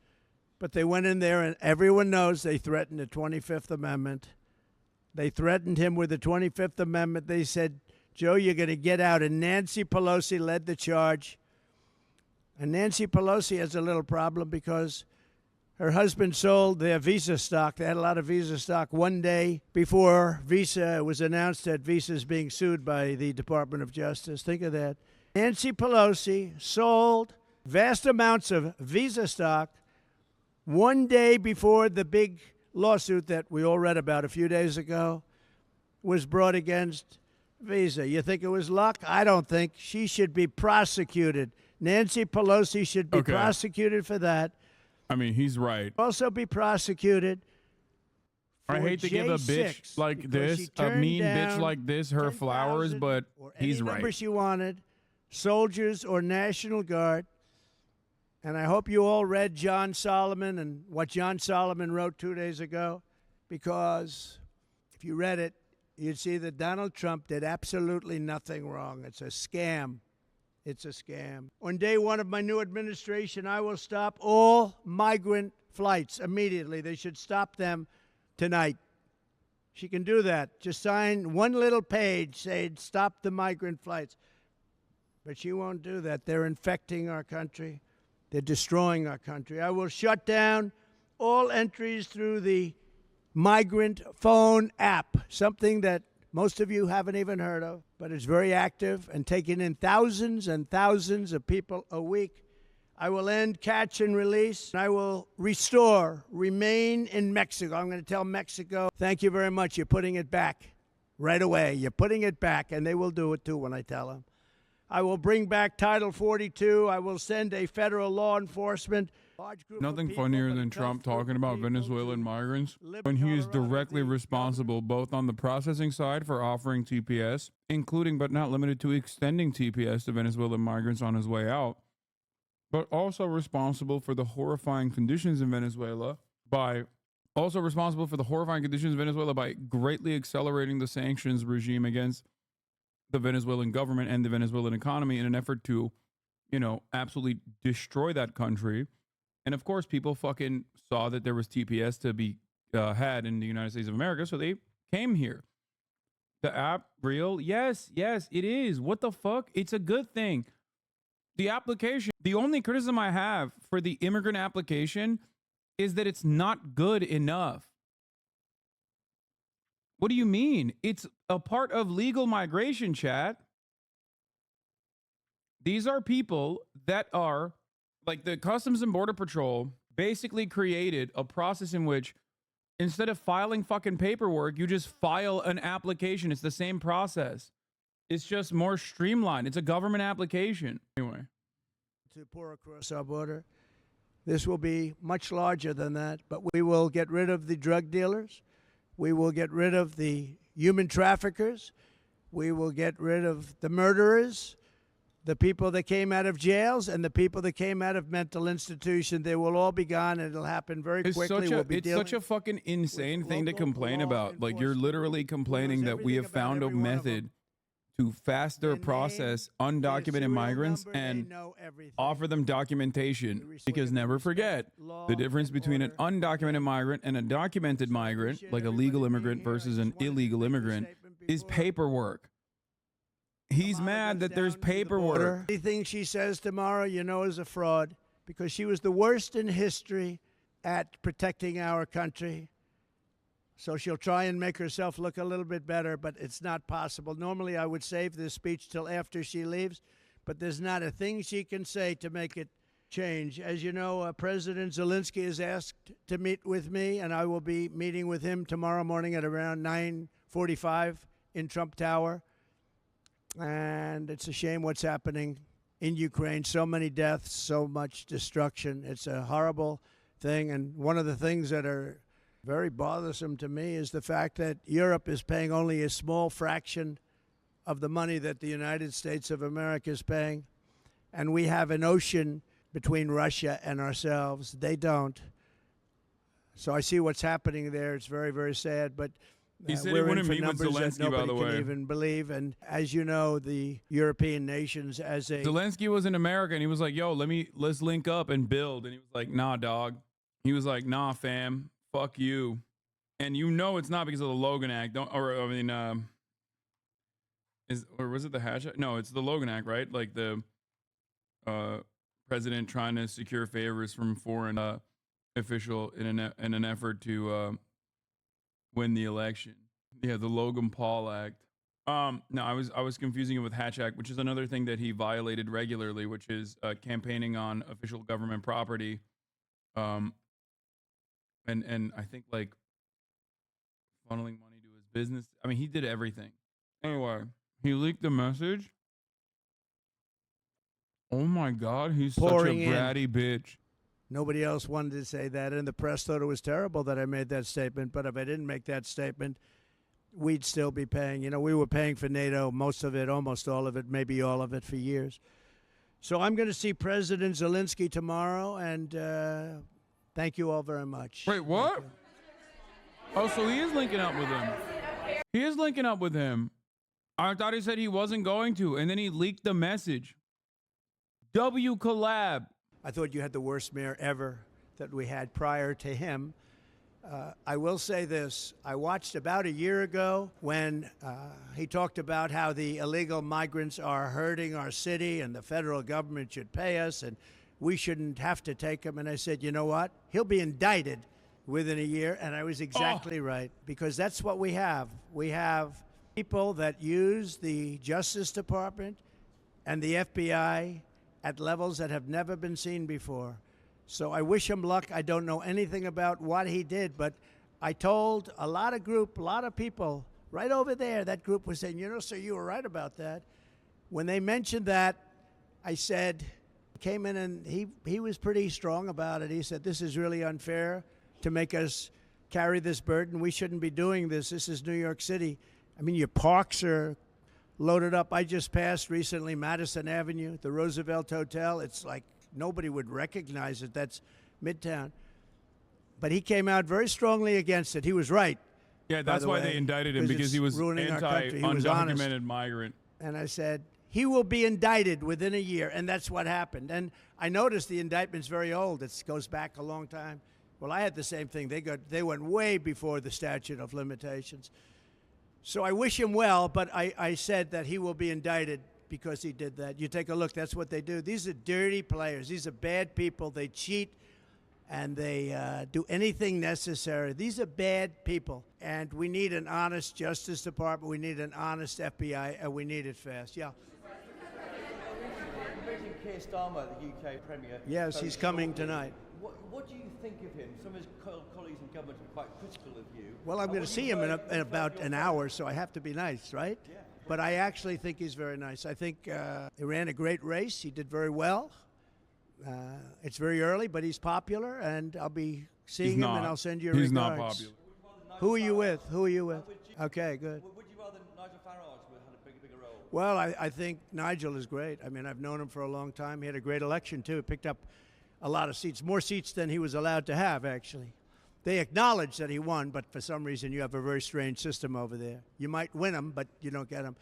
But they went in there, and everyone knows they threatened the 25th Amendment. They threatened him with the 25th Amendment. They said, Joe, you're going to get out. And Nancy Pelosi led the charge. And Nancy Pelosi has a little problem because her husband sold their Visa stock. They had a lot of Visa stock one day before Visa was announced that Visa is being sued by the Department of Justice. Think of that. Nancy Pelosi sold vast amounts of Visa stock one day before the big lawsuit that we all read about a few days ago was brought against Visa. You think it was luck? I don't think. She should be prosecuted. Nancy Pelosi should be prosecuted for that. I mean, he's right. Also be prosecuted for I hate to give a bitch like this, a mean bitch like this, her flowers, but he's right. Number she wanted, soldiers or National Guard. And I hope you all read John Solomon and what John Solomon wrote 2 days ago, because if you read it, you'd see that Donald Trump did absolutely nothing wrong. It's a scam. It's a scam. On day one of my new administration, I will stop all migrant flights immediately. They should stop them tonight. She can do that. Just sign one little page saying stop the migrant flights. But she won't do that. They're infecting our country. They're destroying our country. I will shut down all entries through the migrant phone app, something that most of you haven't even heard of, but it's very active and taking in thousands and thousands of people a week. I will end catch and release. I will remain in Mexico. I'm going to tell Mexico, thank you very much. You're putting it back right away. You're putting it back, and they will do it too when I tell them. I will bring back Title 42. I will send a federal law enforcement. Nothing funnier than Trump talking about Venezuelan migrants when he is directly responsible both on the processing side for offering TPS, including but not limited to extending TPS to Venezuelan migrants on his way out, but also responsible for the horrifying conditions in Venezuela by greatly accelerating the sanctions regime against the Venezuelan government and the Venezuelan economy in an effort to, absolutely destroy that country. And of course, people fucking saw that there was TPS to be had in the United States of America, so they came here. The app real? Yes, it is. What the fuck? It's a good thing. The application, the only criticism I have for the immigrant application is that it's not good enough. What do you mean? It's a part of legal migration, chat. These are people that are, like, the Customs and Border Patrol basically created a process in which instead of filing fucking paperwork, you just file an application. It's the same process. It's just more streamlined. It's a government application. Anyway. To pour across our border. This will be much larger than that, but we will get rid of the drug dealers. We will get rid of the human traffickers. We will get rid of the murderers, the people that came out of jails and the people that came out of mental institutions. They will all be gone, and it'll happen very quickly. It's such a fucking insane thing to complain about. Like, you're literally complaining that we have found a method to faster process undocumented migrants and offer them documentation. Because never forget, the difference between an undocumented migrant and a documented migrant, like a legal immigrant versus an illegal immigrant, is paperwork. He's mad that there's paperwork. Anything she says tomorrow, you know, is a fraud, because she was the worst in history at protecting our country. So she'll try and make herself look a little bit better, but it's not possible. Normally, I would save this speech till after she leaves, but there's not a thing she can say to make it change. As you know, President Zelensky is asked to meet with me, and I will be meeting with him tomorrow morning at around 9:45 in Trump Tower. And it's a shame what's happening in Ukraine. So many deaths, so much destruction. It's a horrible thing. And one of the things that are very bothersome to me is the fact that Europe is paying only a small fraction of the money that the United States of America is paying. And we have an ocean between Russia and ourselves. They don't. So I see what's happening there. It's very, very sad. But he said he wouldn't meet with Zelensky, by the way. Can even believe. And as you know, the European nations as a... Zelensky was in America, and he was like, yo, let's link up and build. And he was like, nah, dog. He was like, nah, fam. Fuck you. And you know it's not because of the Logan Act. Or was it the Hatch Act? No, it's the Logan Act, right? Like the president trying to secure favors from foreign official in an effort to win the election. Yeah, the Logan Paul Act. No, I was confusing it with Hatch Act, which is another thing that he violated regularly, which is campaigning on official government property. And I think like funneling money to his business. I mean, he did everything. Anyway, he leaked the message. Oh my God, he's Pouring such a bratty bitch. Nobody else wanted to say that, and the press thought it was terrible that I made that statement. But if I didn't make that statement, we'd still be paying. You know, we were paying for NATO, most of it, almost all of it, maybe all of it for years. So I'm going to see President Zelensky tomorrow, and thank you all very much. Wait, what? Oh, so he is linking up with him. He is linking up with him. I thought he said he wasn't going to, and then he leaked the message. W collab. I thought you had the worst mayor ever that we had prior to him. I will say this. I watched about a year ago when he talked about how the illegal migrants are hurting our city and the federal government should pay us and we shouldn't have to take them. And I said, you know what? He'll be indicted within a year. And I was exactly right, because that's what we have. We have people that use the Justice Department and the FBI at levels that have never been seen before. So I wish him luck. I don't know anything about what he did, but I told a lot of people right over there, that group was saying, you know, sir, you were right about that. When they mentioned that, I said, came in and he was pretty strong about it. He said, this is really unfair to make us carry this burden. We shouldn't be doing this. This is New York City. I mean, your parks are loaded up. I just passed recently Madison Avenue, the Roosevelt Hotel. It's like nobody would recognize it. That's Midtown. But he came out very strongly against it. He was right. Yeah, that's why they indicted him, because he was anti-undocumented migrant. And I said, he will be indicted within a year, and that's what happened. And I noticed the indictment's very old. It goes back a long time. Well, I had the same thing. They went way before the statute of limitations. So I wish him well, but I said that he will be indicted because he did that. You take a look. That's what they do. These are dirty players. These are bad people. They cheat, and they do anything necessary. These are bad people, and we need an honest Justice Department. We need an honest FBI, and we need it fast. Yeah. Keir Starmer, the UK Premier. Yes, he's coming tonight. What do you think of him? Some of his colleagues in government are quite critical of you. Well, I'm going to see him in about an hour, so I have to be nice, right? Yeah. But I actually think he's very nice. I think he ran a great race. He did very well. It's very early, but he's popular, and I'll be seeing him, and I'll send you a regards. He's not popular. Who are you with? Who are you with? Okay, good. Would you rather Nigel Farage had a bigger role? Well, I think Nigel is great. I mean, I've known him for a long time. He had a great election, too. He picked up a lot of seats, more seats than he was allowed to have, actually. They acknowledge that he won, but for some reason you have a very strange system over there. You might win him, but you don't get him.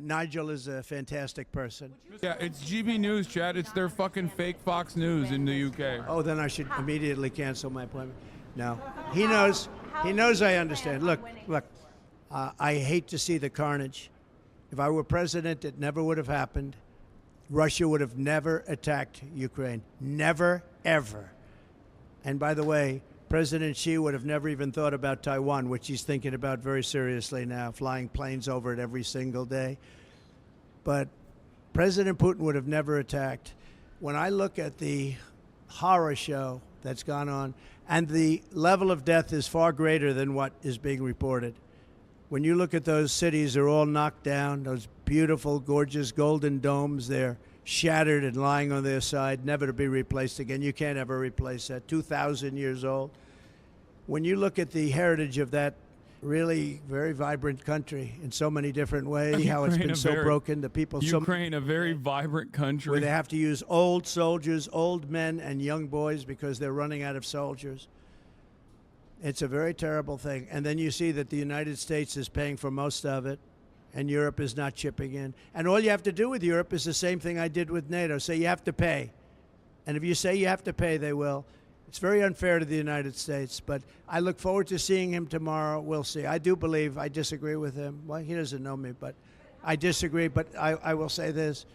Nigel is a fantastic person. Yeah, it's GB News, Chad. It's their fucking fake Fox News in the UK. Oh, then I should immediately cancel my appointment. No, he knows. He knows I understand. Look. I hate to see the carnage. If I were president, it never would have happened. Russia would have never attacked Ukraine. Never, ever. And by the way, President Xi would have never even thought about Taiwan, which he's thinking about very seriously now, flying planes over it every single day. But President Putin would have never attacked. When I look at the horror show that's gone on, and the level of death is far greater than what is being reported. When you look at those cities, they're all knocked down, those beautiful, gorgeous golden domes, they're shattered and lying on their side, never to be replaced again. You can't ever replace that. 2,000 years old. When you look at the heritage of that really very vibrant country in so many different ways, how it's been so broken, the people... Ukraine, a very vibrant country. Where they have to use old soldiers, old men, and young boys because they're running out of soldiers. It's a very terrible thing. And then you see that the United States is paying for most of it, and Europe is not chipping in. And all you have to do with Europe is the same thing I did with NATO. Say you have to pay. And if you say you have to pay, they will. It's very unfair to the United States. But I look forward to seeing him tomorrow. We'll see. I do believe, I disagree with him. Well, he doesn't know me, but I disagree. But I will say this.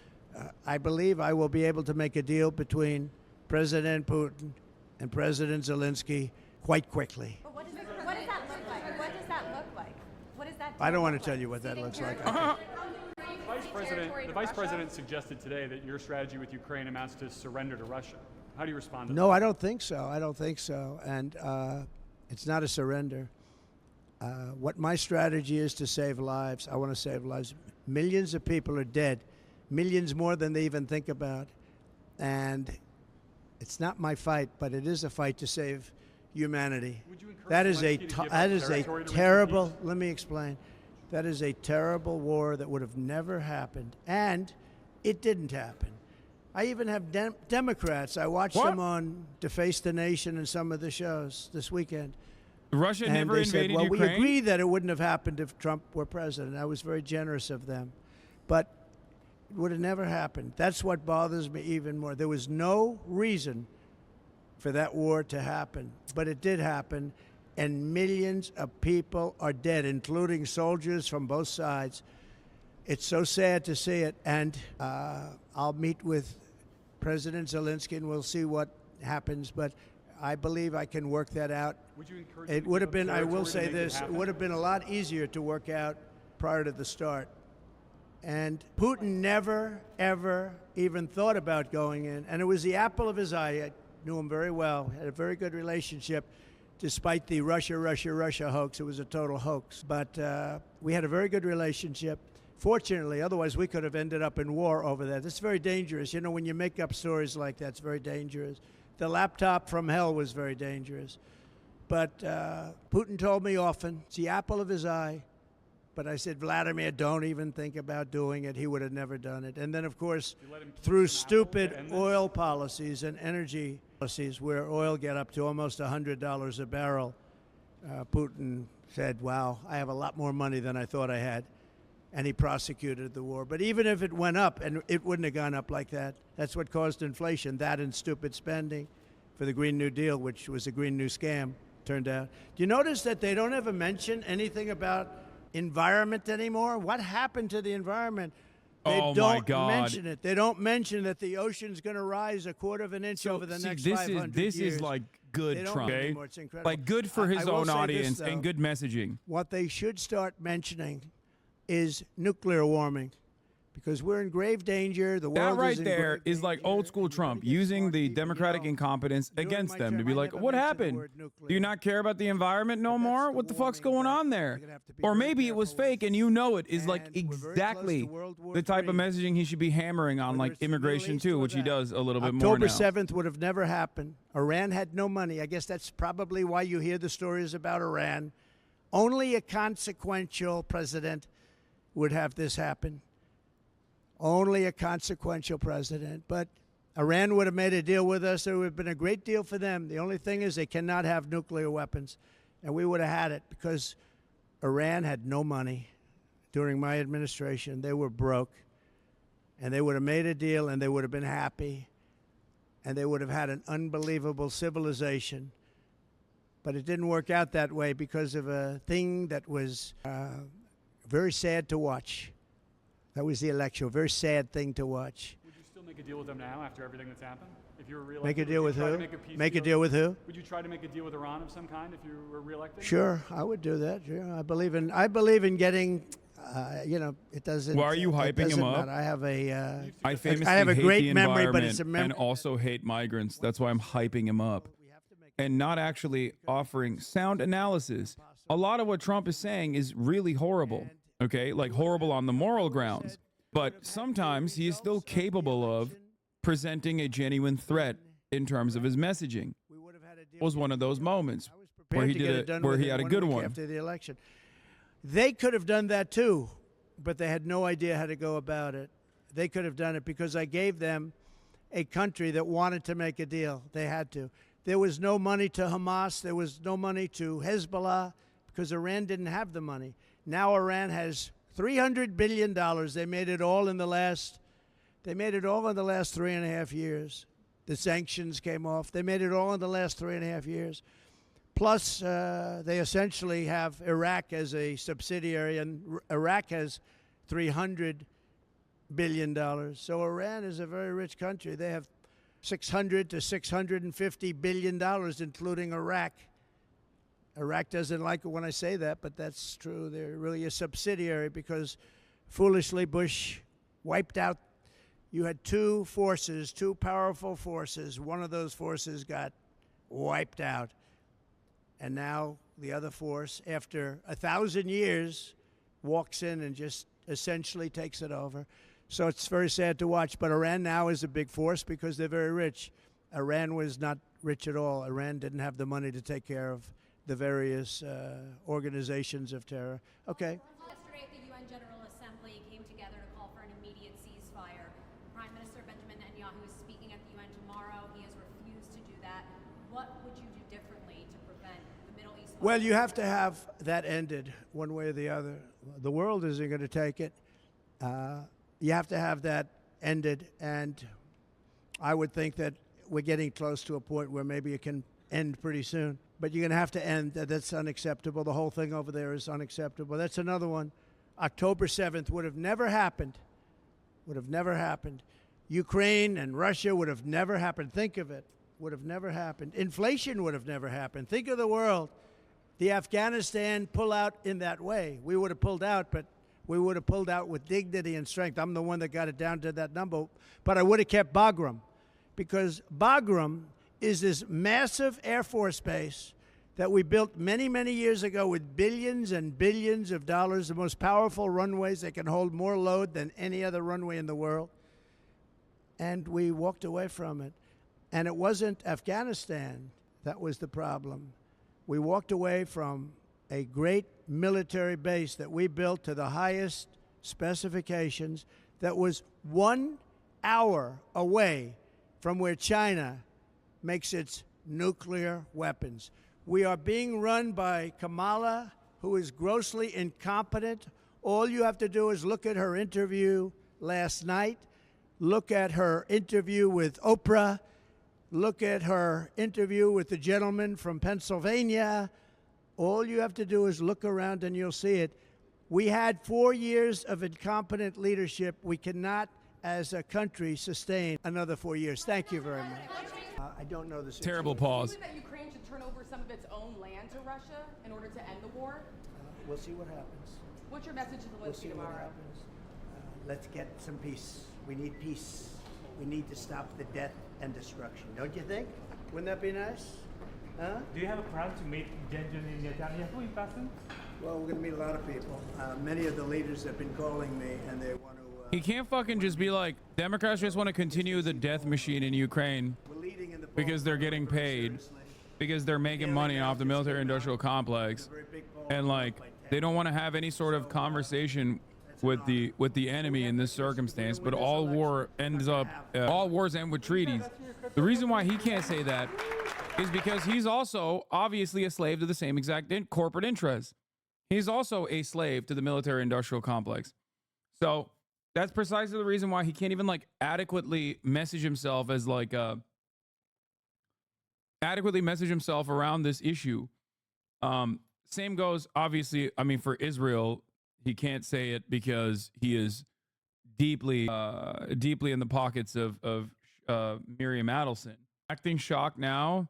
I believe I will be able to make a deal between President Putin and President Zelensky quite quickly. But what does that look like? What does that look like? What does that I don't want to tell you what that looks like. The Vice President suggested today that your strategy with Ukraine amounts to surrender to Russia. How do you respond to that? No, I don't think so. I don't think so. And it's not a surrender. What my strategy is to save lives. I want to save lives. Millions of people are dead. Millions more than they even think about. And it's not my fight, but it is a fight to save humanity. That is a terrible, let me explain. That is a terrible war that would have never happened. And it didn't happen. I even have Democrats. I watched them on Deface the Nation and some of the shows this weekend. Russia and never they invaded said, well, Ukraine? we agree that it wouldn't have happened if Trump were president. I was very generous of them. But it would have never happened. That's what bothers me even more. There was no reason for that war to happen, but it did happen, and millions of people are dead, including soldiers from both sides. It's so sad to see it, and I'll meet with President Zelensky, and we'll see what happens, but I believe I can work that out. Would you encourage It would have been, I will say this, it would have been a lot easier to work out prior to the start. And Putin never, ever even thought about going in, and it was the apple of his eye. I knew him very well, had a very good relationship, despite the Russia hoax. It was a total hoax. But we had a very good relationship. Fortunately, otherwise we could have ended up in war over that. It's very dangerous. You know, when you make up stories like that, it's very dangerous. The laptop from hell was very dangerous. But Putin told me often, it's the apple of his eye. But I said, Vladimir, don't even think about doing it. He would have never done it. And then, of course, through stupid oil policies and energy policies where oil get up to almost $100 a barrel, Putin said, wow, I have a lot more money than I thought I had. And he prosecuted the war. But even if it went up, and it wouldn't have gone up like that, that's what caused inflation, that and stupid spending for the Green New Deal, which was a Green New Scam, turned out. Do you notice that they don't ever mention anything about environment anymore? What happened to the environment? They don't mention it. They don't mention that the ocean's going to rise 1/4 of an inch over the next 500 years. This is like good Trump, okay? It's incredible. Like good for his I will own say audience this, though. and good messaging. What they should start mentioning is nuclear warming, because we're in grave danger. The world That right is in there grave is like old school Trump using the Democratic incompetence against them to be like, what happened? Do you not care about the environment no more? What the fuck's going on there? Or maybe it was fake and you know it is like exactly the type of messaging he should be hammering on, like immigration too, which he does a little bit more now. October 7th would have never happened. Iran had no money. I guess that's probably why you hear the stories about Iran. Only a consequential president would have this happen. only a consequential president. But Iran would have made a deal with us. It would have been a great deal for them. The only thing is they cannot have nuclear weapons. And we would have had it because Iran had no money during my administration. They were broke. And they would have made a deal and they would have been happy. And they would have had an unbelievable civilization. But it didn't work out that way because of a thing that was very sad to watch. That was the election, a very sad thing to watch. Would you still make a deal with them now after everything that's happened? If you were reelected, Make a deal with who? Make a deal deal with who? Would you try to make a deal with Iran of some kind if you were reelected? Sure, I would do that. Yeah, I believe in getting. It doesn't. Why are you hyping him up? Matter. I have a. I famously I have a hate great the memory, but environment it's a memory. and also hate migrants. That's why I'm hyping him up and not actually offering sound analysis. A lot of what Trump is saying is really horrible. Okay, like horrible on the moral grounds, but sometimes he is still capable of presenting a genuine threat in terms of his messaging. Was one of those moments where he did it, where he had a good one after the election. They could have done that too, but they had no idea how to go about it. They could have done it because I gave them a country that wanted to make a deal. They had to. There was no money to Hamas. There was no money to Hezbollah because Iran didn't have the money. Now Iran has $300 billion. They made it all in the last 3.5 years. The sanctions came off. They made it all in the last 3.5 years. Plus, they essentially have Iraq as a subsidiary, and Iraq has $300 billion. So Iran is a very rich country. They have $600 to $650 billion, including Iraq. Iraq doesn't like it when I say that, but that's true. They're really a subsidiary because foolishly Bush wiped out. You had two powerful forces. One of those forces got wiped out. And now the other force, after 1,000 years, walks in and just essentially takes it over. So it's very sad to watch. But Iran now is a big force because they're very rich. Iran was not rich at all. Iran didn't have the money to take care of the various organizations of terror. Okay. Yesterday at the UN General Assembly came together to call for an immediate ceasefire. Prime Minister Benjamin Netanyahu is speaking at the UN tomorrow. He has refused to do that. What would you do differently to prevent the Middle East? Well, you have to have that ended one way or the other. The world isn't going to take it. You have to have that ended, and I would think that we're getting close to a point where maybe it can end pretty soon. But you're going to have to end. That's unacceptable. The whole thing over there is unacceptable. That's another one. October 7th would have never happened. Would have never happened. Ukraine and Russia would have never happened. Think of it. Would have never happened. Inflation would have never happened. Think of the world. The Afghanistan pullout in that way. We would have pulled out, but we would have pulled out with dignity and strength. I'm the one that got it down to that number. But I would have kept Bagram, because Bagram is this massive Air Force base that we built many, many years ago with billions and billions of dollars, the most powerful runways that can hold more load than any other runway in the world. And we walked away from it. And it wasn't Afghanistan that was the problem. We walked away from a great military base that we built to the highest specifications that was 1 hour away from where China makes its nuclear weapons. We are being run by Kamala, who is grossly incompetent. All you have to do is look at her interview last night, look at her interview with Oprah, look at her interview with the gentleman from Pennsylvania. All you have to do is look around and you'll see it. We had 4 years of incompetent leadership. We cannot, as a country, sustain another 4 years. Thank you very much. I don't know the situation. Terrible pause. Do you believe that Ukraine should turn over some of its own land to Russia in order to end the war? We'll see what happens. What's your message to We'll Zelensky see what tomorrow? happens. Let's get some peace. We need peace. We need to stop the death and destruction. Don't you think? Wouldn't that be nice? Huh? Do you have a plan to meet Benjamin Netanyahu in person? Well, we're going to meet a lot of people. Many of the leaders have been calling me, and they want to... He can't fucking just be like, Democrats just want to continue the death machine in Ukraine because they're getting paid, because they're making money off the military-industrial complex, and like they don't want to have any sort of conversation with the enemy in this circumstance, but all wars end with treaties. The reason why he can't say that is because he's also obviously a slave to the same exact corporate interests. He's also a slave to the military-industrial complex. So that's precisely the reason why he can't even like adequately message himself around this issue. Same goes, obviously, I mean, for Israel, he can't say it because he is deeply in the pockets of Miriam Adelson. Acting shocked now.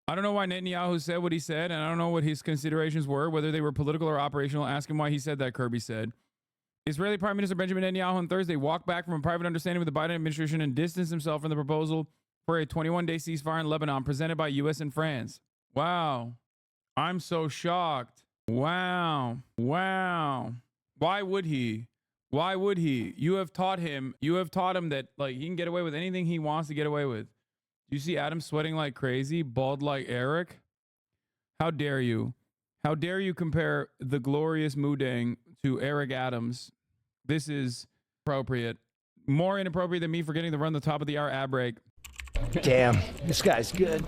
I don't know why Netanyahu said what he said, and I don't know what his considerations were, whether they were political or operational. Ask him why he said that, Kirby said. Israeli Prime Minister Benjamin Netanyahu on Thursday walked back from a private understanding with the Biden administration and distanced himself from the proposal for a 21-day ceasefire in Lebanon presented by U.S. and France. Wow. I'm so shocked. Wow. Why would he? You have taught him that like he can get away with anything he wants to get away with. Do you see Adam sweating like crazy, bald like Eric? How dare you? How dare you compare the glorious Mudang to Eric Adams? This is appropriate. More inappropriate than me forgetting to run the top of the hour ad break. Damn, this guy's good.